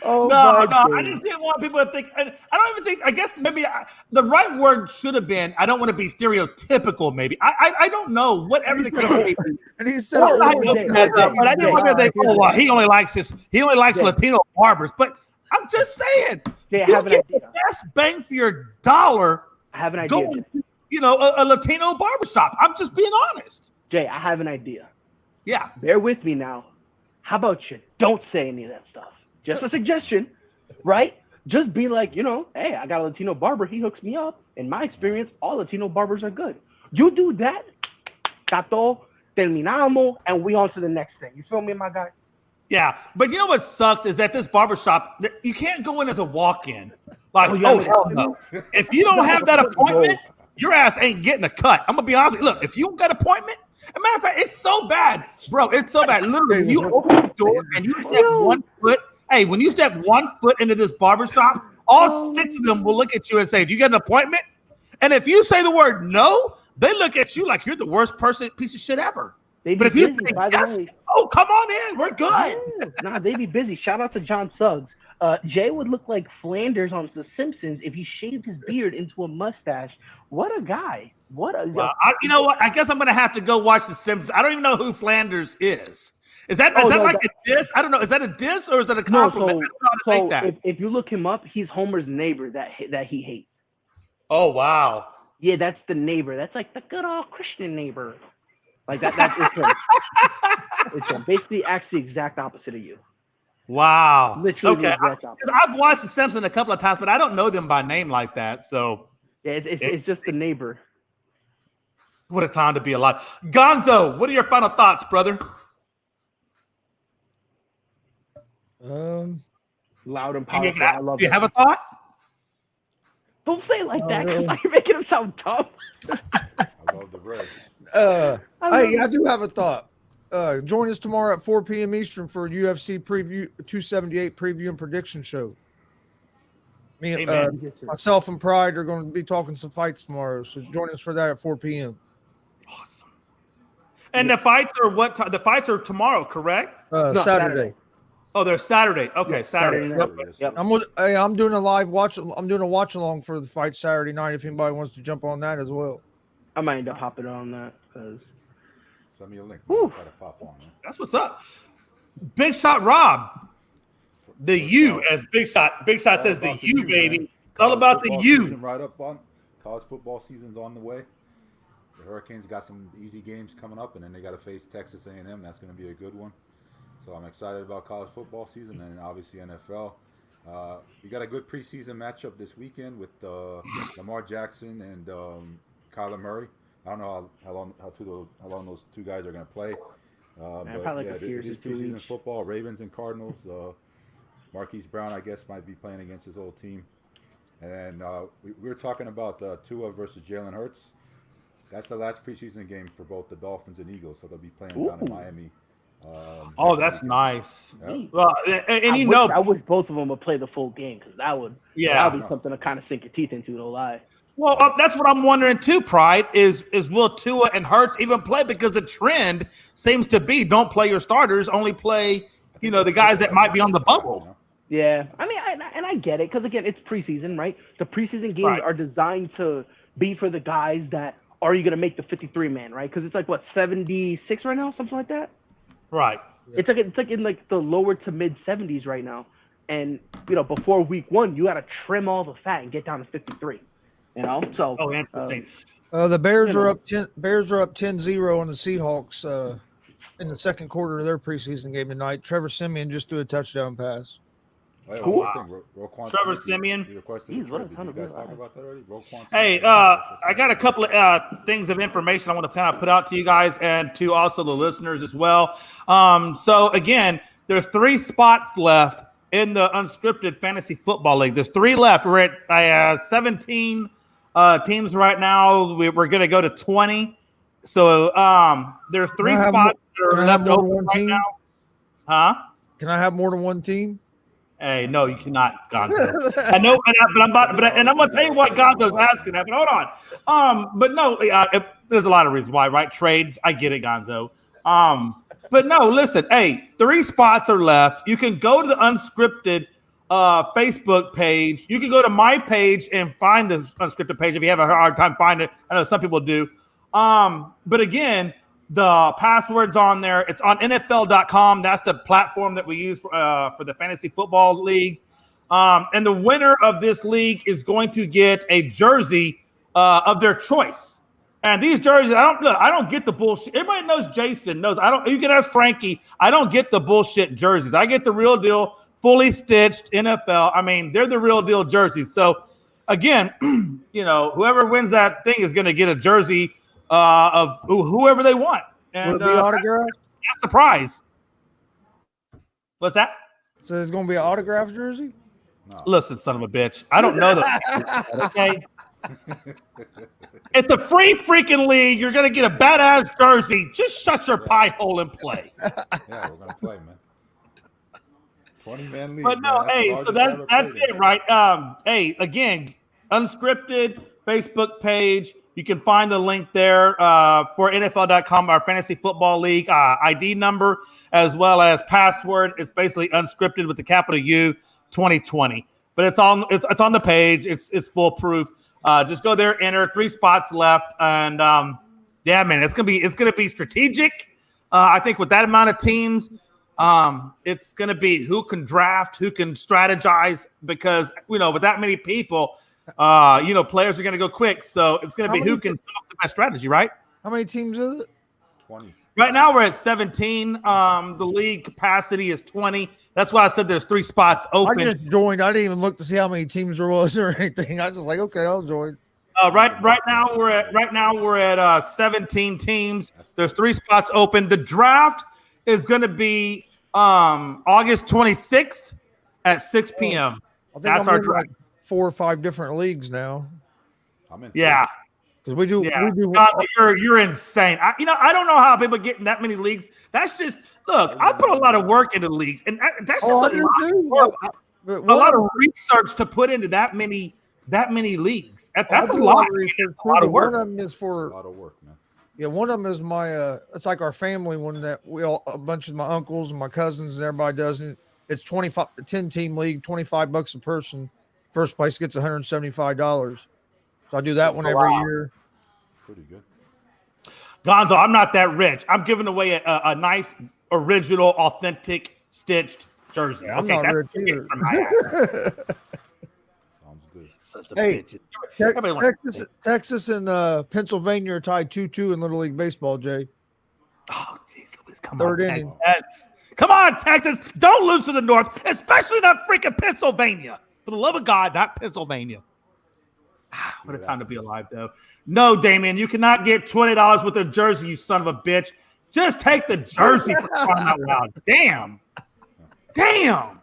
No, I just didn't want people to think. I don't even think. I guess maybe the right word should have been. I don't want to be stereotypical. Maybe I don't know. Whatever the case. And he said, but I didn't want to think. Oh, well, he only likes Latino barbers. But I'm just saying, Jay, I have an idea. The best bang for your dollar. I have an idea. Going, a Latino barbershop. I'm just being honest. Jay, I have an idea. Yeah, bear with me now. How about you don't say any of that stuff? Just a suggestion, right? Just be like, hey, I got a Latino barber. He hooks me up. In my experience, all Latino barbers are good. You do that, Tato, terminamos, and we on to the next thing. You feel me, my guy? Yeah, but you know what sucks is that this barbershop, you can't go in as a walk-in. Like, hell no. If you don't have that appointment, your ass ain't getting a cut. I'm going to be honest with you. Look, if you don't got an appointment, as a matter of fact, it's so bad, bro. It's so bad. Literally, you open the door and you step 1 foot. Hey, when you step 1 foot into this barbershop, all 6 of them will look at you and say, do you get an appointment? And if you say the word no, they look at you like you're the worst piece of shit ever. But if you say yes, come on in, we're good. Yeah. Nah, they be busy. Shout out to John Suggs. Jay would look like Flanders on The Simpsons if he shaved his beard into a mustache. What a guy! What a you know what? I guess I'm gonna have to go watch The Simpsons. I don't even know who Flanders is. Is that like a diss? I don't know. Is that a diss or is that a compliment? I don't know how to take that. If you look him up, he's Homer's neighbor that he hates. Oh wow! Yeah, that's the neighbor. That's like the good old Christian neighbor. Like that's it's him. It's him. Basically, acts the exact opposite of you. Wow. Literally okay. I've watched The Simpsons a couple of times, but I don't know them by name like that. So yeah, it's just the neighbor. What a time to be alive. Gonzo, what are your final thoughts, brother? Loud and powerful. I love. Do you have a thought? Don't say it like that, because you're making him sound dumb. I love the red. Hey, I do have a thought. Join us tomorrow at 4 p.m. Eastern for UFC preview 278 preview and prediction show. Me, myself and Pride are going to be talking some fights tomorrow, so join us for that at 4 p.m. Awesome. And the fights are what time? The fights are tomorrow, correct? No, Saturday. Oh, they're Saturday. Okay, Saturday. Yep. I'm doing a live watch. I'm doing a watch along for the fight Saturday night. If anybody wants to jump on that as well, I might end up hopping on that because. Send me a link. Try to pop on. Man. That's what's up. Big Shot Rob. The U, as Big Shot says, the U, baby. Man. It's all about the U. Right up on college football season's on the way. The Hurricanes got some easy games coming up, and then they got to face Texas A&M. That's going to be a good one. So I'm excited about college football season and obviously NFL. We got a good preseason matchup this weekend with Lamar Jackson and Kyler Murray. I don't know how long those two guys are going to play. But yeah, it is preseason football. Ravens and Cardinals. Marquise Brown, I guess, might be playing against his old team. And we were talking about Tua versus Jalen Hurts. That's the last preseason game for both the Dolphins and Eagles, so they'll be playing down in Miami. That's nice. Yeah. Well, I wish both of them would play the full game because that would be something to kind of sink your teeth into. No lie. Well, that's what I'm wondering too. Pride is will Tua and Hurts even play? Because the trend seems to be don't play your starters, only play the guys that might be on the bubble. Yeah, I mean, I get it because again, it's preseason, right? The preseason games are designed to be for the guys that are you going to make the 53-man, right? Because it's like what 76 right now, something like that. Right. It's like in like the lower to mid 70s right now, and before week 1, you got to trim all the fat and get down to 53. So. Oh, interesting. The Bears are up 10. Bears are up 10-0 on the Seahawks in the second quarter of their preseason game tonight. Trevor Siemian just threw a touchdown pass. Trevor Siemian. Did you guys talk about that already? Hey, I got a couple of things of information I want to kind of put out to you guys and to also the listeners as well. So again, there's 3 spots left in the Unscripted Fantasy Football League. There's 3 left. We're at 17 teams right now. We're going to go to 20. So there's 3 spots that are left open right now. Huh? Can I have more than one team? Hey, no, you cannot, Gonzo. I know, I'm gonna tell you what Gonzo's asking that. But hold on, but no, there's a lot of reasons why, right? Trades, I get it, Gonzo. But no, listen, hey, 3 spots are left. You can go to the Unscripted Facebook page. You can go to my page and find the Unscripted page if you have a hard time finding it. I know some people do. But again, the password's on there. It's on NFL.com. That's the platform that we use for the Fantasy Football League. And the winner of this league is going to get a jersey of their choice. And these jerseys, I don't get the bullshit. Everybody knows Jason knows. You can ask Frankie. I don't get the bullshit jerseys. I get the real deal, fully stitched NFL. I mean, they're the real deal jerseys. So again, whoever wins that thing is going to get a jersey of whoever they want. And will it be autographed? That's the prize. What's that? So there's going to be an autographed jersey? No. Listen, son of a bitch. I don't know that. Okay. It's a free freaking league. You're going to get a badass jersey. Just shut your pie hole and play. Yeah, we're going to play, man. 20-man league. But no, hey, so that's it, right? Hey, again, Unscripted Facebook page. You can find the link there for NFL.com, our Fantasy Football League ID number, as well as password. It's basically Unscripted with the capital U. 2020. But it's on the page. It's foolproof. Just go there, enter 3 spots left, and yeah, man, it's gonna be strategic. I think with that amount of teams, it's gonna be who can draft, who can strategize, because with that many people, players are gonna go quick. So it's gonna be who can come up with the best strategy, right? How many teams is it? 20. Right now we're at 17. The league capacity is 20. That's why I said there's 3 spots open. I just joined. I didn't even look to see how many teams there was or anything. I was just like, okay, I'll join. Right now we're at 17 teams. There's 3 spots open. The draft is going to be August 26th at 6 p.m. That's our draft. Like 4 or 5 different leagues now. I'm in. Yeah. Because we do. You're insane. I don't know how people get in that many leagues. That's just look. I put a lot of work into leagues, and that's just a lot of work. A lot of research to put into that many leagues. That's a lot of work. One of them is for A lot of work, man. Yeah, one of them is my. It's like our family one that a bunch of my uncles and my cousins and everybody does. And it's 10-team league, $25 a person. First place gets $175. So I do that one every year. Pretty good. Gonzo, I'm not that rich. I'm giving away a nice, original, authentic, stitched jersey. Yeah, I'm not rich either. Sounds good. Sons of Hey, bitches. Texas and Pennsylvania are tied 2-2 in Little League Baseball, Jay. Oh, jeez, Louise, come Third on, inning. Texas. Come on, Texas. Don't lose to the North, especially not freaking Pennsylvania. For the love of God, not Pennsylvania. What a time to be alive, though. No, Damien, you cannot get $20 with a jersey, you son of a bitch. Just take the jersey for crying out loud. Damn. Damn.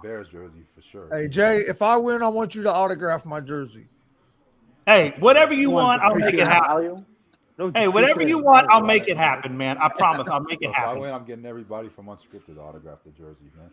Bears jersey for sure. Hey, Jay, if I win, I want you to autograph my jersey. Hey, whatever you want, I'll make it happen. Hey, whatever you want, I'll make it happen, man. I promise, I'll make it happen. If I win, I'm getting everybody from Unscripted to autograph the jersey, man.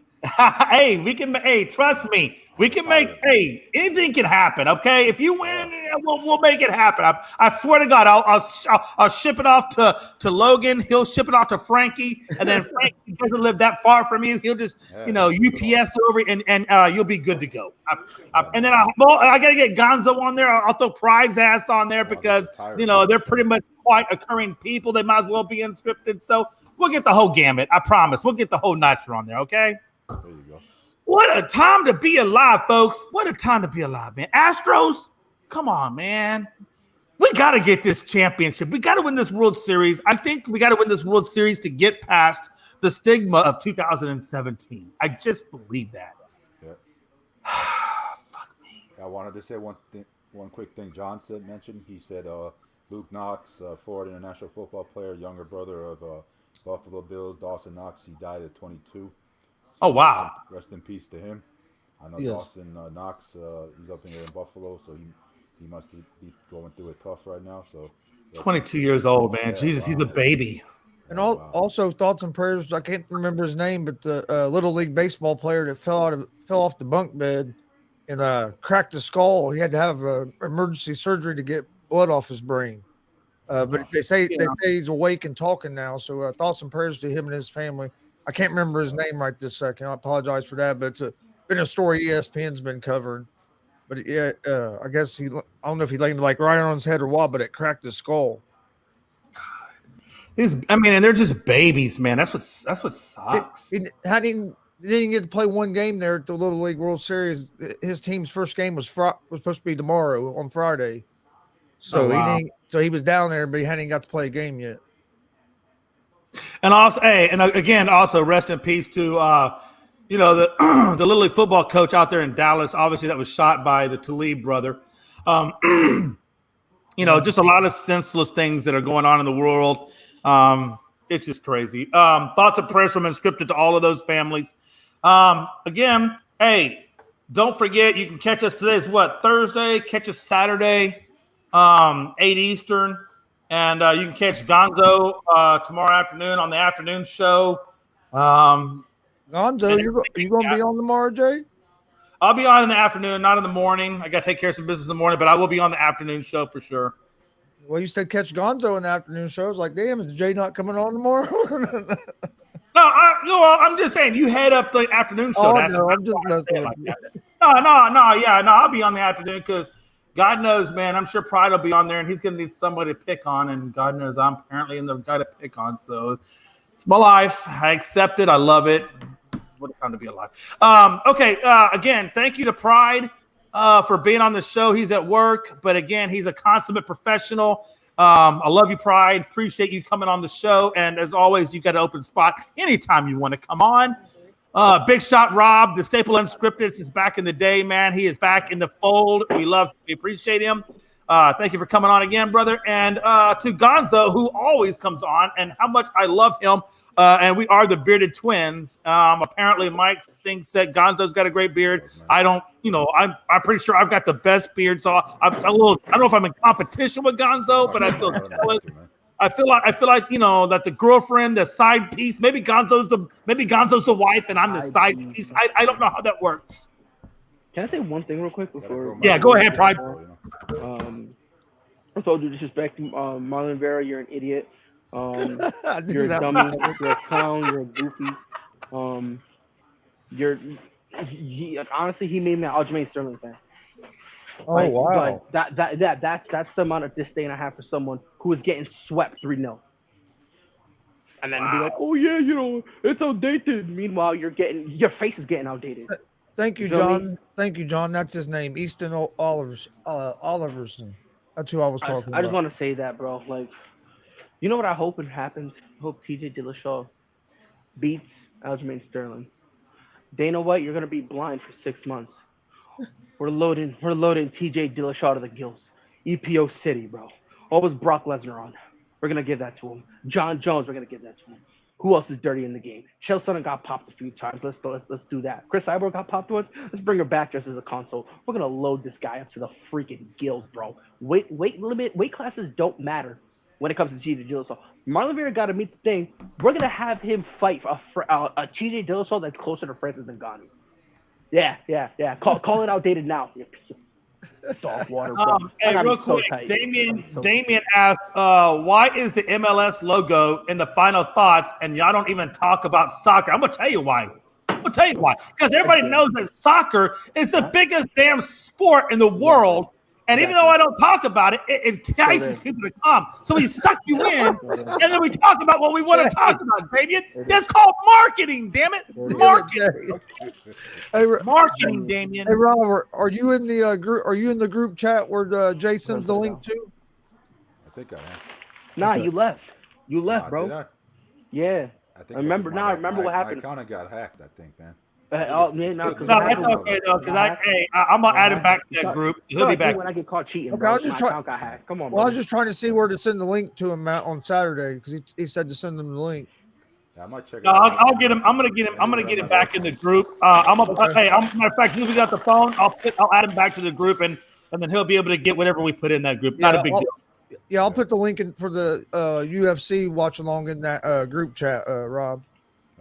Hey, we can. Hey, trust me, we can make. Hey, anything can happen. Okay, if you win, we'll make it happen. I swear to God, I'll ship it off to Logan. He'll ship it off to Frankie, and then Frankie doesn't live that far from you. He'll just UPS over and you'll be good to go. And then I gotta get Gonzo on there. I'll throw Pride's ass on there because they're pretty much quite occurring people. They might as well be unscripted. So we'll get the whole gamut. I promise. We'll get the whole notcher on there. Okay. There you go. What a time to be alive, folks. What a time to be alive, man. Astros, come on, man. We got to get this championship. We got to win this World Series. I think we got to win this World Series to get past the stigma of 2017. I just believe that. Yeah. Fuck me. I wanted to say one quick thing. John mentioned. He said Luke Knox, Florida international football player, younger brother of Buffalo Bills, Dawson Knox. He died at 22. So oh, wow. Rest in peace to him. I know Yes. Dawson Knox, he's up here in Buffalo, so he must be going through it tough right now. So 22 years old, man. Jesus, he's a baby. And also thoughts and prayers. I can't remember his name, but the Little League baseball player that fell off the bunk bed and cracked his skull. He had to have emergency surgery to get blood off his brain. But they say he's awake and talking now. So thoughts and prayers to him and his family. I can't remember his name right this second. I apologize for that, but it's been a story ESPN's been covering. But yeah, I guess I don't know if he landed like right on his head or what, but it cracked his skull. And they're just babies, man. That's what sucks. He didn't get to play one game there at the Little League World Series. His team's first game was supposed to be tomorrow on Friday. So he was down there, but he hadn't got to play a game yet. And also, also rest in peace to the the Little League football coach out there in Dallas. Obviously, that was shot by the Talib brother. Just a lot of senseless things that are going on in the world. It's just crazy. Thoughts and prayers from Unscripted to all of those families. Again, hey, don't forget you can catch us today. It's Thursday. Catch us Saturday, 8 Eastern. And you can catch Gonzo tomorrow afternoon on the afternoon show. Gonzo, you going to be on tomorrow, Jay? I'll be on in the afternoon, not in the morning. I got to take care of some business in the morning, but I will be on the afternoon show for sure. Well, you said catch Gonzo in the afternoon show. I was like, damn, is Jay not coming on tomorrow? No, I'm just saying you head up the afternoon show. Oh, no, I'm just messing with you. No, I'll be on the afternoon because God knows, man, I'm sure Pride will be on there and he's going to need somebody to pick on. And God knows I'm apparently in the guy to pick on. So it's my life. I accept it. I love it. What a time to be alive. Okay. Again, thank you to Pride for being on the show. He's at work, but again, he's a consummate professional. I love you, Pride. Appreciate you coming on the show. And as always, you got an open spot anytime you want to come on. Big shot Rob, the staple Unscripted since back in the day, man. He is back in the fold. We appreciate him. Thank you for coming on again, brother. And to Gonzo, who always comes on, and how much I love him. And we are the bearded twins. Apparently, Mike thinks that Gonzo's got a great beard. I don't, I'm pretty sure I've got the best beard. So I don't know if I'm in competition with Gonzo, but I feel jealous. I feel like that the girlfriend, the side piece, maybe Gonzo's the wife, and I'm the side piece. I don't know how that works. Can I say one thing real quick before? Yeah, go ahead, Pride. I told you disrespect Marlon Vera. You're an idiot. You're a dummy. You're a clown. You're a goofy. Honestly, he made me an Aljamain Sterling fan. Oh, wow. That's the amount of disdain I have for someone who is getting swept 3-0. And then be like, oh yeah, it's outdated. Meanwhile, your face is getting outdated. Thank you, John. Thank you, John. That's his name, Easton Oliverson. That's who I was talking about. I just want to say that, bro. Like, you know what I hope happens? I hope TJ Dillashaw beats Aljamain Sterling. Dana White, you're gonna be blind for 6 months. We're loading TJ Dillashaw to the gills. EPO City, bro. What was Brock Lesnar on? We're gonna give that to him. John Jones, we're gonna give that to him. Who else is dirty in the game? Chael Sonnen got popped a few times. Let's do that. Chris Cyborg got popped once. Let's bring her back just as a console. We're gonna load this guy up to the freaking gills, bro. Weight classes don't matter when it comes to TJ Dillashaw. Marlon Vera got to meet the thing. We're gonna have him fight a TJ Dillashaw that's closer to Francis Ngannou. Yeah. Call it outdated now. Dog water, bro. Hey, real quick, Damien asked, why is the MLS logo in the final thoughts and y'all don't even talk about soccer? I'm going to tell you why. Because everybody knows that soccer is the biggest damn sport in the world. And even though I don't talk about it, it entices people to come. So we suck you in, and then we talk about what we want to talk about, Damien. That's called marketing, damn it. Marketing. Marketing, Damien. Hey, Robert, are you in the group? Are you in the group chat where Jay sends the link to? I think I am. Nah, you left. You left, bro. Yeah. I remember what happened. My account got hacked, I think, man. No, that's okay though, because I'm gonna add him back to that group. He'll be back when I get caught cheating. Okay, bro. My account got hacked. Come on. Well, I was just trying to see where to send the link to him on Saturday because he said to send him the link. Yeah, I might check. No, I'll get him. I'm gonna get him back in the group. Matter of fact, as soon as we got the phone, I'll add him back to the group, and then he'll be able to get whatever we put in that group. Not a big deal. Yeah, I'll put the link in for the UFC watch along in that group chat, Rob.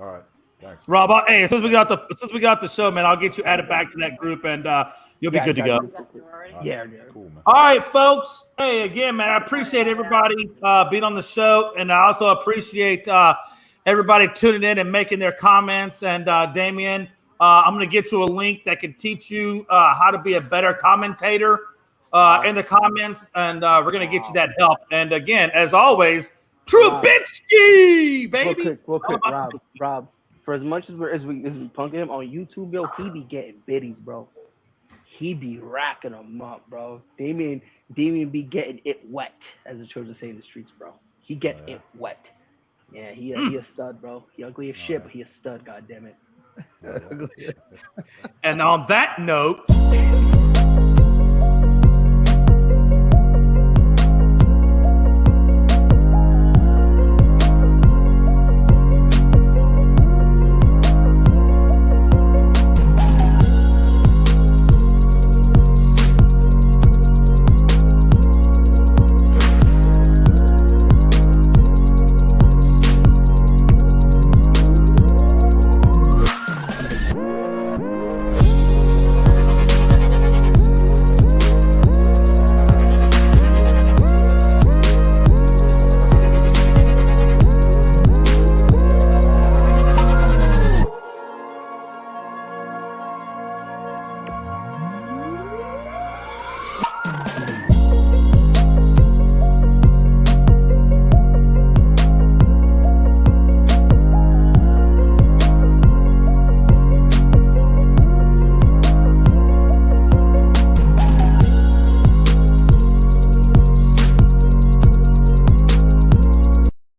All right. Thanks. Rob, since we got the show, man, I'll get you added back to that group, and you'll be good to go. Yeah. Cool, man. All right, folks. Hey, again, man, I appreciate everybody being on the show, and I also appreciate everybody tuning in and making their comments. And Damien, I'm going to get you a link that can teach you how to be a better commentator in the comments, and we're going to get you that help. And again, as always, Trubisky, baby. Real quick, Rob. For as much as we punking him on YouTube, yo, he be getting biddies, bro. He be racking them up, bro. Damien be getting it wet, as the children say in the streets, bro. He gets it wet. Yeah, he a stud, bro. He ugly as shit, but he a stud, goddamn it. And on that note.